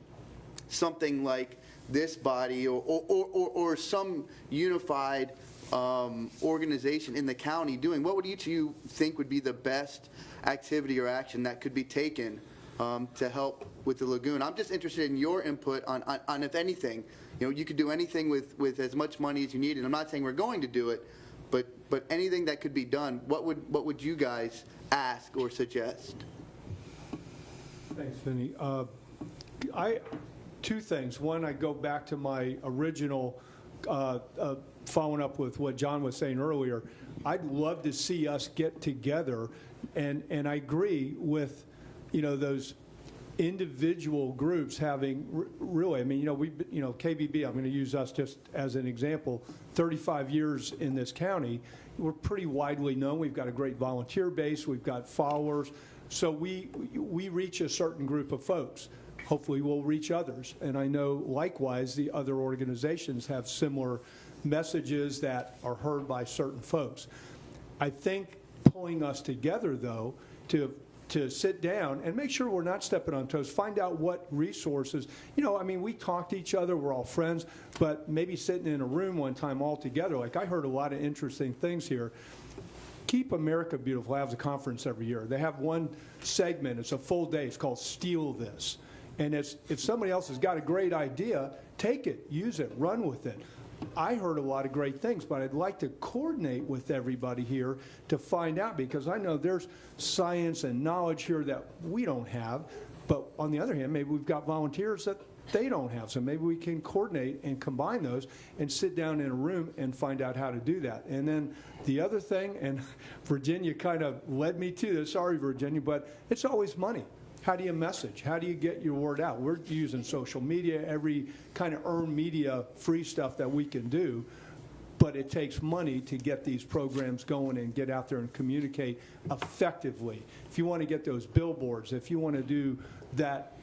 something like this body or some unified organization in the county doing? What would each of you think would be the best activity or action that could be taken to help with the lagoon? I'm just interested in your input on if anything, you could do anything with as much money as you need, and I'm not saying we're going to do it, but anything that could be done, what would you guys ask or suggest? Thanks, Vinny. Two things. One, I go back to my original, following up with what John was saying earlier. I'd love to see us get together, and I agree with, those individual groups having really, KBB, I'm going to use us just as an example, 35 years in this county. We're pretty widely known. We've got a great volunteer base. We've got followers. So we reach a certain group of folks. Hopefully we'll reach others. And I know likewise the other organizations have similar messages that are heard by certain folks. I think pulling us together, though, to sit down and make sure we're not stepping on toes, find out what resources, we talk to each other, we're all friends, but maybe sitting in a room one time all together, like I heard a lot of interesting things here. Keep America Beautiful has a conference every year. They have one segment, it's a full day, it's called Steal This. And if somebody else has got a great idea, take it, use it, run with it. I heard a lot of great things, but I'd like to coordinate with everybody here to find out, because I know there's science and knowledge here that we don't have, but on the other hand, maybe we've got volunteers that they don't have, so maybe we can coordinate and combine those and sit down in a room and find out how to do that. And then the other thing, and Virginia kind of led me to this, sorry Virginia, but it's always money. How do you message? How do you get your word out? We're using social media, every kind of earned media free stuff that we can do, but it takes money to get these programs going and get out there and communicate effectively. If you want to get those billboards, if you want to do that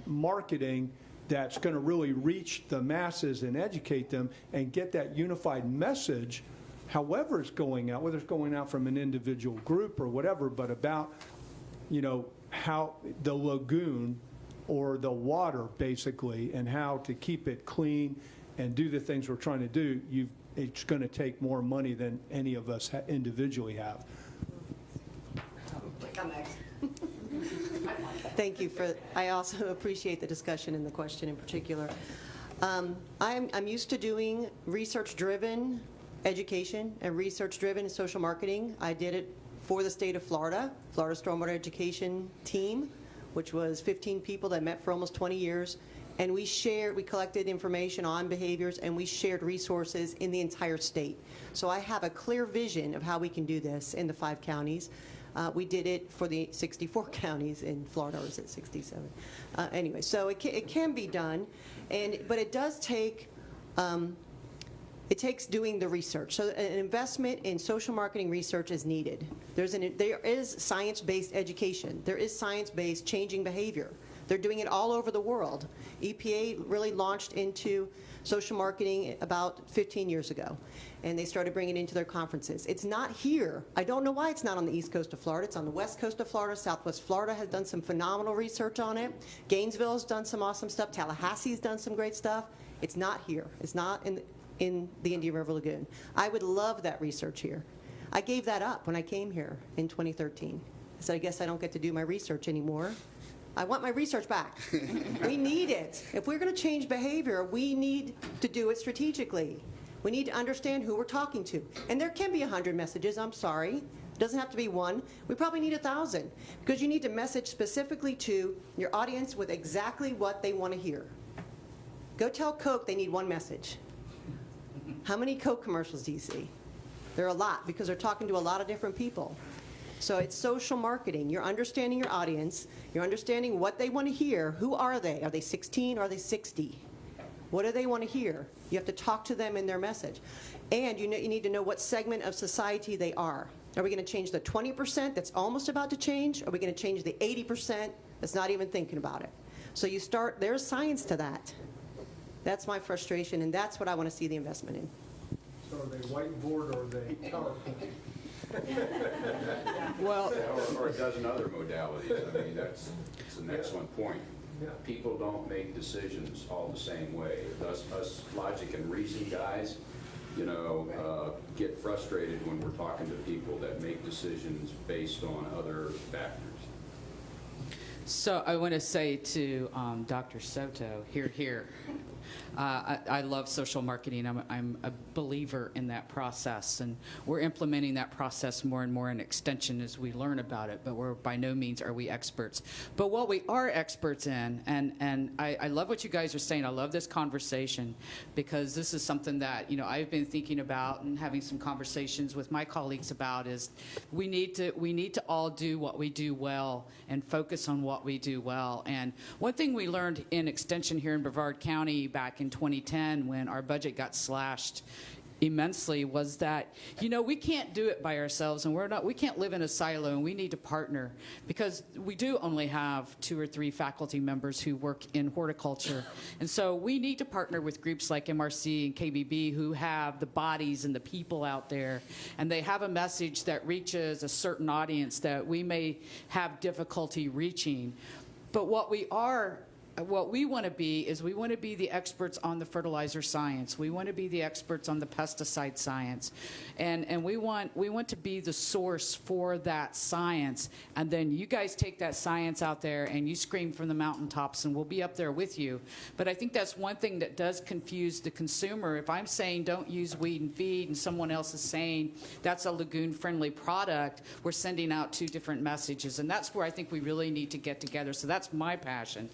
marketing that's going to really reach the masses and educate them and get that unified message, however it's going out, whether it's going out from an individual group or whatever, but about, how the lagoon or the water basically, and how to keep it clean and do the things we're trying to do, it's going to take more money than any of us individually have. Thank you I also appreciate the discussion and the question in particular. I'm used to doing research-driven education and research-driven social marketing. I did it for the state of Florida Stormwater Education Team, which was 15 people that met for almost 20 years. And we collected information on behaviors, and we shared resources in the entire state. So I have a clear vision of how we can do this in the 5 counties. We did it for the 64 counties in Florida, or is it 67? Anyway, so it can be done, but it does take it takes doing the research. So an investment in social marketing research is needed. There is science-based education. There is science-based changing behavior. They're doing it all over the world. EPA really launched into social marketing about 15 years ago, and they started bringing it into their conferences. It's not here. I don't know why it's not on the east coast of Florida. It's on the west coast of Florida. Southwest Florida has done some phenomenal research on it. Gainesville has done some awesome stuff. Tallahassee's done some great stuff. It's not here. It's not in the Indian River Lagoon. I would love that research here. I gave that up when I came here in 2013. I said, I guess I don't get to do my research anymore. I want my research back. We need it. If we're going to change behavior, we need to do it strategically. We need to understand who we're talking to. And there can be 100 messages, I'm sorry. It doesn't have to be one. We probably need 1,000 because you need to message specifically to your audience with exactly what they want to hear. Go tell Coke they need one message. How many Coke commercials do you see? There are a lot because they're talking to a lot of different people. So it's social marketing. You're understanding your audience. You're understanding what they want to hear. Who are they? Are they 16 or are they 60? What do they want to hear? You have to talk to them in their message. And you need to know what segment of society they are. Are we going to change the 20% that's almost about to change? Or are we going to change the 80% that's not even thinking about it? So you start, there's science to that. That's my frustration, and that's what I want to see the investment in. So are they whiteboard or are they PowerPoint? Well, or a dozen other modalities. I mean, that's an excellent point. People don't make decisions all the same way. Us logic and reason guys, you know, get frustrated when we're talking to people that make decisions based on other factors. So I want to say to Dr. Souto, here. I love social marketing. I'm a believer in that process, and we're implementing that process more and more in extension as we learn about it, but we're by no means are we experts. But what we are experts in, and I love what you guys are saying. I love this conversation because this is something that, you know, I've been thinking about and having some conversations with my colleagues about is we need to all do what we do well and focus on what we do well. And one thing we learned in extension here in Brevard County back in 2010 when our budget got slashed immensely was that, you know, we can't do it by ourselves, and we can't live in a silo, and we need to partner because we do only have 2 or 3 faculty members who work in horticulture. And so we need to partner with groups like MRC and KBB who have the bodies and the people out there, and they have a message that reaches a certain audience that we may have difficulty reaching. But what we want to be is we want to be the experts on the fertilizer science. We want to be the experts on the pesticide science. And we want to be the source for that science. And then you guys take that science out there and you scream from the mountaintops, and we'll be up there with you. But I think that's one thing that does confuse the consumer. If I'm saying don't use weed and feed and someone else is saying that's a Lagoon-friendly product, we're sending out 2 different messages. And that's where I think we really need to get together. So that's my passion,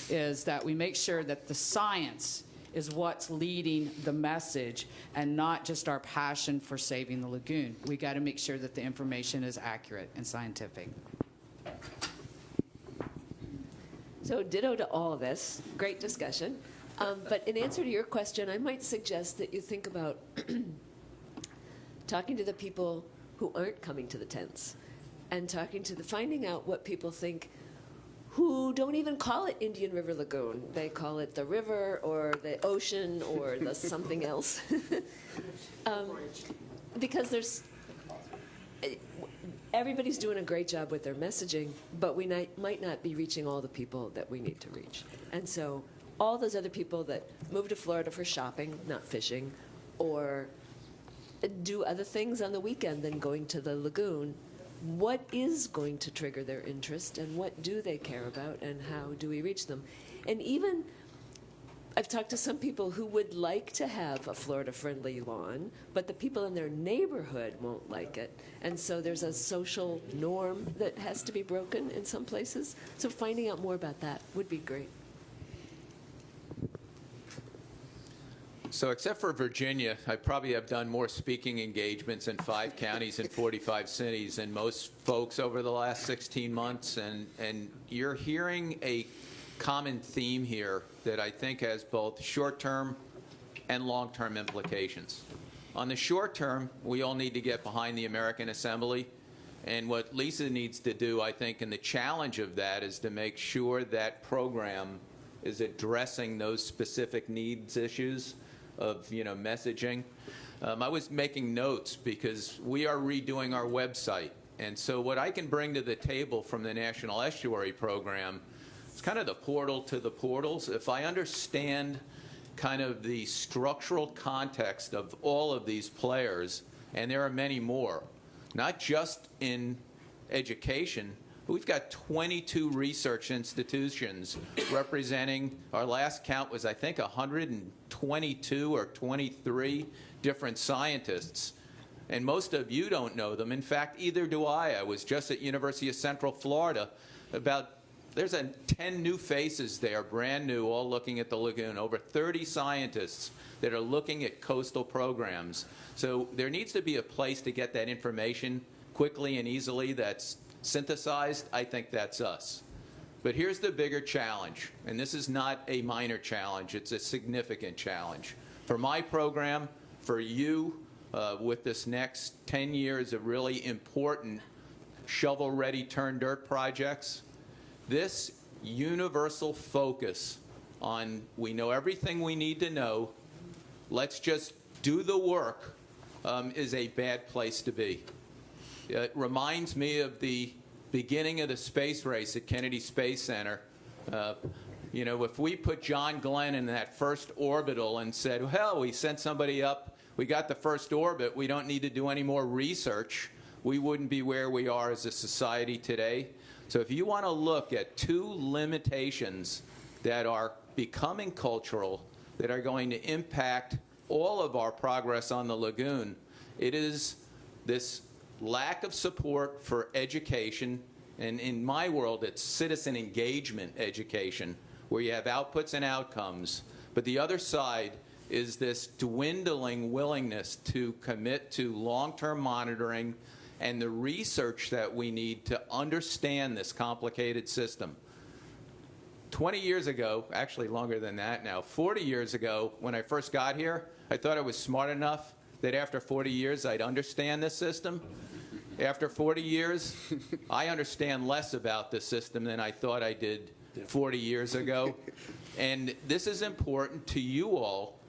is that we make sure that the science is what's leading the message and not just our passion for saving the lagoon. We got to make sure that the information is accurate and scientific. So ditto to all of this. Great discussion. But in answer to your question, I might suggest that you think about talking to the people who aren't coming to the tents and finding out what people think who don't even call it Indian River Lagoon. They call it the river or the ocean or the something else. Because everybody's doing a great job with their messaging, but we might not be reaching all the people that we need to reach. And so all those other people that move to Florida for shopping, not fishing, or do other things on the weekend than going to the lagoon, what is going to trigger their interest, and what do they care about, and how do we reach them? And even, I've talked to some people who would like to have a Florida-friendly lawn, but the people in their neighborhood won't like it. And so there's a social norm that has to be broken in some places. So finding out more about that would be great. So except for Virginia, I probably have done more speaking engagements in 5 counties and 45 cities than most folks over the last 16 months. And you're hearing a common theme here that I think has both short-term and long-term implications. On the short term, we all need to get behind the American Assembly. And what Leesa needs to do, I think, and the challenge of that is to make sure that program is addressing those specific needs issues of, you know, messaging. I was making notes because we are redoing our website. And so what I can bring to the table from the National Estuary Program is kind of the portal to the portals. If I understand kind of the structural context of all of these players, and there are many more, not just in education, but we've got 22 research institutions representing, our last count was, I think, 122 or 23 different scientists. and most of you don't know them. In fact, either do I. I was just at University of Central Florida. There's 10 new faces there, brand new, all looking at the lagoon. Over 30 scientists that are looking at coastal programs. So there needs to be a place to get that information quickly and easily that's synthesized. I think that's us. But here's the bigger challenge, and this is not a minor challenge. It's a significant challenge. For my program, for you, with this next 10 years of really important shovel-ready turn dirt projects, this universal focus on we know everything we need to know, let's just do the work, is a bad place to be. It reminds me of the beginning of the space race at Kennedy Space Center. You know, if we put John Glenn in that first orbital and said, well, we sent somebody up, we got the first orbit, we don't need to do any more research, we wouldn't be where we are as a society today. So if you want to look at two limitations that are becoming cultural, that are going to impact all of our progress on the lagoon, it is this lack of support for education, and in my world it's citizen engagement education, where you have outputs and outcomes. But the other side is this dwindling willingness to commit to long-term monitoring and the research that we need to understand this complicated system. 20 years ago, actually longer than that now, 40 years ago, when I first got here, I thought I was smart enough that after 40 years I'd understand this system. After 40 years, I understand less about the system than I thought I did 40 years ago. And this is important to you all,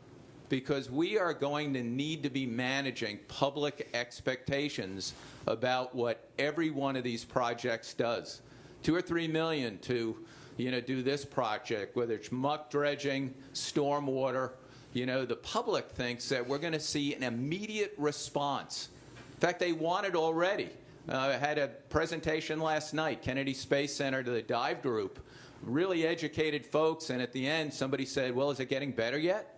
because we are going to need to be managing public expectations about what every one of these projects does. $2 or $3 million to, do this project, whether it's muck dredging, stormwater. The public thinks that we're going to see an immediate response. In fact, they want it already. I had a presentation last night, Kennedy Space Center, to the dive group. Really educated folks, and at the end, somebody said, well, is it getting better yet?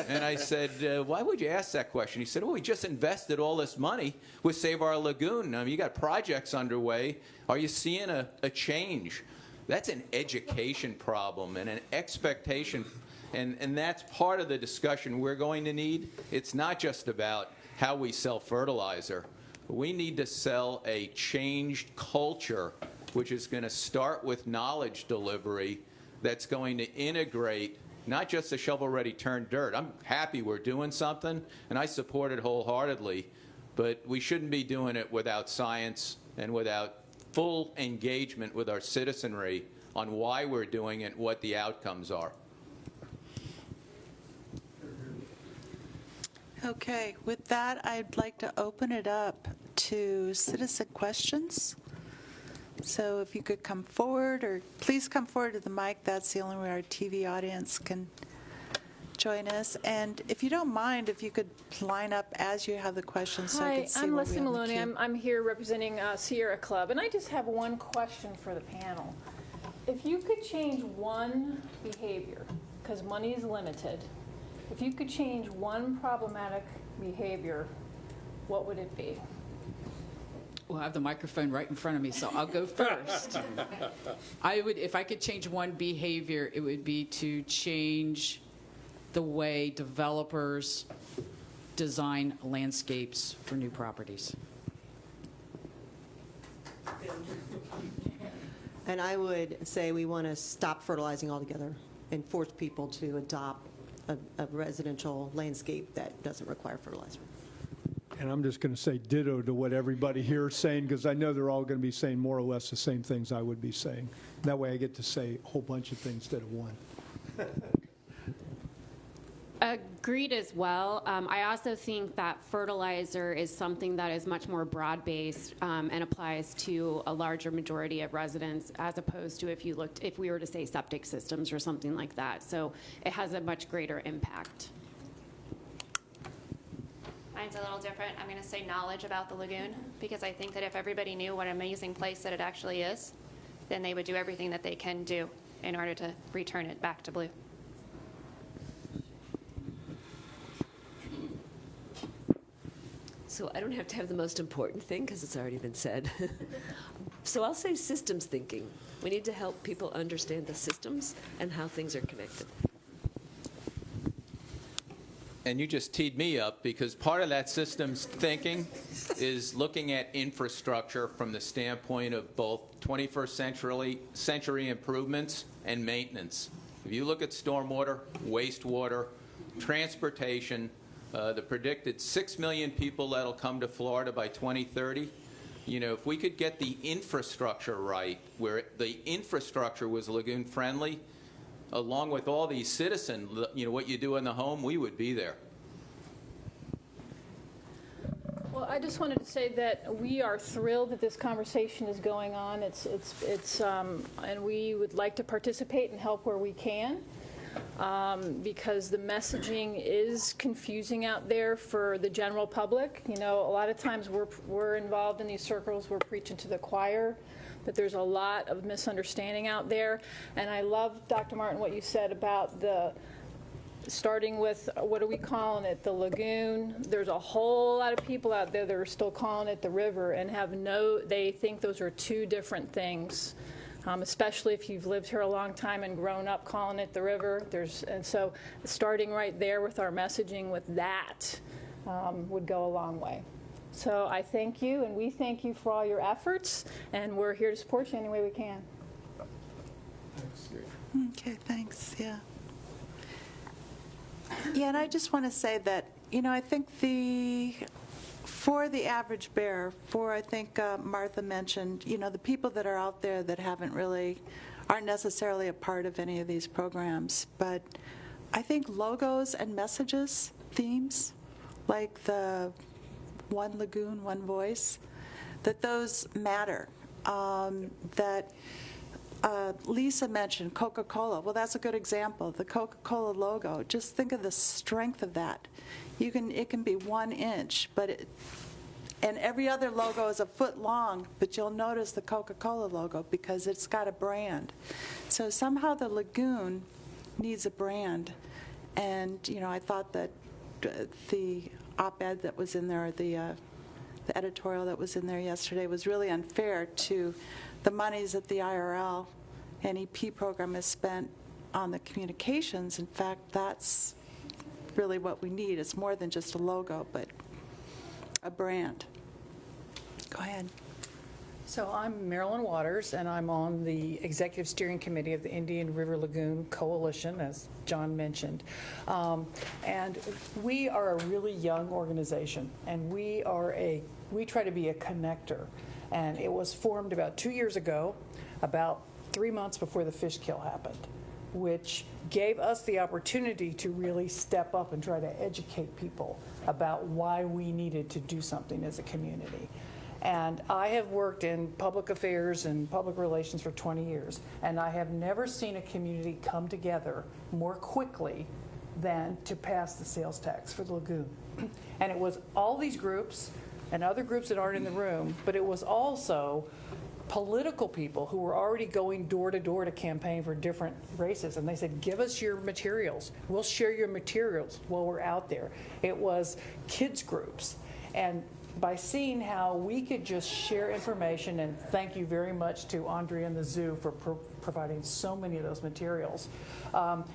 And I said, why would you ask that question? He said, well, we just invested all this money with Save Our Lagoon. I mean, you got projects underway. Are you seeing a change? That's an education problem and an expectation, and that's part of the discussion we're going to need. It's not just about how we sell fertilizer. We need to sell a changed culture, which is going to start with knowledge delivery that's going to integrate not just the shovel-ready turn dirt. I'm happy we're doing something, and I support it wholeheartedly, but we shouldn't be doing it without science and without full engagement with our citizenry on why we're doing it, what the outcomes are. Okay, with that, I'd like to open it up to citizen questions. So if you could come forward, or please come forward to the mic. That's the only way our TV audience can join us. And if you don't mind, if you could line up as you have the questions so I can see I'm where Leslie we are in the Maloney. queue. I'm here representing Sierra Club, and I just have one question for the panel. If you could change one behavior, because money is limited, if you could change one problematic behavior, what would it be? Well, I have the microphone right in front of me, so I'll go first. If I could change one behavior, it would be to change the way developers design landscapes for new properties. And I would say we want to stop fertilizing altogether and force people to adopt a residential landscape that doesn't require fertilizer. And I'm just going to say ditto to what everybody here is saying, because I know they're all going to be saying more or less the same things I would be saying. That way I get to say a whole bunch of things instead of one. Agreed as well. I also think that fertilizer is something that is much more broad-based and applies to a larger majority of residents, as opposed to if we were to say septic systems or something like that. So it has a much greater impact. Mine's a little different. I'm going to say knowledge about the lagoon, because I think that if everybody knew what an amazing place that it actually is, then they would do everything that they can do in order to return it back to blue. So I don't have to have the most important thing because it's already been said. So I'll say systems thinking. We need to help people understand the systems and how things are connected. And you just teed me up, because part of that systems thinking is looking at infrastructure from the standpoint of both 21st century improvements and maintenance. If you look at stormwater, wastewater, transportation, the predicted 6 million people that'll come to Florida by 2030, you know, if we could get the infrastructure right, where the infrastructure was lagoon friendly, along with all these citizen, you know, what you do in the home, we would be there. Well, I just wanted to say that we are thrilled that this conversation is going on. And we would like to participate and help where we can, because the messaging is confusing out there for the general public. You know, a lot of times we're involved in these circles, we're preaching to the choir, but there's a lot of misunderstanding out there. And I love, Dr. Martin, what you said about starting with, what are we calling it, the lagoon. There's a whole lot of people out there that are still calling it the river and they think those are two different things, especially if you've lived here a long time and grown up calling it the river. And so starting right there with our messaging with that would go a long way. So I thank you, and we thank you for all your efforts, and we're here to support you any way we can. Okay, thanks, yeah. Yeah, and I just want to say that, you know, I think for the average bear, I think Martha mentioned, you know, the people that are out there that aren't necessarily a part of any of these programs, but I think logos and messages, themes, like the One Lagoon, One Voice, that those matter. That Leesa mentioned Coca-Cola. Well, that's a good example. The Coca-Cola logo. Just think of the strength of that. It can be 1 inch, and every other logo is a foot long, but you'll notice the Coca-Cola logo because it's got a brand. So somehow the lagoon needs a brand, and you know, I thought that the op-ed that was in there, the editorial that was in there yesterday was really unfair to the monies that the IRL NEP program has spent on the communications. In fact, that's really what we need. It's more than just a logo, but a brand. Go ahead. So I'm Marilyn Waters, and I'm on the Executive Steering Committee of the Indian River Lagoon Coalition, as John mentioned. And we are a really young organization, and we try to be a connector. And it was formed about 2 years ago, about 3 months before the fish kill happened, which gave us the opportunity to really step up and try to educate people about why we needed to do something as a community. And I have worked in public affairs and public relations for 20 years, and I have never seen a community come together more quickly than to pass the sales tax for the lagoon. And it was all these groups and other groups that aren't in the room, but it was also political people who were already going door to door to campaign for different races, and they said, give us your materials. We'll share your materials while we're out there. It was kids groups. And by seeing how we could just share information, and thank you very much to Andrea and the zoo for providing so many of those materials,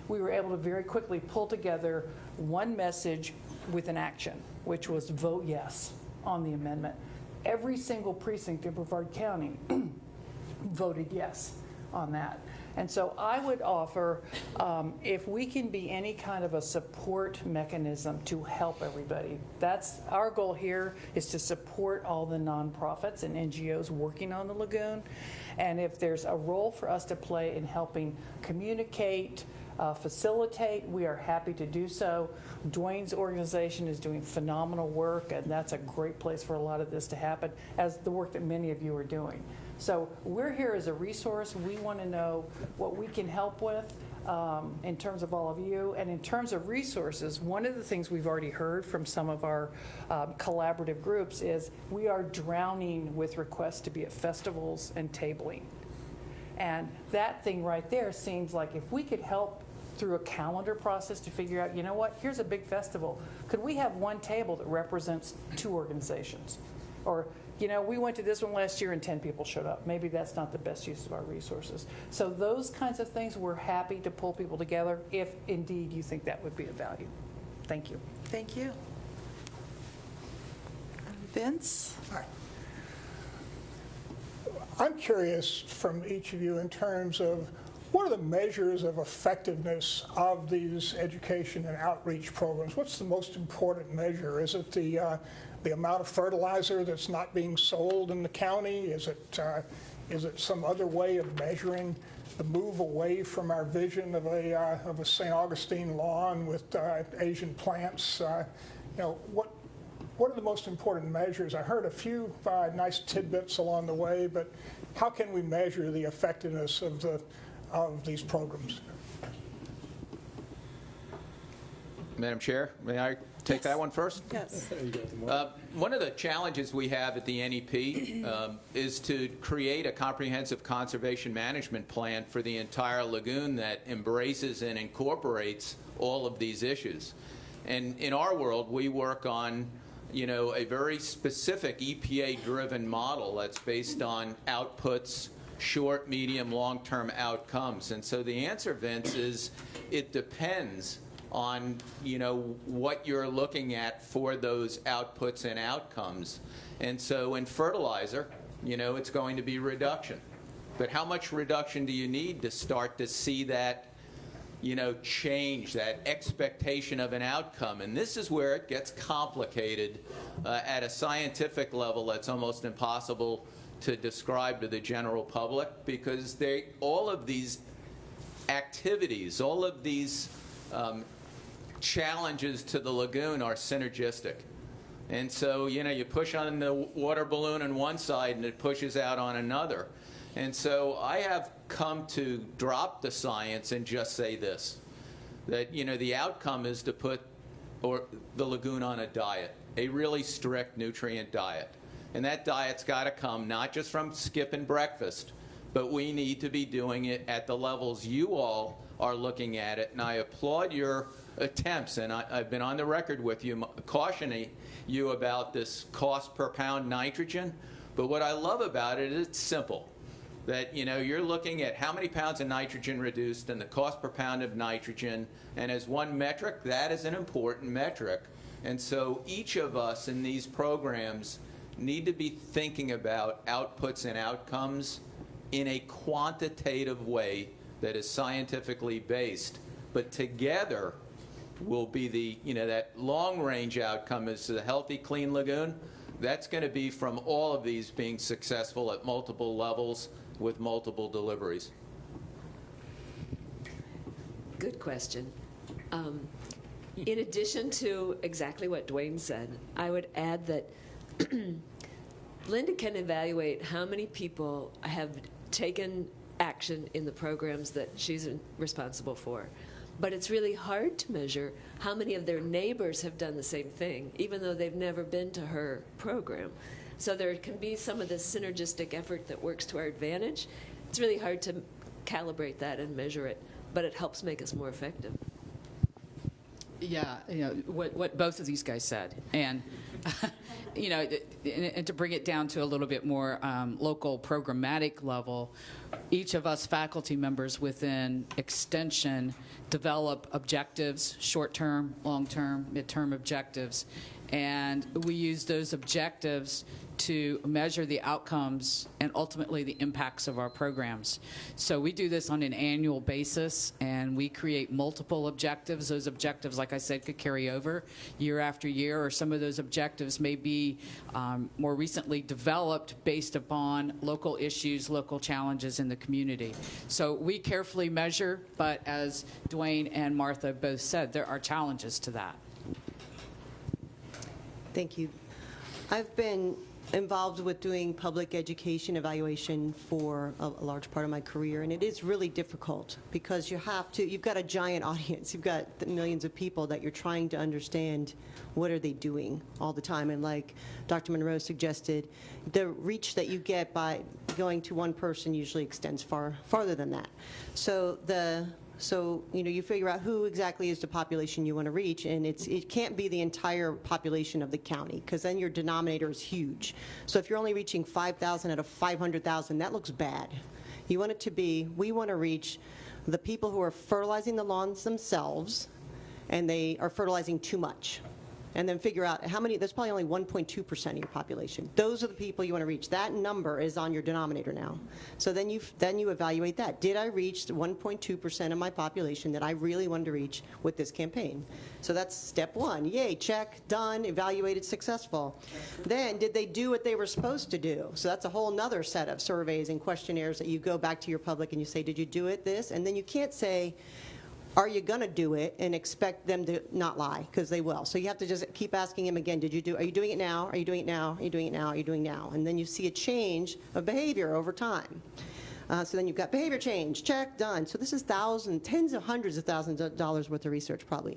we were able to very quickly pull together one message with an action, which was vote yes on the amendment. Every single precinct in Brevard County voted yes on that. And so I would offer, if we can be any kind of a support mechanism to help everybody, that's our goal here, is to support all the nonprofits and NGOs working on the lagoon. And if there's a role for us to play in helping communicate, facilitate, we are happy to do so. Duane's organization is doing phenomenal work, and that's a great place for a lot of this to happen, as the work that many of you are doing. So we're here as a resource. We want to know what we can help with in terms of all of you. And in terms of resources, one of the things we've already heard from some of our collaborative groups is we are drowning with requests to be at festivals and tabling. And that thing right there seems like if we could help through a calendar process to figure out, you know what, here's a big festival. Could we have one table that represents 2 organizations? Or, you know, we went to this one last year and 10 people showed up. Maybe that's not the best use of our resources. So those kinds of things, we're happy to pull people together if indeed you think that would be of value. Thank you. Thank you. Vince? I'm curious from each of you in terms of what are the measures of effectiveness of these education and outreach programs? What's the most important measure? Is it the amount of fertilizer that's not being sold in the county? Is it some other way of measuring the move away from our vision of a St. Augustine lawn with Asian plants? You know, what are the most important measures? I heard a few nice tidbits along the way, but how can we measure the effectiveness of these programs? Madam Chair, may I take that one first? Yes. One of the challenges we have at the NEP is to create a comprehensive conservation management plan for the entire lagoon that embraces and incorporates all of these issues. And in our world, we work on, you know, a very specific EPA-driven model that's based on outputs, short, medium, long-term outcomes. And so the answer, Vince, is it depends on, you know, what you're looking at for those outputs and outcomes. And so in fertilizer, you know, it's going to be reduction. But how much reduction do you need to start to see that, you know, change, that expectation of an outcome? And this is where it gets complicated at a scientific level that's almost impossible to describe to the general public, because all of these activities, all of these challenges to the lagoon are synergistic. And so, you know, you push on the water balloon on one side and it pushes out on another. And so I have come to drop the science and just say this, that, you know, the outcome is to put the lagoon on a diet, a really strict nutrient diet. And that diet's got to come not just from skipping breakfast, but we need to be doing it at the levels you all are looking at it. And I applaud your attempts, and I've been on the record with you cautioning you about this cost per pound nitrogen. But what I love about it is it's simple. That, you know, you're looking at how many pounds of nitrogen reduced and the cost per pound of nitrogen, and as one metric, that is an important metric. And so each of us in these programs need to be thinking about outputs and outcomes in a quantitative way that is scientifically based, but together will be the, you know, that long-range outcome is the healthy, clean lagoon. That's going to be from all of these being successful at multiple levels with multiple deliveries. Good question. In addition to exactly what Duane said, I would add that Linda can evaluate how many people have taken action in the programs that she's responsible for. But it's really hard to measure how many of their neighbors have done the same thing, even though they've never been to her program. So there can be some of this synergistic effort that works to our advantage. It's really hard to calibrate that and measure it, but it helps make us more effective. Yeah, you know, what both of these guys said. And, you know, and to bring it down to a little bit more local programmatic level, each of us faculty members within Extension develop objectives, short-term, long-term, mid-term objectives, and we use those objectives to measure the outcomes and ultimately the impacts of our programs. So we do this on an annual basis, and we create multiple objectives. Those objectives, like I said, could carry over year after year, or some of those objectives may be more recently developed based upon local issues, local challenges in the community. So we carefully measure, but as Duane and Martha both said, there are challenges to that. Thank you. I've been involved with doing public education evaluation for a large part of my career, and it is really difficult because you've got a giant audience. You've got millions of people that you're trying to understand what are they doing all the time. And like Dr. Monroe suggested, the reach that you get by going to one person usually extends farther than that. So the So, you figure out who exactly is the population you want to reach, and it can't be the entire population of the county, because then your denominator is huge. So if you're only reaching 5,000 out of 500,000, that looks bad. You want it to be, we want to reach the people who are fertilizing the lawns themselves, and they are fertilizing too much. And then figure out how many, that's probably only 1.2% of your population. Those are the people you want to reach. That number is on your denominator now. So then you evaluate that. Did I reach the 1.2% of my population that I really wanted to reach with this campaign? So that's step one. Yay, check, done, evaluated, successful. Then, did they do what they were supposed to do? So that's a whole nother set of surveys and questionnaires that you go back to your public and you say, did you do it, this? And then you can't say, are you going to do it, and expect them to not lie, because they will. So you have to just keep asking them again, are you doing it now? Are you doing it now? Are you doing it now? Are you doing it now? And then you see a change of behavior over time. So then you've got behavior change, check, done. So this is thousands, tens of hundreds of thousands of dollars worth of research probably.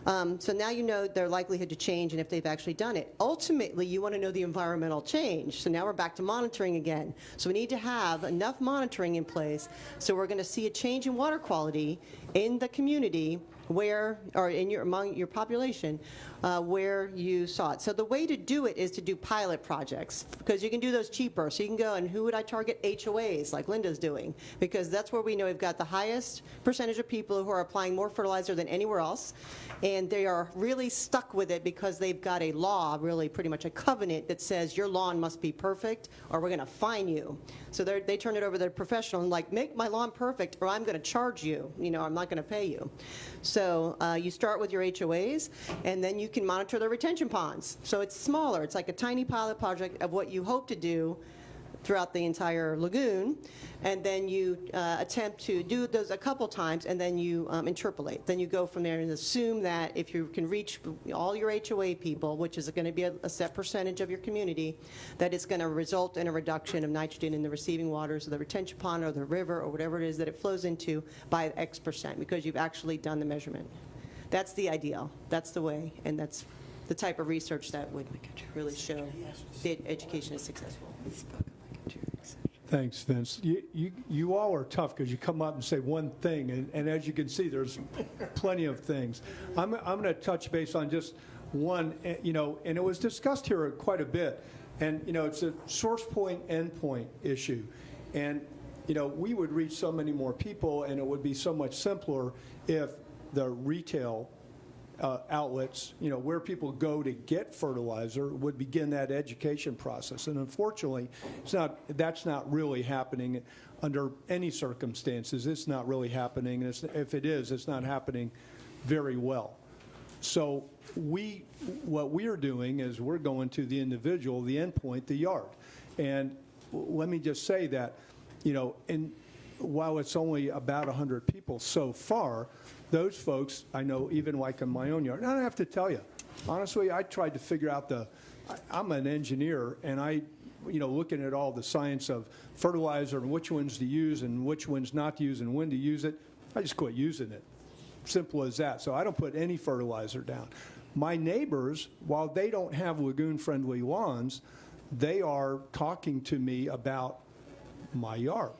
So now you know their likelihood to change and if they've actually done it. Ultimately, you want to know the environmental change. So now we're back to monitoring again. So we need to have enough monitoring in place so we're going to see a change in water quality in the community where, or among your population, where you saw it. So the way to do it is to do pilot projects, because you can do those cheaper. So you can go, and who would I target? HOAs, like Linda's doing, because that's where we know we've got the highest percentage of people who are applying more fertilizer than anywhere else, and they are really stuck with it because they've got a law, really pretty much a covenant that says your lawn must be perfect or we're going to fine you. So they turn it over to their professional and like, make my lawn perfect or I'm going to charge you. I'm not going to pay you. So you start with your HOAs, and then you can monitor the retention ponds. So it's smaller. It's like a tiny pilot project of what you hope to do throughout the entire lagoon, and then you attempt to do those a couple times, and then you interpolate. Then you go from there and assume that if you can reach all your HOA people, which is going to be a set percentage of your community, that it's going to result in a reduction of nitrogen in the receiving waters of the retention pond or the river or whatever it is that it flows into by X percent, because you've actually done the measurement. That's the ideal. That's the way, and that's the type of research that would really show that education is successful. Thanks, Vince. You all are tough because you come up and say one thing, and as you can see, there's plenty of things. I'm going to touch base on just one, and it was discussed here quite a bit, and it's a source point, end point issue, and we would reach so many more people, and it would be so much simpler if the retail outlets, where people go to get fertilizer, would begin that education process. And unfortunately, that's not really happening under any circumstances. It's not really happening. And if it is, it's not happening very well. So what we are doing is we're going to the individual, the endpoint, the yard. And let me just say that, while it's only about 100 people so far, those folks, I know even like in my own yard, and I have to tell you, honestly, I tried to figure out I'm an engineer, and looking at all the science of fertilizer and which ones to use and which ones not to use and when to use it, I just quit using it. Simple as that. So I don't put any fertilizer down. My neighbors, while they don't have lagoon-friendly lawns, they are talking to me about my yard.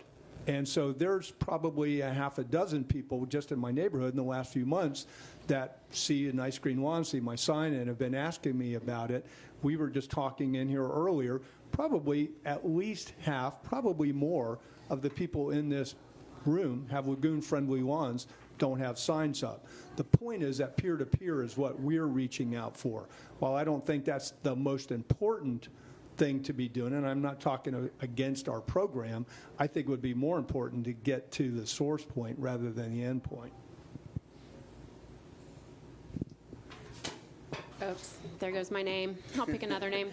And so there's probably a half a dozen people just in my neighborhood in the last few months that see a nice green lawn, see my sign, and have been asking me about it. We were just talking in here earlier, probably at least half, probably more, of the people in this room have lagoon-friendly lawns, don't have signs up. The point is that peer-to-peer is what we're reaching out for. While I don't think that's the most important thing to be doing, and I'm not talking against our program, I think it would be more important to get to the source point rather than the end point. Oops, there goes my name. I'll pick another name.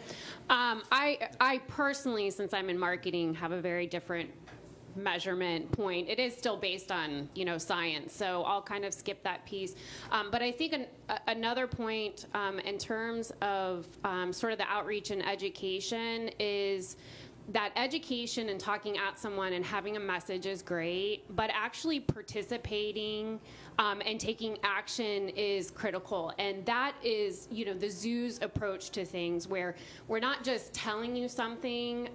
I personally, since I'm in marketing, have a very different measurement point. It is still based on, science, so I'll kind of skip that piece. But I think another point in terms of sort of the outreach and education is that education and talking at someone and having a message is great, but actually participating and taking action is critical. And that is, the zoo's approach to things, where we're not just telling you something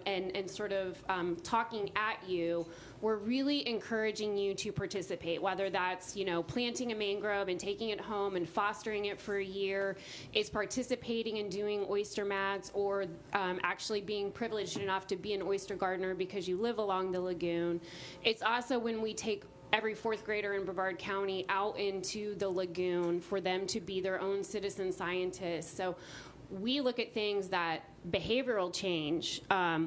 and sort of talking at you. We're really encouraging you to participate, whether that's, planting a mangrove and taking it home and fostering it for a year. It's participating in doing oyster mats, or actually being privileged enough to be an oyster gardener because you live along the lagoon. It's also when we take every fourth grader in Brevard County out into the lagoon for them to be their own citizen scientists. So we look at things that behavioral change,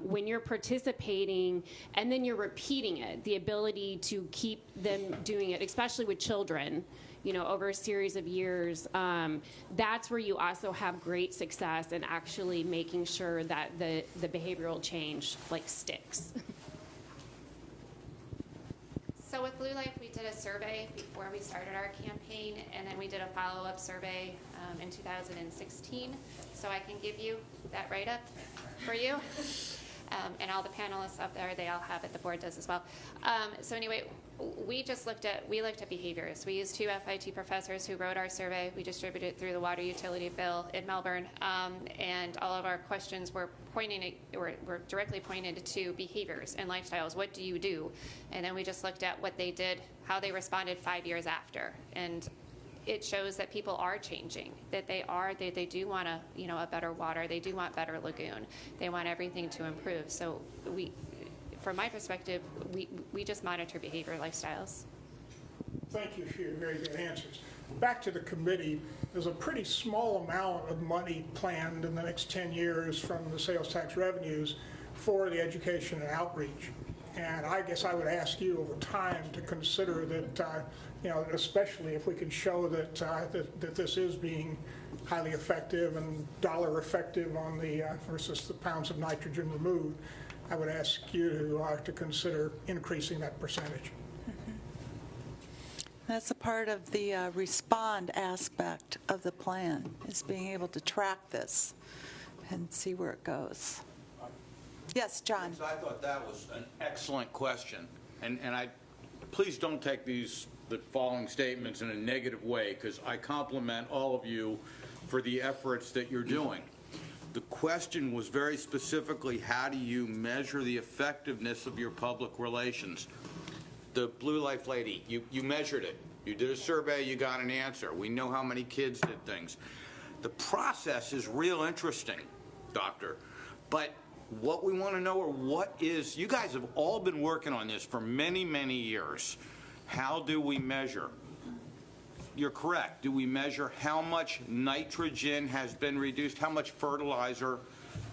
when you're participating and then you're repeating it, the ability to keep them doing it, especially with children, over a series of years, that's where you also have great success in actually making sure that the behavioral change sticks. So with Blue Life, we did a survey before we started our campaign, and then we did a follow-up survey in 2016. So I can give you that write-up for you. And all the panelists up there, they all have it. The board does as well. So anyway, we looked at behaviors. We used 2 FIT professors who wrote our survey. We distributed it through the water utility bill in Melbourne, and all of our questions were directly pointed to behaviors and lifestyles. What do you do? And then we just looked at what they did, how they responded 5 years after, and it shows that people are changing, that they do want a better water, they do want better lagoon, they want everything to improve. So from my perspective, we just monitor behavior lifestyles. Thank you for your very good answers. Back to the committee, there's a pretty small amount of money planned in the next 10 years from the sales tax revenues for the education and outreach. And I guess I would ask you over time to consider that, especially if we can show that that this is being highly effective and dollar effective on the versus the pounds of nitrogen removed, I would ask you to consider increasing that percentage. That's a part of the respond aspect of the plan, is being able to track this and see where it goes. Yes, John. I thought that was an excellent question, and please don't take the following statements in a negative way, because I compliment all of you for the efforts that you're doing. The question was very specifically, how do you measure the effectiveness of your public relations? The Blue Life lady, you measured it. You did a survey, you got an answer. We know how many kids did things. The process is real interesting, Doctor, but what we want to know you guys have all been working on this for many, many years. How do we measure? You're correct. Do we measure how much nitrogen has been reduced, how much fertilizer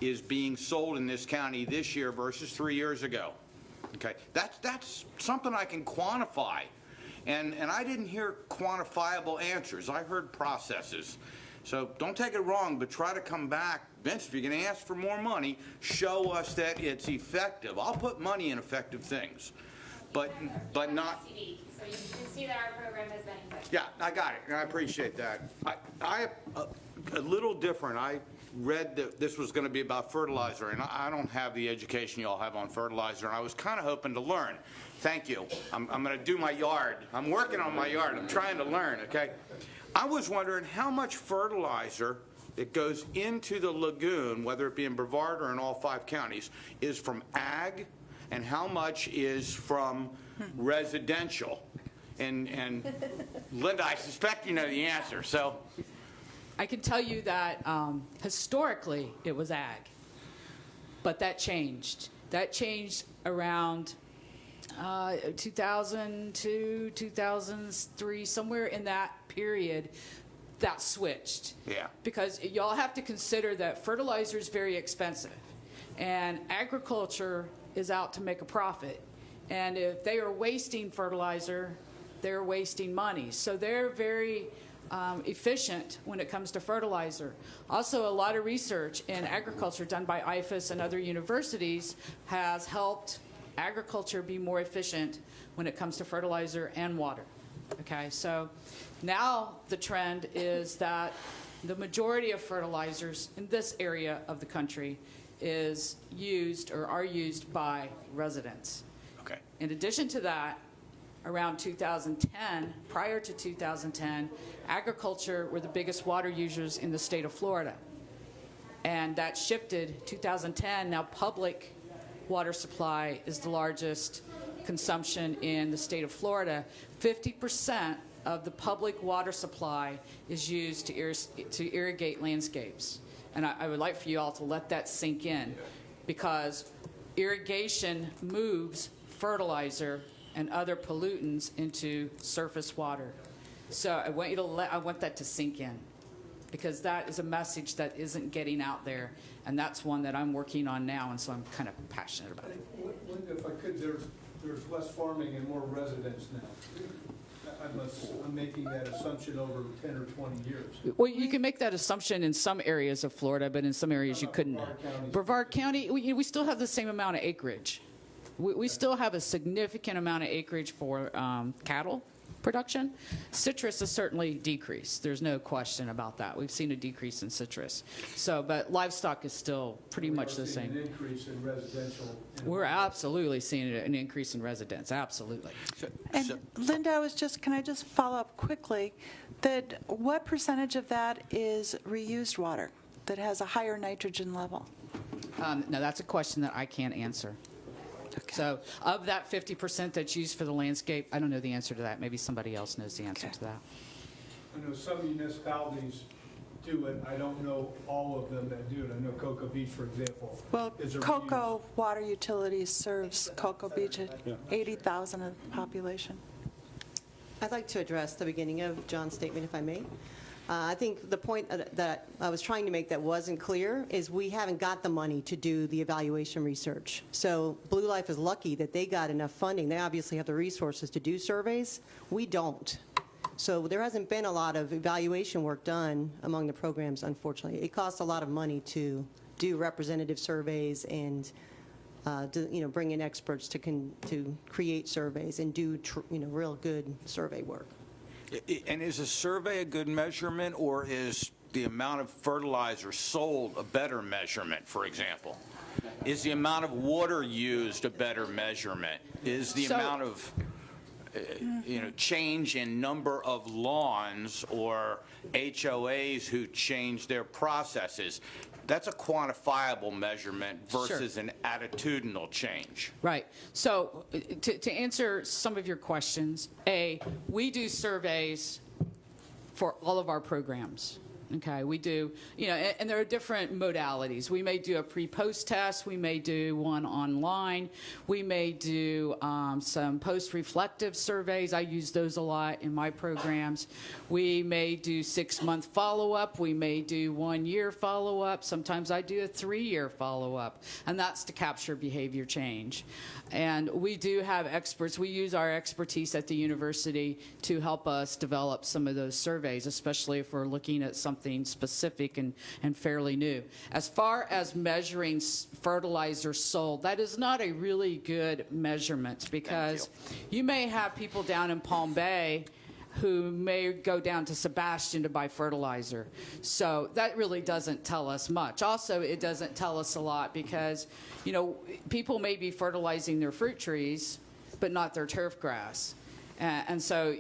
is being sold in this county this year versus 3 years ago? Okay, that's something I can quantify. And I didn't hear quantifiable answers. I heard processes. So don't take it wrong, but try to come back. Vince, if you're going to ask for more money, show us that it's effective. I'll put money in effective things, but not. So you can see that our program has been effective. Yeah, I got it, and I appreciate that. I a little different. I read that this was going to be about fertilizer, and I don't have the education you all have on fertilizer, and I was kind of hoping to learn. Thank you. I'm going to do my yard. I'm working on my yard. I'm trying to learn, okay? I was wondering how much fertilizer that goes into the lagoon, whether it be in Brevard or in all 5 counties, is from ag, and how much is from residential? And Linda, I suspect you know the answer, so. I can tell you that historically it was ag, but that changed. That changed around 2002, 2003, somewhere in that period. That switched. Yeah. Because y'all have to consider that fertilizer is very expensive, and agriculture is out to make a profit. And if they are wasting fertilizer, they're wasting money. So they're very efficient when it comes to fertilizer. Also, a lot of research in agriculture done by IFAS and other universities has helped agriculture be more efficient when it comes to fertilizer and water. Okay, so now the trend is that the majority of fertilizers in this area of the country is used or are used by residents. Okay. In addition to that, around 2010, prior to 2010, agriculture were the biggest water users in the state of Florida. And that shifted 2010. Now public water supply is the largest consumption in the state of Florida. 50% of the public water supply is used to irrigate landscapes. And I would like for you all to let that sink in, because irrigation moves fertilizer and other pollutants into surface water. So I want that to sink in, because that is a message that isn't getting out there, and that's one that I'm working on now, and so I'm kind of passionate about it. Linda, if I could, there's less farming and more residents now. I'm making that assumption over 10 or 20 years. Well, you can make that assumption in some areas of Florida, but in some areas you couldn't. Brevard County, we still have the same amount of acreage. We still have a significant amount of acreage for cattle production. Citrus has certainly decreased. There's no question about that. We've seen a decrease in citrus. So, but livestock is still pretty much the same. An increase in residential. We're absolutely seeing an increase in residents. Absolutely. And Linda, can I just follow up quickly, that what percentage of that is reused water that has a higher nitrogen level? No, that's a question that I can't answer. Okay. So of that 50% that's used for the landscape, I don't know the answer to that. Maybe somebody else knows the answer to that. I know some municipalities do it. I don't know all of them that do it. I know Cocoa Beach, for example. Well, Cocoa Water Utilities serves Cocoa Beach at 80,000 of the population. I'd like to address the beginning of John's statement, if I may. I think the point that I was trying to make that wasn't clear is we haven't got the money to do the evaluation research. So Blue Life is lucky that they got enough funding. They obviously have the resources to do surveys. We don't. So there hasn't been a lot of evaluation work done among the programs, unfortunately. It costs a lot of money to do representative surveys and bring in experts to create surveys and do real good survey work. And is a survey a good measurement, or is the amount of fertilizer sold a better measurement, for example? Is the amount of water used a better measurement? Is the amount of change in number of lawns or HOAs who change their processes? That's a quantifiable measurement versus an attitudinal change. Right. So to answer some of your questions, we do surveys for all of our programs. Okay, we do, and there are different modalities. We may do a pre-post test. We may do one online. We may do some post-reflective surveys. I use those a lot in my programs. We may do 6-month follow-up. We may do 1-year follow-up. Sometimes I do a 3-year follow-up, and that's to capture behavior change. And we do have experts. We use our expertise at the university to help us develop some of those surveys, especially if we're looking at something specific and fairly new. As far as measuring fertilizer sold, that is not a really good measurement, because you may have people down in Palm Bay who may go down to Sebastian to buy fertilizer. So that really doesn't tell us much. Also, it doesn't tell us a lot because, people may be fertilizing their fruit trees, but not their turf grass. And so,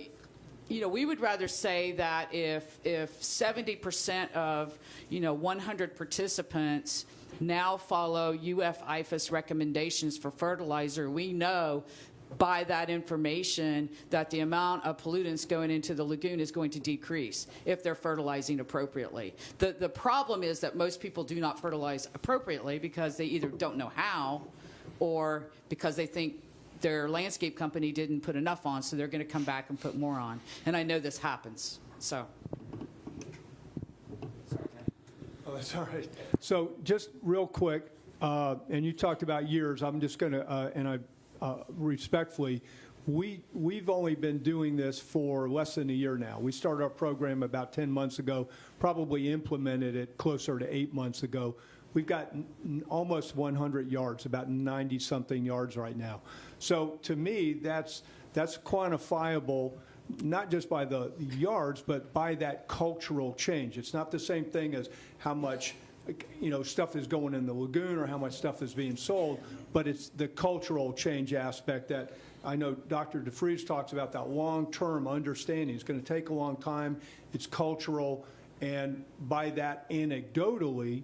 we would rather say that if 70% of, 100 participants now follow IFAS recommendations for fertilizer, we know by that information that the amount of pollutants going into the lagoon is going to decrease if they're fertilizing appropriately. The problem is that most people do not fertilize appropriately because they either don't know how or because they think their landscape company didn't put enough on, so they're going to come back and put more on. And I know this happens. So. Oh, that's all right. So just real quick, and you talked about years. I'm just going to, respectfully, we've only been doing this for less than a year now. We started our program about 10 months ago, probably implemented it closer to 8 months ago. We've got almost 100 yards, about 90-something yards right now. So to me, that's quantifiable, not just by the yards, but by that cultural change. It's not the same thing as how much stuff is going in the lagoon or how much stuff is being sold, but it's the cultural change aspect that I know Dr. DeFreeze talks about, that long-term understanding. It's going to take a long time. It's cultural. And by that, anecdotally,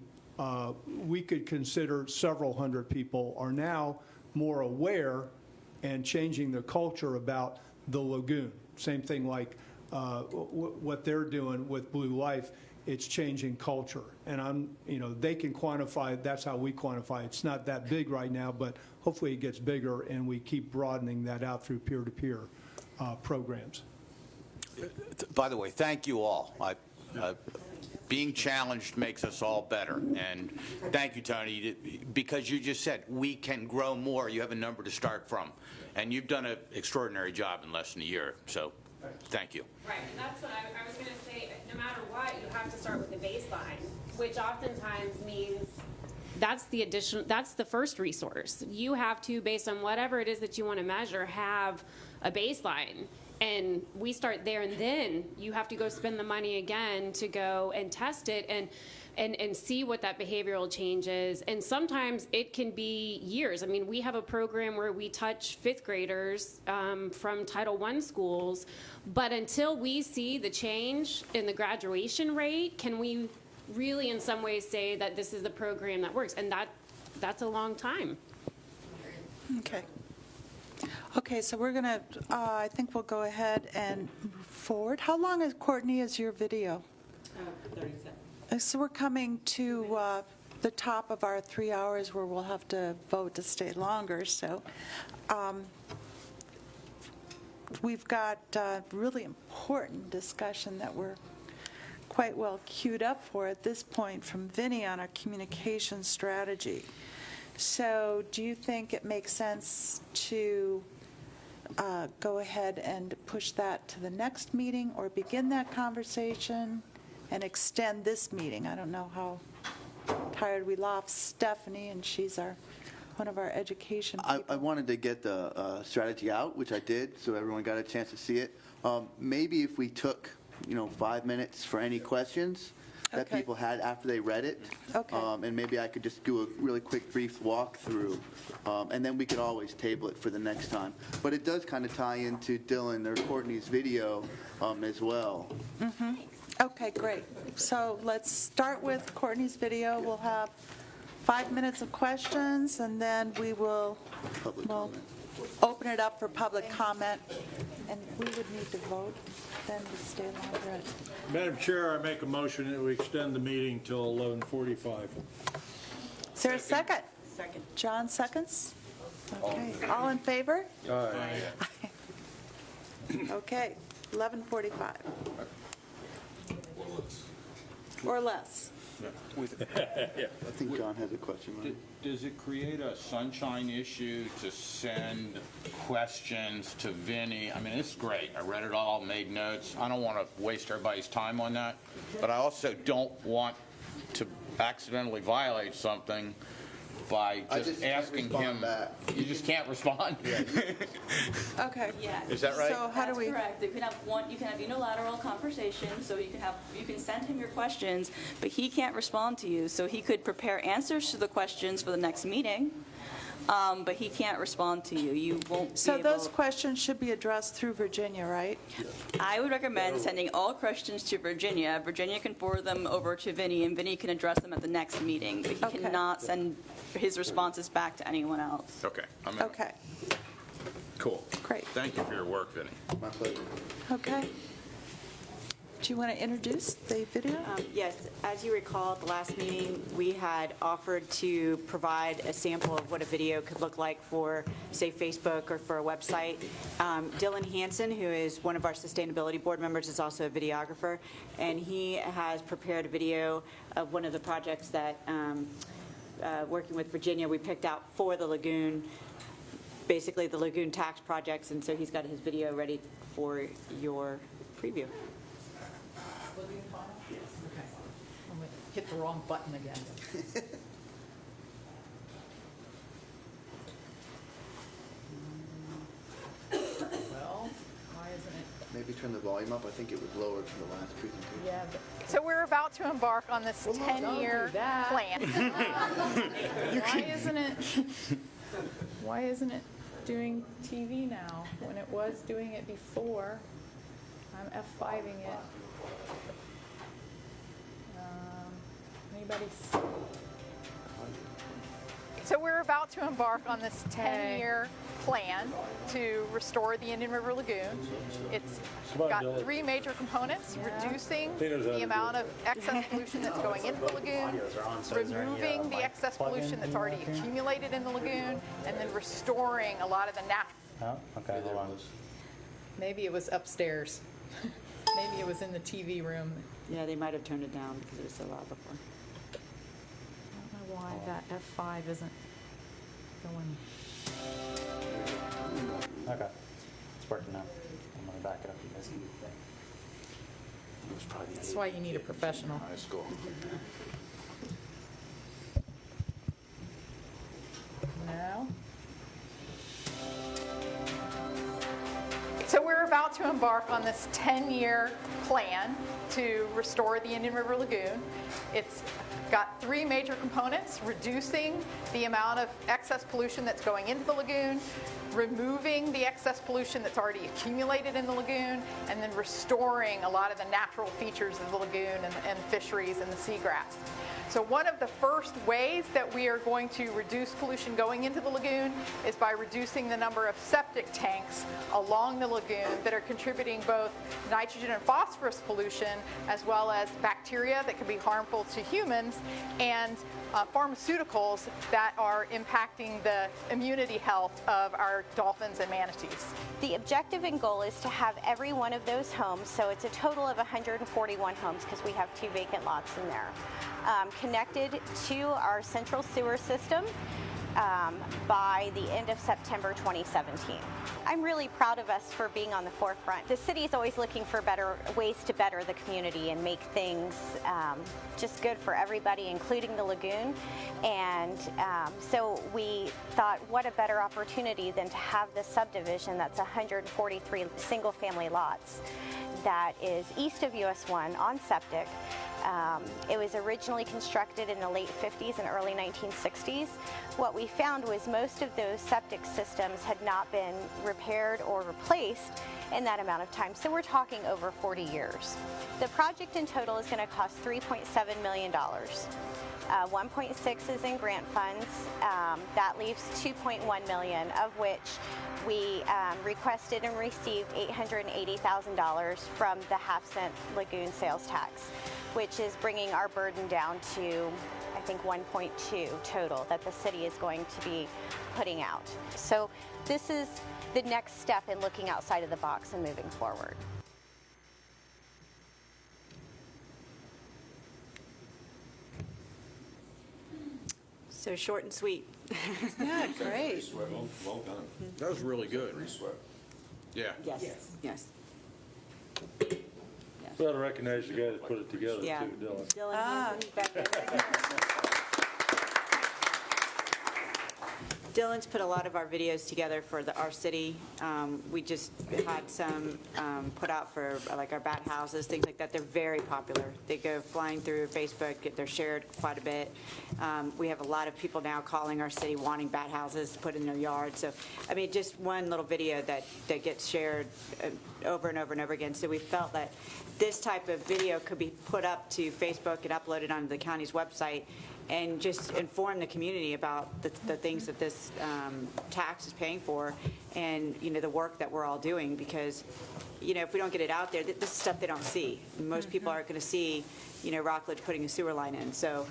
we could consider several hundred people are now more aware and changing the culture about the lagoon. Same thing like what they're doing with Blue Life. It's changing culture. And they can quantify, that's how we quantify. It's not that big right now, but hopefully it gets bigger and we keep broadening that out through peer-to-peer programs. By the way, thank you all. Being challenged makes us all better. And thank you, Tony, because you just said we can grow more. You have a number to start from. And you've done an extraordinary job in less than a year. So thank you. Right, and that's what I was going to say. No matter what, you have to start with the baseline, which oftentimes means that's the first resource. You have to, based on whatever it is that you want to measure, have a baseline. And we start there, and then you have to go spend the money again to go and test it and see what that behavioral change is. And sometimes it can be years. I mean, we have a program where we touch fifth graders from Title I schools, but until we see the change in the graduation rate, can we really in some ways say that this is the program that works? And that's a long time. Okay. Okay, so we're going to, I think we'll go ahead and move forward. How long, Courtney, is your video? 37. So we're coming to the top of our 3 hours where we'll have to vote to stay longer. So we've got a really important discussion that we're quite well queued up for at this point from Vinny on our communication strategy. So do you think it makes sense to go ahead and push that to the next meeting, or begin that conversation and extend this meeting? I don't know how tired we lost Stephanie, and she's one of our education people. I wanted to get the strategy out, which I did, so everyone got a chance to see it. Maybe if we took 5 minutes for any questions that people had after they read it. Okay. And maybe I could just do a really quick, brief walkthrough, and then we could always table it for the next time. But it does kind of tie into Dylan or Courtney's video as well. Mm-hmm. Okay, great. So let's start with Courtney's video. We'll have 5 minutes of questions, and then we'll open it up for public comment. And we would need to vote then to stay longer. Madam Chair, I make a motion that we extend the meeting till 11:45. Is there a second? Second. John seconds? Okay. All in favor? Aye. Okay, 11:45. Or less. I think John has a question. Right? Does it create a sunshine issue to send questions to Vinny? I mean, it's great. I read it all, made notes. I don't want to waste everybody's time on that, but I also don't want to accidentally violate something by just asking him. You just can't respond? Okay. Yeah. Is that right? So how do we? That's correct. You can have unilateral conversation, so you can send him your questions, but he can't respond to you. So he could prepare answers to the questions for the next meeting, but he can't respond to you. You won't So be able. those questions should be addressed through Virginia, right? I would recommend sending all questions to Virginia. Virginia can forward them over to Vinny, and Vinny can address them at the next meeting, but he cannot send his responses back to anyone else. Okay. Okay. Cool. Great. Thank you for your work, Vinny. My pleasure. Okay. Do you want to introduce the video? Yes, as you recall, at the last meeting, we had offered to provide a sample of what a video could look like for, say, Facebook or for a website. Dylan Hansen, who is one of our sustainability board members, is also a videographer, and he has prepared a video of one of the projects that, working with Virginia, we picked out for the Lagoon, basically the Lagoon tax projects, and so he's got his video ready for your preview. Hit the wrong button again. Well, why isn't it? maybe turn the volume up? I think it was lowered from the last presentation. Yeah. So we're about to embark on this 10-year plan. Why isn't it doing TV now when it was doing it before? I'm F5ing it. Anybody? So we're about to embark on this 10-year plan to restore the Indian River Lagoon. It's got 3 major components: reducing the amount of excess pollution that's going into the lagoon, removing the excess pollution that's already accumulated in the lagoon, and then restoring a lot of the natural. Oh, okay, hold on. Maybe it was upstairs. Maybe it was in the TV room. Yeah, they might have turned it down because it was so loud before. I don't know why that F5 isn't going. Okay, it's working now. I'm going to back it up. You guys can do the thing. That's why you need a professional. High school. No. So we're about to embark on this 10-year plan to restore the Indian River Lagoon. It's got 3 major components: reducing the amount of excess pollution that's going into the lagoon, removing the excess pollution that's already accumulated in the lagoon, and then restoring a lot of the natural features of the lagoon and fisheries and the seagrass. So one of the first ways that we are going to reduce pollution going into the lagoon is by reducing the number of septic tanks along the lagoon that are contributing both nitrogen and phosphorus pollution, as well as bacteria that can be harmful to humans, and pharmaceuticals that are impacting the immunity health of our dolphins and manatees. The objective and goal is to have every one of those homes, so it's a total of 141 homes because we have 2 vacant lots in there, connected to our central sewer system by the end of September 2017. I'm really proud of us for being on the forefront. The city is always looking for better ways to better the community and make things just good for everybody, including the lagoon. And so we thought, what a better opportunity than to have this subdivision that's 143 single-family lots that is east of US 1 on septic. It was originally constructed in the late 50s and early 1960s. What we found was most of those septic systems had not been repaired or replaced in that amount of time. So we're talking over 40 years. The project in total is going to cost $3.7 million. 1.6 is in grant funds. That leaves $2.1 million, of which we requested and received $880,000 from the half-cent lagoon sales tax, which is bringing our burden down to, I think, 1.2 total that the city is going to be putting out. So this is the next step in looking outside of the box and moving forward. So short and sweet. Yeah, great. Well done. That was really good. Yeah. Yes. Yes. We ought to recognize the guy that put it together, Yeah. too, Dylan. Dylan's put a lot of our videos together for our city. We just had some put out for like our bat houses, things like that. They're very popular. They go flying through Facebook. They're shared quite a bit. We have a lot of people now calling our city wanting bat houses to put in their yard. So, I mean, just one little video that gets shared over and over and over again. So we felt that this type of video could be put up to Facebook and uploaded onto the county's website and just inform the community about the things that this tax is paying for, and the work that we're all doing, because if we don't get it out there, this is stuff they don't see. Most people aren't going to see Rockledge putting a sewer line in. So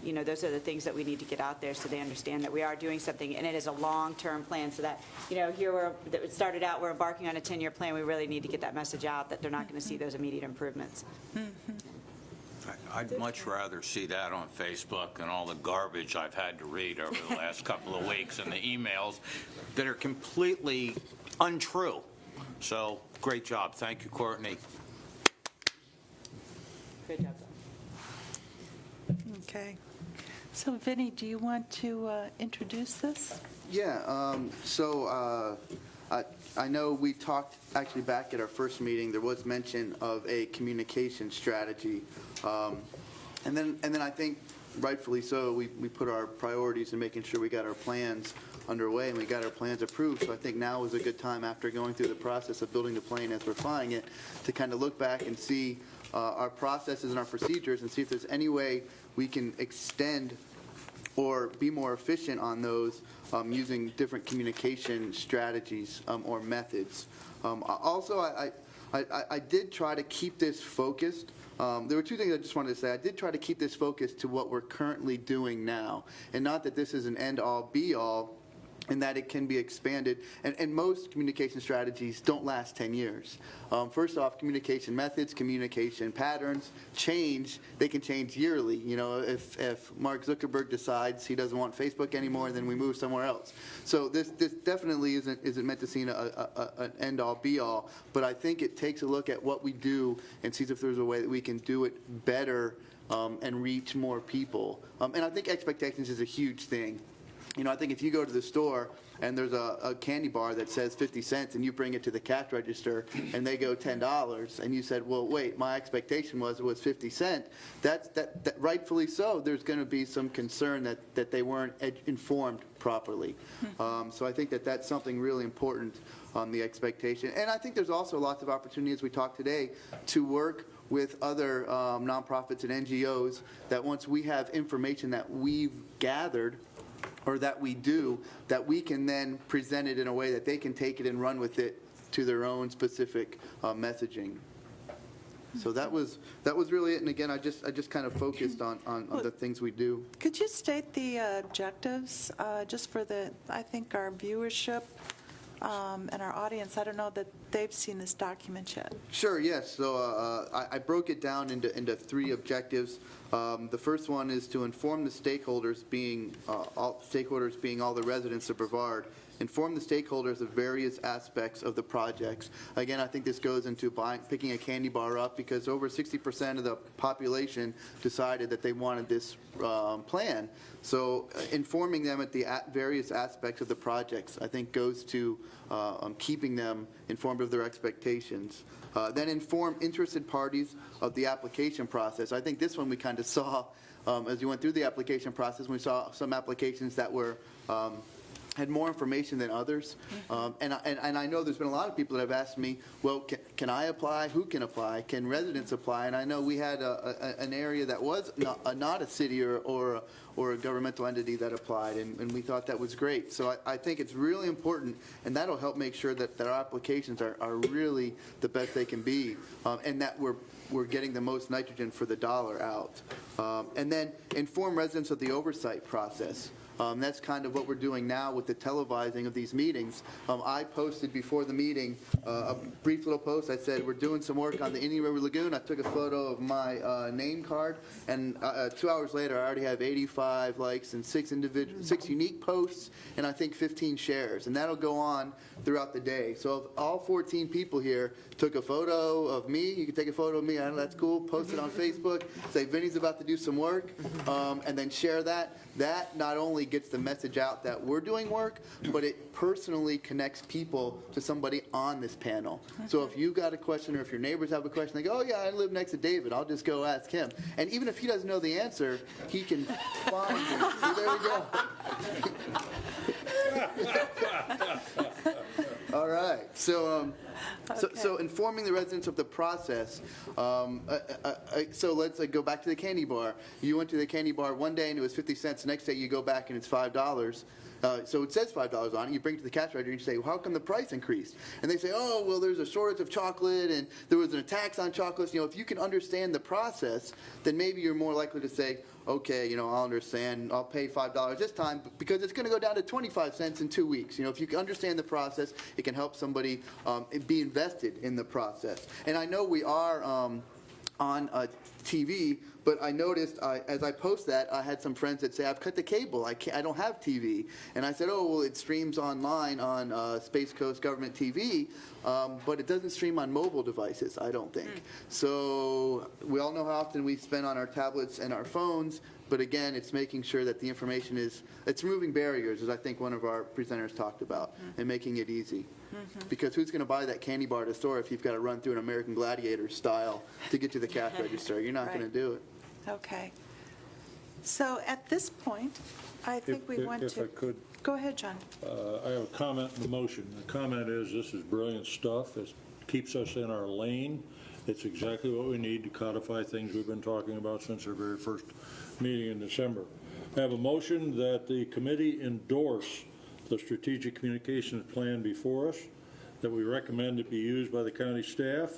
those are the things that we need to get out there so they understand that we are doing something, and it is a long-term plan, so that here it started out, we're embarking on a 10-year plan. We really need to get that message out that they're not going to see those immediate improvements. I'd much rather see that on Facebook and all the garbage I've had to read over the last couple of weeks and the emails that are completely untrue. So, great job. Thank you, Courtney. Good job. Okay. So, Vinny, do you want to introduce this? Yeah, so I know we talked, actually back at our first meeting, there was mention of a communication strategy. And then I think rightfully so, we put our priorities in making sure we got our plans underway and we got our plans approved. So I think now is a good time, after going through the process of building the plan as we're flying it, to kind of look back and see our processes and our procedures and see if there's any way we can extend or be more efficient on those using different communication strategies or methods. Also, I did try to keep this focused. There were two things I just wanted to say. I did try to keep this focused to what we're currently doing now, and not that this is an end-all, be-all, and that it can be expanded. And most communication strategies don't last 10 years. First off, communication methods, communication patterns change. They can change yearly. You know, if Mark Zuckerberg decides he doesn't want Facebook anymore, then we move somewhere else. So this definitely isn't meant to seem an end-all, be-all. But I think it takes a look at what we do and sees if there's a way that we can do it better and reach more people. And I think expectations is a huge thing. You know, I think if you go to the store and there's a candy bar that says 50 cents and you bring it to the cash register and they go $10 and you said, well, wait, my expectation was it was 50 cents, that rightfully so, there's going to be some concern that they weren't informed properly. So I think that's something really important on the expectation. And I think there's also lots of opportunity, as we talked today, to work with other nonprofits and NGOs that once we have information that we've gathered or that we do, that we can then present it in a way that they can take it and run with it to their own specific messaging. So that was really it. And again, I just kind of focused on the things we do. Could you state the objectives just for I think our viewership and our audience? I don't know that they've seen this document yet. Sure, yes. So I broke it down into three objectives. The first one is to inform the stakeholders, being all the residents of Brevard, inform the stakeholders of various aspects of the projects. Again, I think this goes into picking a candy bar up because over 60% of the population decided that they wanted this plan. So informing them at the various aspects of the projects, I think, goes to keeping them informed of their expectations. Then inform interested parties of the application process. I think this one we kind of saw as you went through the application process. We saw some applications that were had more information than others. And I know there's been a lot of people that have asked me, well, can I apply? Who can apply? Can residents apply? And I know we had an area that was not a city or a governmental entity that applied, and we thought that was great. So I think it's really important, and that'll help make sure that our applications are really the best they can be, and that we're getting the most nitrogen for the dollar out. And then inform residents of the oversight process. That's kind of what we're doing now with the televising of these meetings. I posted before the meeting a brief little post. I said, we're doing some work on the Indian River Lagoon. I took a photo of my name card, and 2 hours later, I already have 85 likes and 6 unique posts, and I think 15 shares. And that'll go on throughout the day. So if all 14 people here took a photo of me, you can take a photo of me, I know that's cool, post it on Facebook, say Vinny's about to do some work, and then share that. That not only gets the message out that we're doing work, but it personally connects people to somebody on this panel. So if you've got a question or if your neighbors have a question, they go, oh yeah, I live next to David, I'll just go ask him. And even if he doesn't know the answer, he can find me. So there we go. All right. So informing the residents of the process. So let's go back to the candy bar. You went to the candy bar one day and it was 50 cents. The next day you go back and it's $5. So it says $5 on it. You bring it to the cash register and you say, well, how come the price increased? And they say, oh, well, there's a shortage of chocolate and there was a tax on chocolates. You know, if you can understand the process, then maybe you're more likely to say, okay, you know, I'll understand. I'll pay $5 this time because it's going to go down to 25 cents in 2 weeks. You know, if you can understand the process, it can help somebody be invested in the process. And I know we are on TV, But I noticed, as I post that, I had some friends that say, I've cut the cable, I don't have TV. And I said, oh, well, it streams online on Space Coast Government TV, but it doesn't stream on mobile devices, I don't think. So we all know how often we spend on our tablets and our phones, but again, it's making sure that the information it's removing barriers, as I think one of our presenters talked about, and making it easy. Because who's going to buy that candy bar at the store if you've got to run through an American Gladiator style to get to the cash register? You're not going to do it. Okay. So at this point, I think we want to... If I could. Go ahead, John. I have a comment in the motion. The comment is this is brilliant stuff. It keeps us in our lane. It's exactly what we need to codify things we've been talking about since our very first meeting in December. I have a motion that the committee endorse the strategic communications plan before us, that we recommend it be used by the county staff,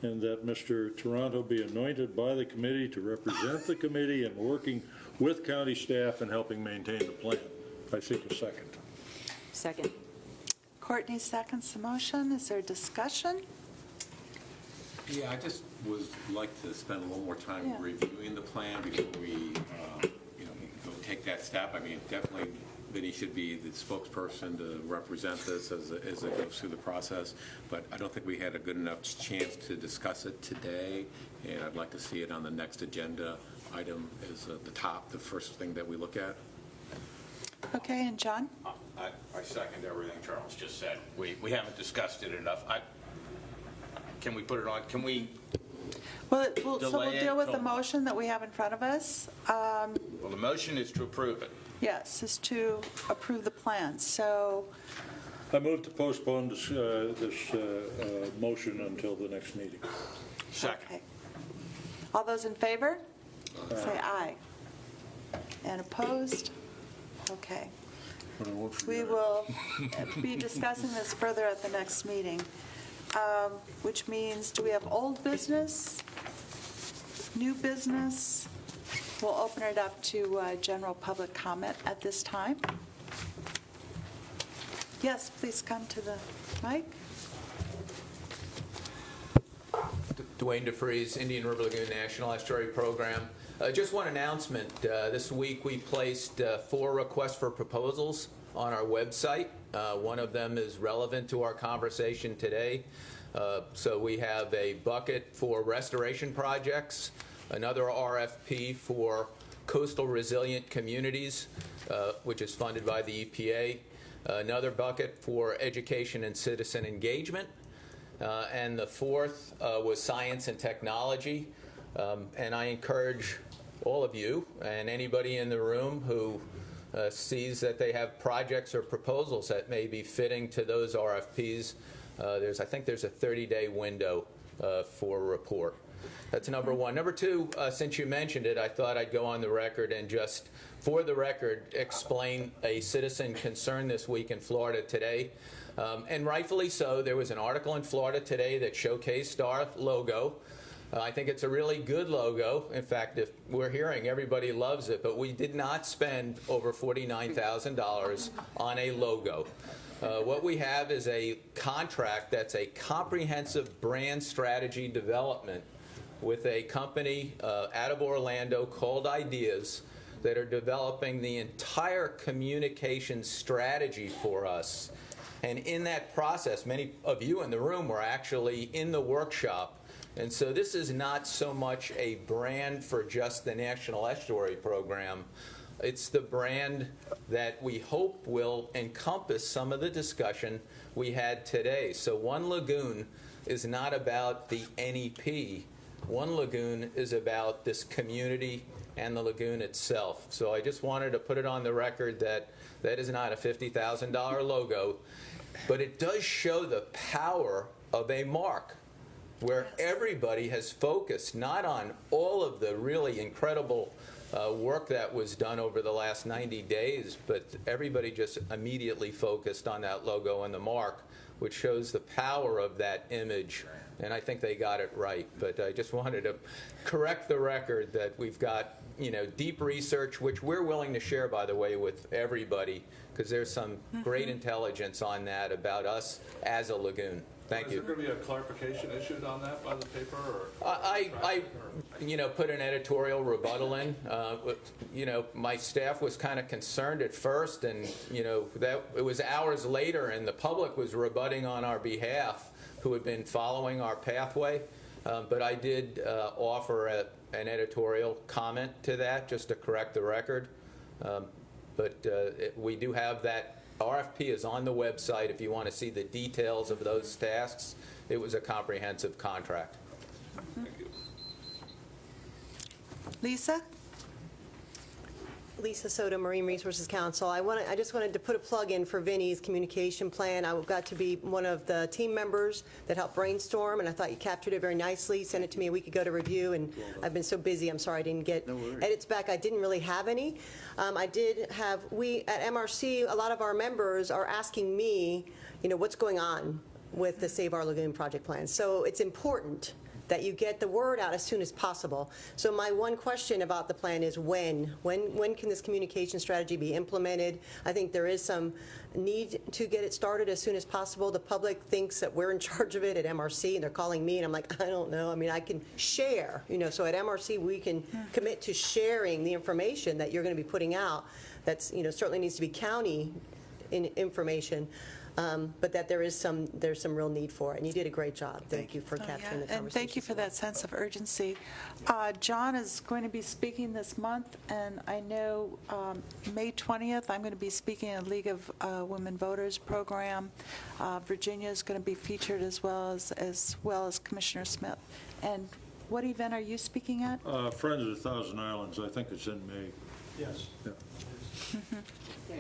and that Mr. Toronto be anointed by the committee to represent the committee in working with county staff and helping maintain the plan. I seek a second. Second. Courtney seconds the motion. Is there discussion? Yeah, I just would like to spend a little more time reviewing the plan before we, go take that step. I mean, definitely Vinny should be the spokesperson to represent this as it goes through the process, but I don't think we had a good enough chance to discuss it today, and I'd like to see it on the next agenda item as the first thing that we look at. Okay, and John? I second everything Charles just said. We haven't discussed it enough. Can we put it on? Can we? Well, we'll deal with the motion that we have in front of us. Well, the motion is to approve it. Yes, is to approve the plan. So I move to postpone this motion until the next meeting. Second. Okay. All those in favor? Say aye. And opposed? Okay. We will be discussing this further at the next meeting, which means, do we have old business, new business? We'll open it up to general public comment at this time. Yes, please come to the mic. Duane DeFreeze, Indian River Lagoon National Estuary Program. Just one announcement. This week we placed 4 requests for proposals on our website. One of them is relevant to our conversation today. So we have a bucket for restoration projects, another RFP for coastal resilient communities, which is funded by the EPA, another bucket for education and citizen engagement, and the fourth was science and technology. And I encourage all of you and anybody in the room who sees that they have projects or proposals that may be fitting to those RFPs. I think there's a 30-day window for a report. That's number one. Number two, since you mentioned it, I thought I'd go on the record and just, for the record, explain a citizen concern this week in Florida Today. And rightfully so, there was an article in Florida Today that showcased our logo. I think it's a really good logo. In fact, if we're hearing everybody loves it, but we did not spend over $49,000 on a logo. What we have is a contract that's a comprehensive brand strategy development with a company out of Orlando called Ideas that are developing the entire communication strategy for us. And in that process, many of you in the room were actually in the workshop. And so this is not so much a brand for just the National Estuary Program. It's the brand that we hope will encompass some of the discussion we had today. So One Lagoon is not about the NEP. One Lagoon is about this community and the lagoon itself. So I just wanted to put it on the record that that is not a $50,000 logo, but it does show the power of a mark where everybody has focused not on all of the really incredible work that was done over the last 90 days, but everybody just immediately focused on that logo and the mark, which shows the power of that image. And I think they got it right. But I just wanted to correct the record that we've got, deep research, which we're willing to share, by the way, with everybody, because there's some great intelligence on that about us as a lagoon. Thank you. Is there going to be a clarification issued on that by the paper? Or put an editorial rebuttal in. My staff was kind of concerned at first, and that it was hours later, and the public was rebutting on our behalf, who had been following our pathway. But I did offer an editorial comment to that, just to correct the record. We do have that. RFP is on the website if you want to see the details of those tasks. It was a comprehensive contract. Leesa? Leesa Souto, Marine Resources Council. I just wanted to put a plug in for Vinny's communication plan. I got to be one of the team members that helped brainstorm, and I thought you captured it very nicely. Sent it to me a week ago to review, and I've been so busy, I'm sorry I didn't get edits back. I didn't really have any. I did have, at MRC, a lot of our members are asking me, what's going on with the Save Our Lagoon project plan. So it's important that you get the word out as soon as possible. So my one question about the plan is when? When can this communication strategy be implemented? I think there is some need to get it started as soon as possible. The public thinks that we're in charge of it at MRC, and they're calling me, and I'm like, I don't know. I mean, I can share, so at MRC we can commit to sharing the information that you're going to be putting out. That's, certainly needs to be county information. But that there's some real need for it, and you did a great job. Thank you for capturing the conversation. And thank you for that sense of urgency. John is going to be speaking this month, and I know May 20th I'm going to be speaking at League of Women Voters program. Virginia is going to be featured as well as Commissioner Smith. And what event are you speaking at? Friends of the Thousand Islands. I think it's in May. Yes. Yeah.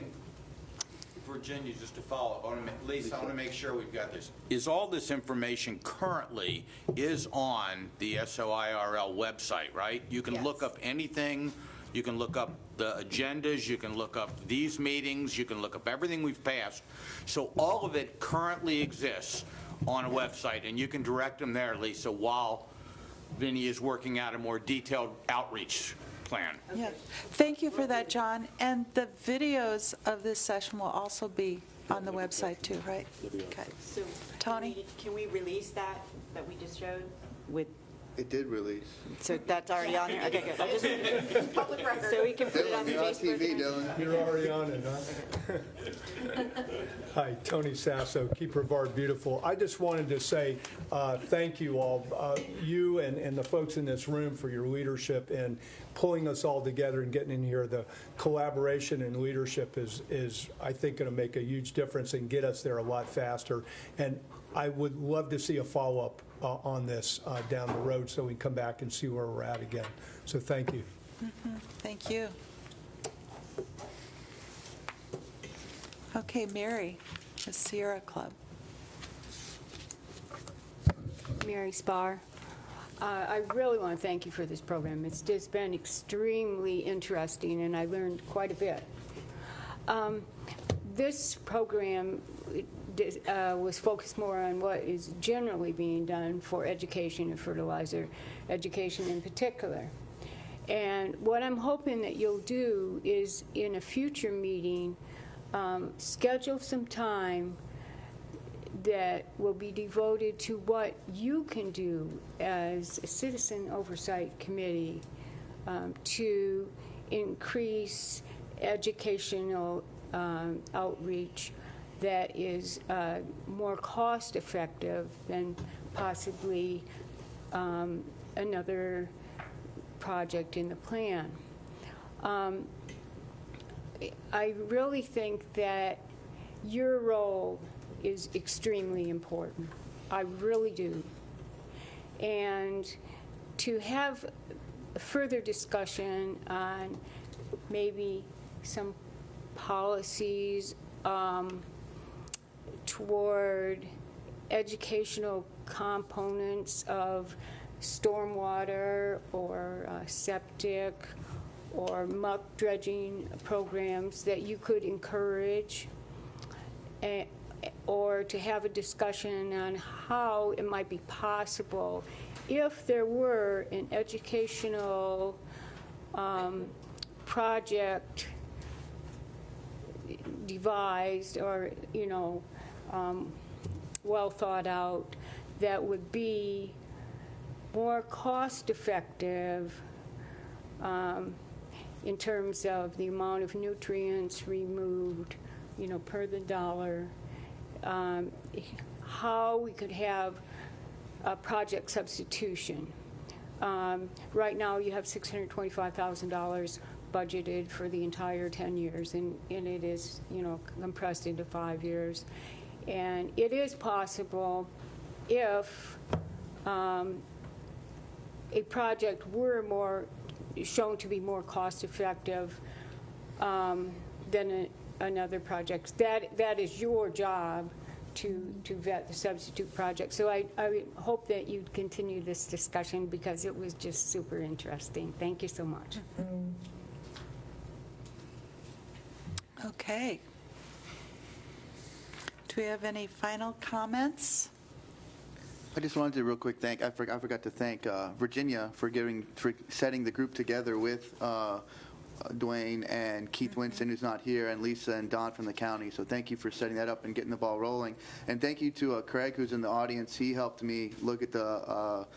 Virginia, just to follow up, Leesa, I want to make sure we've got this. Is all this information currently is on the SOIRL website, right? You can look up anything. You can look up the agendas. You can look up these meetings. You can look up everything we've passed. So all of it currently exists on a website, and you can direct them there, Leesa, while Vinny is working out a more detailed outreach plan. Yeah. Thank you for that, John. And the videos of this session will also be on the website too, right? Okay. So Tony? Can we release that we just showed with? It did release. So that's already on here? Okay, good. I just, public record. So we can put it on the You're on Facebook. TV, Dylan. You're already on it, huh? Hi, Tony Sasso, Keep Brevard Beautiful. I just wanted to say thank you all, you and the folks in this room, for your leadership in pulling us all together and getting in here. The collaboration and leadership is I think, going to make a huge difference and get us there a lot faster. And I would love to see a follow-up on this down the road, so we can come back and see where we're at again. So thank you. Thank you. Okay, Mary, the Sierra Club. Mary Spar. I really want to thank you for this program. It's just been extremely interesting, and I learned quite a bit. This program was focused more on what is generally being done for education and fertilizer, education in particular. And what I'm hoping that you'll do is, in a future meeting, schedule some time that will be devoted to what you can do as a citizen oversight committee to increase educational outreach that is more cost effective than possibly another project in the plan. I really think that your role is extremely important. I really do. And to have further discussion on maybe some policies toward educational components of stormwater or septic or muck dredging programs that you could encourage, or to have a discussion on how it might be possible if there were an educational project devised or, well thought out that would be more cost-effective in terms of the amount of nutrients removed, per the dollar, how we could have a project substitution. Right now, you have $625,000 budgeted for the entire 10 years, and it is, compressed into 5 years. And it is possible if a project were shown to be more cost-effective than another project. That is your job to vet the substitute project. So I hope that you continue this discussion because it was just super interesting. Thank you so much. Okay. Do we have any final comments? I just wanted to real quick I forgot to thank Virginia for setting the group together with Duane and Keith Winston, who's not here, and Leesa and Don from the county. So thank you for setting that up and getting the ball rolling. And thank you to Craig, who's in the audience. He helped me look at the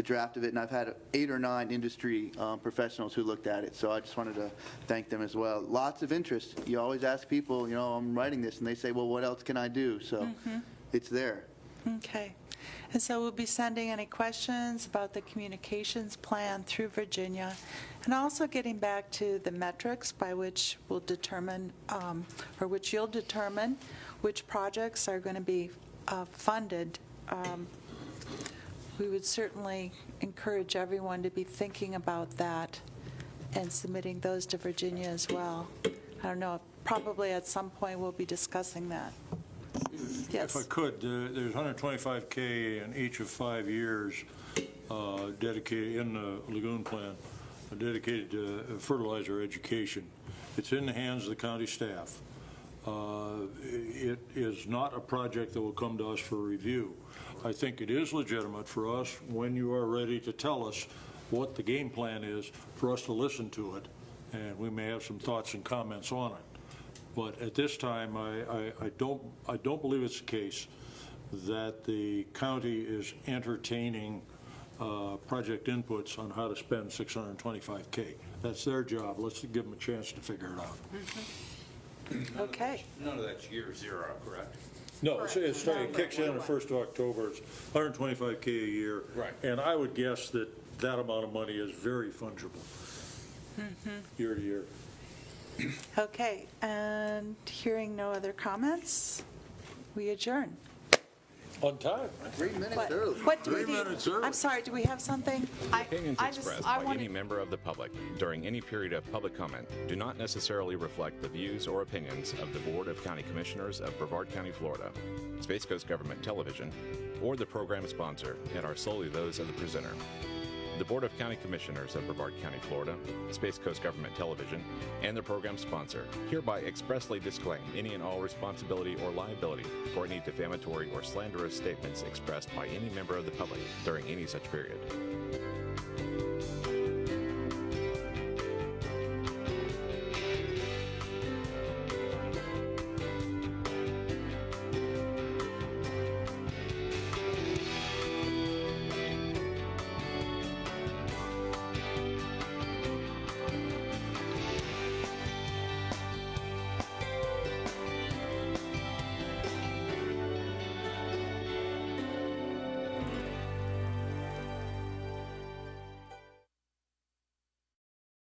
draft of it, and I've had 8 or 9 industry professionals who looked at it. So I just wanted to thank them as well. Lots of interest. You always ask people, I'm writing this, and they say, well, what else can I do? So it's there. Okay. And so we'll be sending any questions about the communications plan through Virginia, and also getting back to the metrics by which we'll determine, or which you'll determine, which projects are going to be funded. We would certainly encourage everyone to be thinking about that and submitting those to Virginia as well. I don't know, probably at some point we'll be discussing that. Yes. If I could, there's $125K in each of 5 years dedicated in the Lagoon plan, dedicated to fertilizer education. It's in the hands of the county staff. It is not a project that will come to us for review. I think it is legitimate for us, when you are ready to tell us what the game plan is, for us to listen to it, and we may have some thoughts and comments on it. But at this time, I don't believe it's the case that the county is entertaining project inputs on how to spend $625K. That's their job. Let's give them a chance to figure it out. Okay. None of that's year 0, correct? No, it kicks in on the 1st of October. It's $125K a year. Right. And I would guess that amount of money is very fungible year to year. Okay, and hearing no other comments, we adjourn. On time. 3 minutes early. What do we 3 need? minutes early. I'm sorry, do we have something? Opinions expressed by any member of the public during any period of public comment do not necessarily reflect the views or opinions of the Board of County Commissioners of Brevard County, Florida, Space Coast Government Television, or the program sponsor, and are solely those of the presenter. The Board of County Commissioners of Brevard County, Florida, Space Coast Government Television, and the program sponsor hereby expressly disclaim any and all responsibility or liability for any defamatory or slanderous statements expressed by any member of the public during any such period.